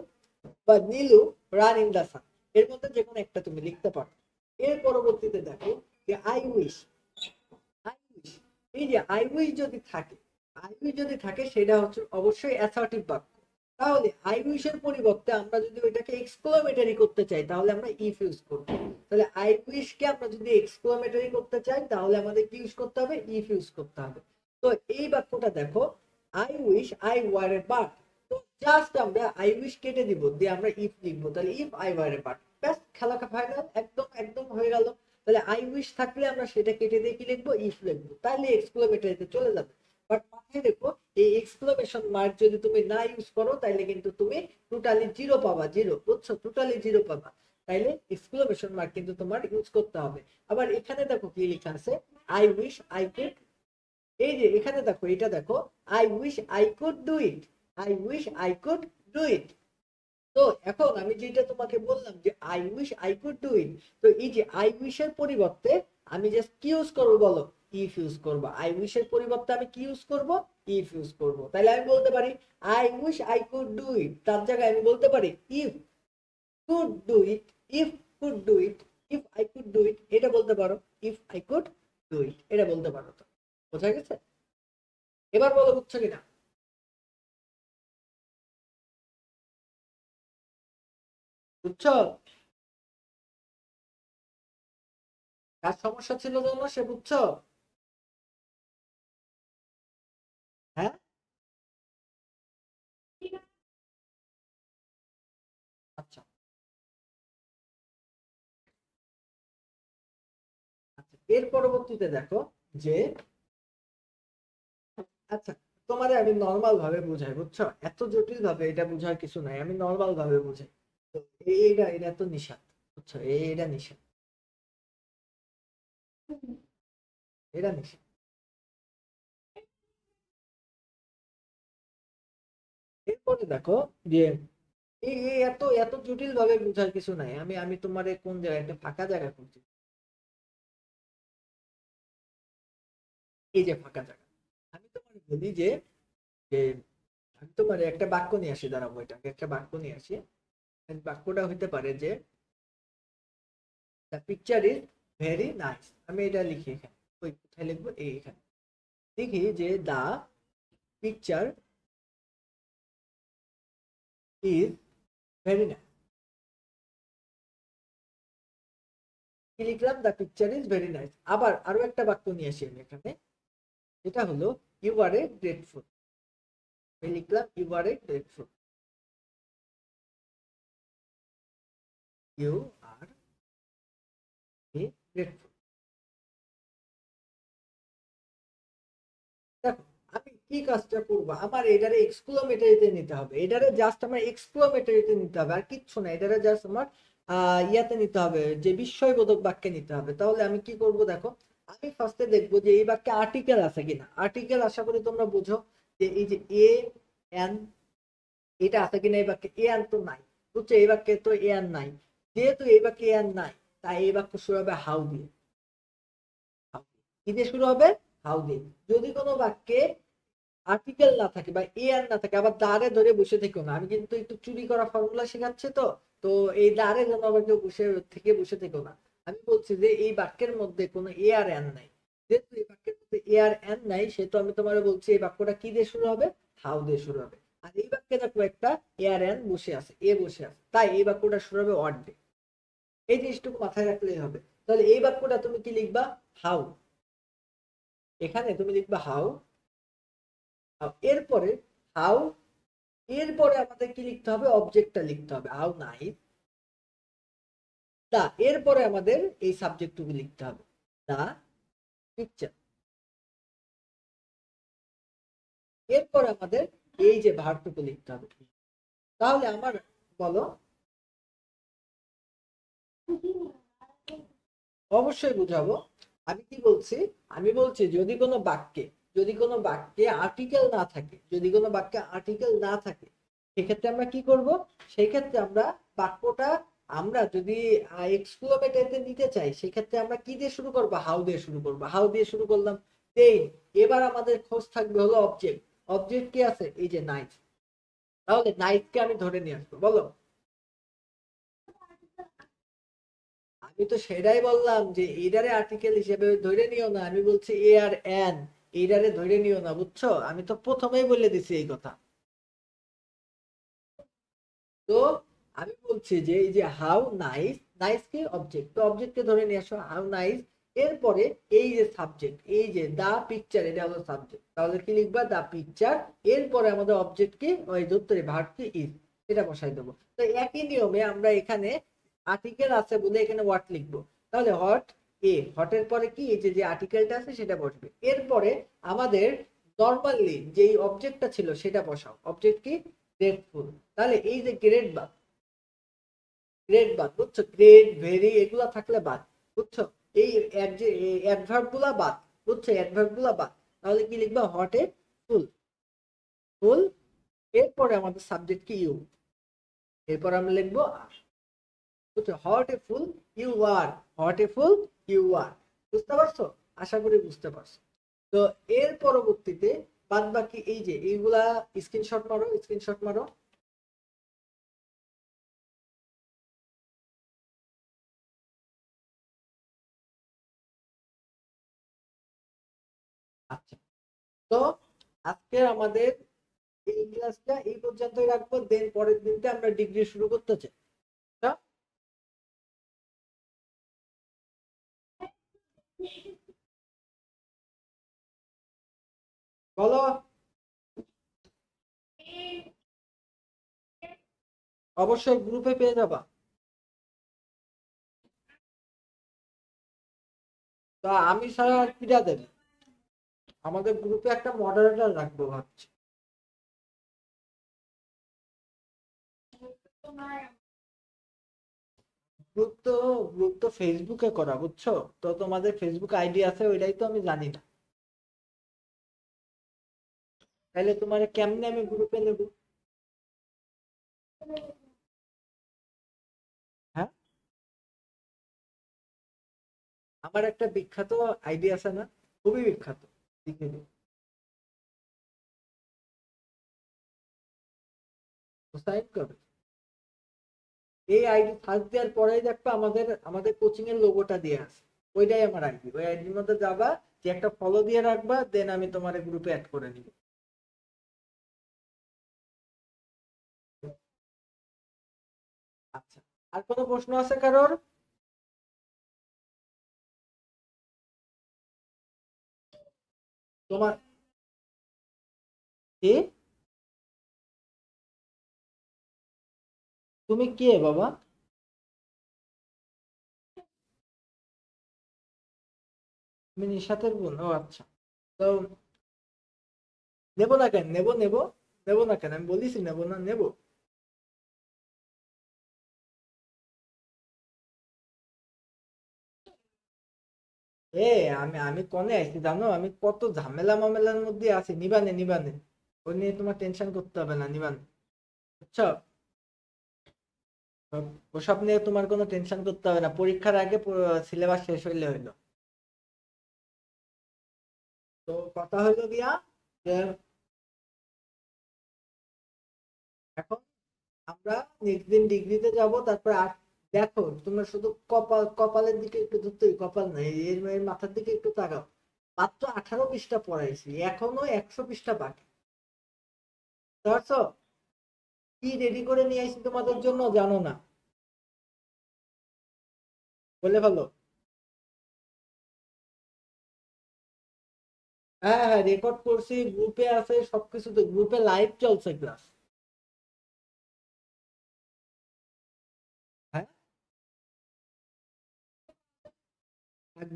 বা Nilu run in the sun, এর মধ্যে যে কোনো একটা তুমি লিখতে পারো। এর পরবর্তীতে দেখো যে আই উইশ, এই যে আই উইশ যদি থাকে সেটা হচ্ছে অবশ্যই অ্যাসার্টিভ বাক্য। তাহলে আই উইশ এর পরিবর্তে আমরা যদি ওইটাকে এক্সক্লামেটরি করতে চাই তাহলে আমরা ইফ ইউজ করব। তাহলে আই উইশ কে আমরা যদি এক্সক্লামেটরি করতে চাই তাহলে আমাদের কি ইউজ করতে হবে, ইফ ইউজ করতে হবে। তো এই বাক্যটা দেখো, I wish I were a bird, তো জাস্ট আমরা আই উইশ কেটে দিব, দিয়ে আমরা ইফ লিখবো, তাহলে if I were a bird, ব্যাস খেলা ফাইনাল, একদম একদম হয়ে গেল। তাহলে আই উইশ থাকলে আমরা সেটা কেটে দিয়ে কি লিখবো, ইফ লিখবো, তাহলে এক্সক্লামেটরিতে চলে যাবে। বাট মাথায় রেখো এই এক্সক্লামেশন মার্ক যদি তুমি না ইউজ করো তাহলে কিন্তু তুমি টোটালি জিরো পাবা, জিরো, বুঝছো, টোটালি জিরো পাবা। তাইলে এক্সক্লামেশন মার্ক কিন্তু তোমার ইউজ করতে হবে। আবার এখানে দেখো কি লেখা আছে, আই উইশ আই কুড, এই যে এখানে দেখো এটা দেখো, I wish I could do it, I wish I could do it. তো এখন আমি যেটা তোমাকে বললাম যে I wish I could do it, তো এই যে আই উইশ এর পরিবর্তে আমি জাস্ট কি ইউজ করবো বলো, ইফ ইউজ করবো। আই উইশ এর পরিবর্তে আমি কি ইউজ করবো, ইফ ইউজ করবো। তাহলে আমি বলতে পারি I wish I could do it, তার জায়গায় আমি বলতে পারি if could do it, if could do it, if I could do it, এটা বলতে পারো। If I could do it এটা বলতে পারো। তো বোঝা গেছে? এবার বলো বুঝছো কিনা। বুঝছো? কার সমস্যা ছিল জানো সে, বুঝছো? হ্যাঁ, আচ্ছা আচ্ছা, এর পরবর্তীতে দেখো যে, আচ্ছা তোমাদের আমি নর্মাল ভাবে বুঝাই, বুঝছো? এত জটিল ভাবে এটা বুঝার কিছু নাই, আমি নর্মাল ভাবে বুঝাই। তো এইটা এটা তো নিশাত, বুঝছো? এটা নিশাত, এটা নিশাত। এরপরে দেখো যে এই এত এত জটিল ভাবে বুঝার কিছু নাই। আমি আমি তোমার কোন জায়গায় একটা ফাঁকা জায়গা করছি, এই যে ফাঁকা জায়গা। আমি তোমার বলি যে যে আমি তোমার একটা বাক্য নিয়ে আসি, দাঁড়াবো এটাকে একটা বাক্য নিয়ে আসি। বাক্যটা হইতে পারে যে the picture is very nice. আমি এটা লিখি এখানে, ওই কোথায় লিখবো, এই এখানে লিখি যে the picture is very nice. কি লিখলাম? The picture is very nice. আবার আরো একটা বাক্য নিয়ে আসি আমি এখানে, এটা হলো ইউ আর এ গ্রেটফুল। আমি লিখলাম you are a grateful, you are a grateful. দেখো আমি কি কাজটা করবো, আমার এটারে এক্সক্লোমেটরিতে নিতে হবে, এটারে জাস্ট আমার এক্সক্লোমেটরিতে নিতে হবে, আর কিচ্ছু না। এটারে জাস্ট আমার ইয়াতে নিতে হবে, যে বিস্ময়বোধক বাক্যে নিতে হবে। তাহলে আমি কি করব দেখো, আমি ফার্স্টে দেখবো যে এই বাক্যে আর্টিকেল আছে কিনা। আর্টিকেল আশা করি তোমরা বুঝো যে এই যে এ এন, এটা আছে কিনা এই বাক্যে। এ এন তো নাই, বুঝছো? এই বাক্যে তো এ এন নাই। যেহেতু এই বাক্যে এ এন নাই, তাই এই বাক্য শুরু হবে হাউ দিয়ে। হাউ দিয়ে। কি দিয়ে শুরু হবে? হাউ দিয়ে। যদি কোনো বাক্যে আর্টিকেল না থাকে বা এ আর না থাকে, আবার দাঁড়ে ধরে বসে থেকো না। আমি কিন্তু একটু চুরি করা ফর্মুলা শেখাচ্ছি তো। তো এই দাঁড়ে যেন আবার কেউ বসে থেকো না। আমি বলছি যে এই বাক্যের মধ্যে কোনো এ আর এন নাই। যেহেতু এই বাক্যের মধ্যে এ আর এন নাই, সেহেতু আমি তোমার বলছি এই বাক্যটা কি দিয়ে শুরু হবে? হাউ দিয়ে শুরু হবে। আর এই বাক্যে দেখো একটা এ আর এন বসে আছে, এ বসে আছে, তাই এই বাক্যটা শুরু হবে ওয়ার্ড দিয়ে। এই জিনিসটুকু মাথায় রাখলেই হবে। তাহলে এই বাক্যটা তুমি কি লিখবা? হাউ। এখানে তুমি লিখবা হাউ। এরপরে হাউ, এরপরে আমাদের কি লিখতে হবে? অবজেক্টটা লিখতে হবে, হাউ নাইস। দা, এরপরে আমাদের এই সাবজেক্টটুকু লিখতে হবে, দা পিকচার। এরপরে আমাদের এই যে ভার্বটুকু লিখতে হবে। তাহলে আমার, বলো। অবশ্যই বুঝাবো। আমি কি বলছি? আমি বলছি যদি কোনো বাক্যে আর্টিকেল না থাকে, যদি কোনো বাক্যে আর্টিকেল না থাকে, সেক্ষেত্রে আমরা কি করব? সেই ক্ষেত্রে আমরা বাক্যটা, আমরা যদি এক্সক্লেমেটরতে নিতে চাই, সেক্ষেত্রে আমরা কি দিয়ে শুরু করব? হাউ দিয়ে শুরু করব। হাউ দিয়ে শুরু করলাম। দেন এবার আমাদের খোঁজ থাকবে হলো অবজেক্ট। অবজেক্ট কি আছে? এই যে নাইস। তাহলে নাইসকে আমি ধরে নিয়ে আসবো, বলো। আমি তো সেটাই বললাম যে এটারে আর্টিকেল হিসেবে ধরে নিও না। আমি বলছি এ আর এন, এইটারে ধরে নিও না, বুঝছো? আমি তো প্রথমেই বলে দিছি এই কথা। তো আমি বলছি যে এই যে হাউ নাইস, নাইস কি? অবজেক্ট। তো অবজেক্টকে ধরে নিয়ে আসো, হাউ নাইস। এরপরে এই যে সাবজেক্ট, এই যে দা পিকচার, এটা হলো সাবজেক্ট। তাহলে কি লিখবা? দা পিকচার। এরপরে আমাদের অবজেক্ট কি? ওই ধরতে ভার্ব কি? ইজ। এটা বসাই দেবো। তো একই নিয়মে আমরা এখানে আর্টিকেল আছে বলে এখানে হোয়াট লিখবো। তাহলে হট, এ হটের পরে কি? এই যে যে আর্টিকেলটা আছে সেটা বসবে। এরপরে আমাদের নর্মালি যেই অবজেক্টটা ছিল সেটা বসাও। অবজেক্ট কি? গ্রেটফুল। তাহলে এই যে গ্রেট বাদ, গ্রেট বাদ, বুঝছো? গ্রেট, ভেরি এগুলা থাকলে বাদ, বুঝছো? এই অ্যাডভার্ব গুলা বাদ, বুঝছো? অ্যাডভার্ব গুলা বাদ। তাহলে কি লিখবা? হট এ ফুল, ফুল। এরপরে আমাদের সাবজেক্ট কি? ইউ। এরপর আমরা লিখবো আর, বুঝছো? What a fool you are, what a fool you are. বুঝতে পারছো? আশা করি বুঝতে পারছো। তো এর পরবর্তীতে বাদ বাকি এই যে এইগুলা স্ক্রিনশট মারো, স্ক্রিনশট মারো। আচ্ছা, তো আজকে আমাদের এই ক্লাসটা এই পর্যন্তই রাখবো, দেন পরের দিনটা আমরা ডিগ্রি শুরু করতে চাই। তা, বলো। অবশ্যই গ্রুপে পেয়ে যাবা। তা আমি ছাড়া আর কিরা দেবে? আমাদের গ্রুপে একটা মডারেটর রাখবো ভাবছি। গ্রুপ তো গ্রুপ তো ফেসবুকে করা, বুঝছো? তো তোমাদের ফেসবুক আইডি আছে, ওইটাই তো আমি জানি না। তাহলে তোমার কেমনে আমি গ্রুপে নেব? হ্যাঁ, আমার একটা বিখ্যাত আইডি আছে না, খুবই বিখ্যাত, লিখে দিই। সাইন করবে। এই আইডি সার্চ দেওয়ার পরেই দেখবা আমাদের আমাদের কোচিং এর লোগোটা দিয়ে আছে। ওইটাই আমার আইডি, ওই আইডির মধ্যে যাবা, যে একটা ফলো দিয়ে রাখবা, দেন আমি তোমার গ্রুপে অ্যাড করে নিব। আচ্ছা, আর কোনো প্রশ্ন আছে কারোর? তোমার কি? তুমি কে বাবা? তুমি নিশাতের বোন? ও আচ্ছা। তো নেবো না কেন? নেবো নেবো। নেবো না কেন? আমি বলিছি নেবো না, নেবো। এ, আমি আমি কনে আইছি জানো? আমি কত ঝামেলা মামেলার মধ্যে আছি। নিবানে নিবানে, ওই নিয়ে তোমার টেনশন করতে হবে না, নিবানে। বুঝছো? ওসব নিয়ে তোমার কোনো টেনশন করতে হবে না, পরীক্ষার আগে সিলেবাস শেষ হইলে হইলো। তো কথা হইলো গিয়া যে এখন আমরা নেক্সট দিন ডিগ্রিতে যাব, তারপর আর দেখো তোমরা শুধু কপাল কপালের দিকে একটু ধরতেই, কপাল নাই, এর এর মাথার দিকে একটু তাকাও। মাত্র 18 পৃষ্ঠা পড়াইছি, এখনো 100 পৃষ্ঠা বাকি। বুঝতে পারছো? কি রেডি করে নিয়ে আসছি তোমাদের জন্য জানো না? বলে ভালো। হ্যাঁ হ্যাঁ, রেকর্ড করছি, গ্রুপে আছে সবকিছু, তো গ্রুপে লাইভ চলছে ক্লাস। হ্যাঁ,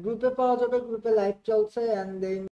গ্রুপে পাওয়া যাবে, গ্রুপে লাইভ চলছে, এন্ড দেন